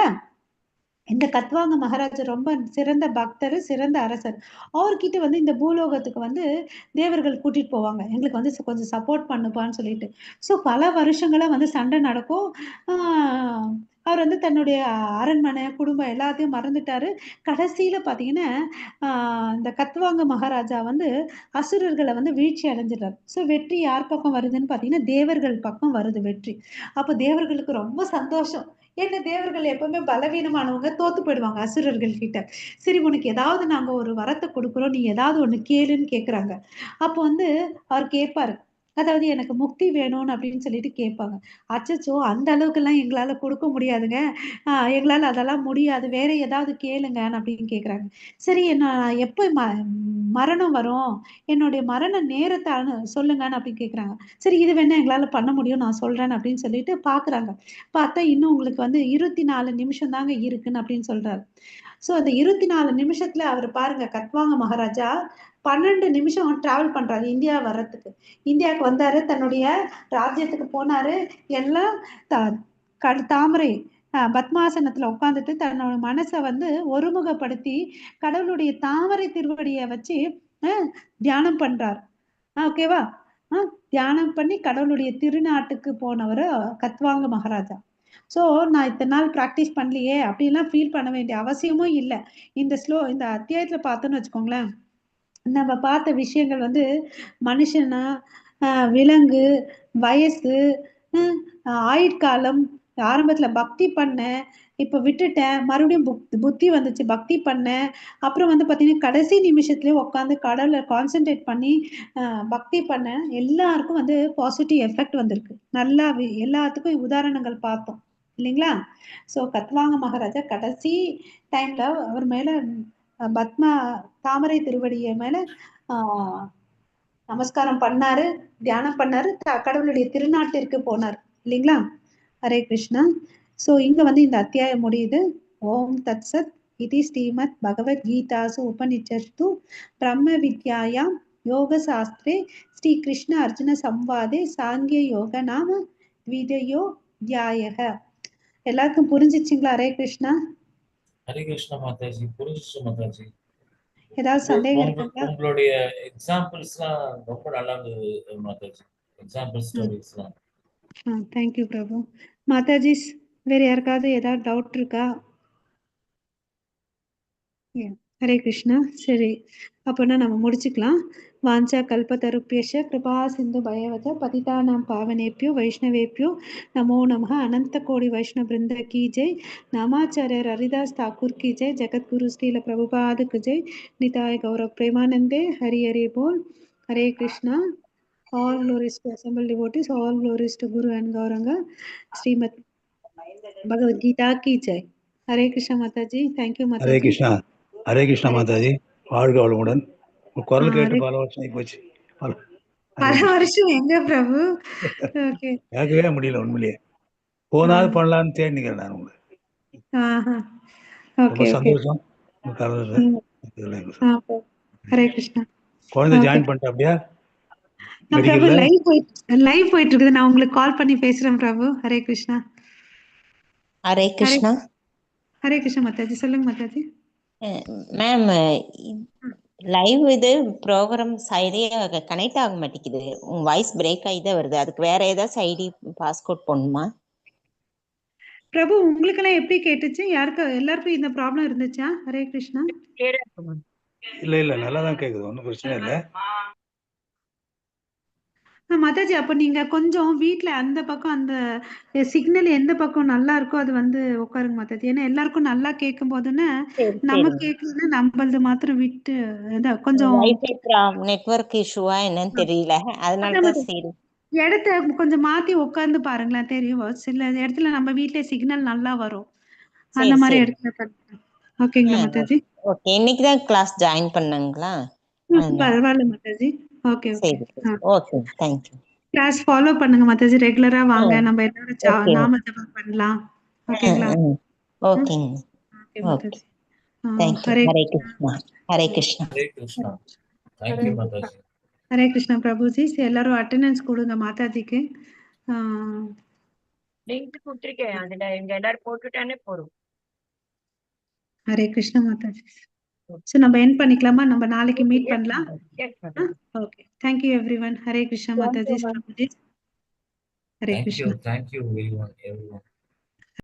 B: இந்த கத்வாங்க மகாராஜா ரொம்ப சிறந்த பக்தர், சிறந்த அரசர். அவர்கிட்ட வந்து இந்த பூலோகத்துக்கு வந்து தேவர்கள் கூட்டிட்டு போவாங்க. எங்களுக்கு வந்து கொஞ்சம் சப்போர்ட் பண்ணுப்பான்னு சொல்லிட்டு. சோ பல வருஷங்களா வந்து சண்டை நடக்கும். அவர் வந்து தன்னுடைய அரண்மனை குடும்பம் எல்லாத்தையும் மறந்துட்டாரு. கடைசியில பாத்தீங்கன்னா இந்த கத்வாங்க மகாராஜா வந்து அசுரர்களை வந்து வீழ்ச்சி அடைஞ்சிட்டார். ஸோ வெற்றி யார் பக்கம் வருதுன்னு பாத்தீங்கன்னா தேவர்கள் பக்கம் வருது வெற்றி. அப்ப தேவர்களுக்கு ரொம்ப சந்தோஷம். ஏன்னா தேவர்கள் எப்பவுமே பலவீனமானவங்க, தோத்து போயிடுவாங்க அசுரர்கள் கிட்ட. சரி உனக்கு ஏதாவது நாங்க ஒரு வரத்தை கொடுக்குறோம், நீ ஏதாவது ஒண்ணு கேளுன்னு கேக்குறாங்க. அப்போ வந்து அவர் கேட்பாரு. அதாவது எனக்கு முக்தி வேணும்னு அப்படின்னு சொல்லிட்டு கேட்பாங்க. அச்சச்சோ! அந்த அளவுக்கெல்லாம் எங்களால குடுக்க முடியாதுங்க. எங்களால அதெல்லாம் முடியாது. வேற ஏதாவது கேளுங்கன்னு அப்படின்னு கேட்குறாங்க. சரி நான் எப்ப மரணம் வரும்? என்னுடைய மரண நேரத்த சொல்லுங்கன்னு அப்படின்னு கேட்குறாங்க. சரி இது வேணா எங்களால பண்ண முடியும். நான் சொல்றேன் அப்படின்னு சொல்லிட்டு பார்க்குறாங்க. பார்த்தா இன்னும் உங்களுக்கு வந்து 24 நிமிஷம் தாங்க இருக்குன்னு அப்படின்னு சொல்றாரு. ஸோ அந்த 24 நிமிஷத்துல அவரு பாருங்க கத்வாங்க மகாராஜா 12 நிமிஷம் டிராவல் பண்றாரு இந்தியா வர்றதுக்கு. இந்தியாவுக்கு வந்தாரு, தன்னுடைய ராஜ்யத்துக்கு போனாரு. எல்லாம் தாமரை பத்மாசனத்துல உட்கார்ந்துட்டு தன்னோட மனச வந்து ஒருமுகப்படுத்தி கடவுளுடைய தாமரை திருவடிய வச்சு தியானம் பண்றார். ஓகேவா? தியானம் பண்ணி கடவுளுடைய திருநாட்டுக்கு போனவரு கத்வாங்க மகாராஜா. ஸோ நான் இத்தனை நாள் ப்ராக்டிஸ் பண்ணலையே அப்படிலாம் ஃபீல் பண்ண வேண்டிய அவசியமும் இல்லை. இந்த அத்தியாயத்துல பார்த்தோன்னு வச்சுக்கோங்களேன், நம்ம பார்த்த விஷயங்கள் வந்து மனுஷனா, விலங்கு, வயசு, ஆயுட்காலம், ஆரம்பத்துல பக்தி பண்ணேன், இப்ப விட்டுட்டேன், மறுபடியும் புத்தி வந்துச்சு பக்தி பண்ணேன், அப்புறம் வந்து பாத்தீங்கன்னா கடைசி நிமிஷத்துலயே உட்காந்து கடவுளை கான்சென்ட்ரேட் பண்ணி பக்தி பண்ணேன். எல்லாருக்கும் வந்து பாசிட்டிவ் எஃபெக்ட் வந்திருக்கு. நல்லா எல்லாத்துக்கும் உதாரணங்கள் பார்த்தோம் இல்லைங்களா? ஸோ கத்வாங்க மகாராஜா கடைசி டைம்ல அவர் மேல பத்மா தாமரை திருவடிய மேல நமஸ்காரம் பண்ணாரு, தியானம் பண்ணாரு, கடவுளுடைய திருநாட்டிற்கு போனார் இல்லைங்களா? ஹரே கிருஷ்ணா. ஸோ இங்க வந்து இந்த அத்தியாயம் முடியுது. ஓம் தத் சத் இது ஸ்ரீமத் பகவத்கீதாசு உபனிஷத்து பிரம்ம வித்யாயாம் யோக சாஸ்திரே ஸ்ரீ கிருஷ்ண அர்ஜுன சம்வாதே சாங்கிய யோக நாம விதயோ தியாயக. எல்லாருக்கும் புரிஞ்சிச்சுங்களா? ஹரே கிருஷ்ணா.
E: ஹரே கிருஷ்ணா மாதாஜி. புரிஞ்சிச்சு மாதாஜி.
B: ஏதாவது சந்தேகம் இருக்குங்களா?
E: உங்களுடைய எக்ஸாம்பிள்ஸ்லாம் ரொம்ப நல்லா இருந்தது மாதாஜி. எக்ஸாம்பிள் ஸ்டோரிஸ்லாம்.
B: தேங்க்யூ பிரபு. மாதாஜி வேற யாருக்காவது ஏதாவது டவுட் இருக்கா? ஹரே கிருஷ்ணா. சரி, அப்போனா நம்ம முடிச்சுக்கலாம். வாஞ்சா கல்பதருப்யஷ கிருபா சிந்து பயவத பதிதானாம் பாவனேப்யோ வைஷ்ணவேப்யோ நமோ நமः. அனந்த கோடி வைஷ்ணவ பிருந்த கி ஜெய். நாமாச்சாரியர் ஹரிதாஸ் தாக்கூர் கி ஜெய். ஜெகத்குரு ஸ்ரீல பிரபுபாதுக்கு ஜெய். நிதாய் கௌரவ பிரேமானந்தே. ஹரி ஹரி போல். Hare Krishna. All glories to assembled devotees, all glories to Guru and Gauranga. Srimad Bhagavad Gita ki jai. Hare Krishna Mataji. Thank you Mataji.
F: Hare Krishna. Hare Krishna Mataji. வாழ்க வளமுடன். குரல் கேட்டு பல வருஷம் ஆகி போச்சு.
B: பல வருஷம் எங்க பிரபு? ஓகே.
F: கேட்கவே முடியல உண்மையிலேயே. போனாவது பண்ணலான்னு தேடிக்கிறேன் நான் உங்களுக்கு. ரொம்ப சந்தோஷம்.
B: ஹரே கிருஷ்ணா.
F: குழந்தை ஜாயின் பண்ணிட்டா அப்படியா?
B: பிரபு லைவ் போயிட்டு இருக்குது. நான் உங்களுக்கு கால் பண்ணி பேசுறேன் பிரபு. ஹரே கிருஷ்ணா.
G: ஹரே கிருஷ்ணா.
B: ஹரே கிருஷ்ணா மாதாஜி. சொல்லுங்க மாதாஜி.
G: மேம், லைவ் இது ப்ரோக்ராம் சரியா கனெக்ட் ஆக மாட்டேங்குது. உங்க வாய்ஸ் பிரேக் ஆகி தான் வருது. அதுக்கு வேற ஏதாவது ஐடி பாஸ்கோட் போடணுமா?
B: பிரபு உங்களுக்கு எல்லாம் எப்படி கேட்டுச்சு? எல்லாருக்கும் இந்த ப்ராப்ளம் இருந்துச்சா? ஹரே கிருஷ்ணா.
F: இல்ல நல்லா தான் கேக்குது. ஒன்றும் பிரச்சனை இல்லை.
B: மாதாஜி அப்ப நீங்க கொஞ்சம் வீட்ல அந்த பக்கம் அந்த சிக்னல் எந்த பக்கம் நல்லா இருக்கோ அது வந்து உட்காருங்க மாதாஜி. ஏன்னா எல்லாருக்கும் நல்லா கேட்கும் போதுன்னா நம்ம கேட்கலன்னா நம்மளது மாத்திரம் விட்டு கொஞ்சம்
G: நெட்வொர்க் இஷ்யூவா என்னன்னு தெரியல. அதனாலதான் சரி
B: இடத்த கொஞ்சம் மாத்தி உட்கார்ந்து பாருங்களேன், தெரியும். சில இடத்துல நம்ம வீட்ல சிக்னல் நல்லா வரும். அந்த மாதிரி இடத்துல ஓகேங்களா மாதாஜி?
G: ஓகே. இன்னைக்குதான் கிளாஸ் ஜாயின் பண்ணாங்களா?
B: பரவாயில்ல மாதாஜி. Okay
G: okay. Thank you.
B: Class follow பண்ணுங்க மாதாஜி. ரெகுலரா வாங்க. நம்ம எல்லாரும் நாம ஜபம் பண்ணலாம். ஓகேங்களா?
G: ஓகேங்க.
B: Okay Mataji.
G: Thank you. Hare Krishna. Hare Krishna.
E: Hare Krishna. Thank you Mataji.
B: Hare Krishna Prabhuji. எல்லாரும் அட்டெண்டன்ஸ் கொடுங்க மாதாஜிக்கு.
C: லிங்க் கொடுத்துருக்கேன். அதுல எங்க எல்லாரும் போட்டுட்டானே போறோம்.
B: ஹரே கிருஷ்ணா மாதாஜி. சோ நம்ம எண்ட் பண்ணிக்கலாமா? நம்ம நாளைக்கு மீட் பண்ணலாம். Okay. Thank you everyone. Hare Krishna Mataji. Prabhuji. Hare Krishna.
E: Thank you everyone.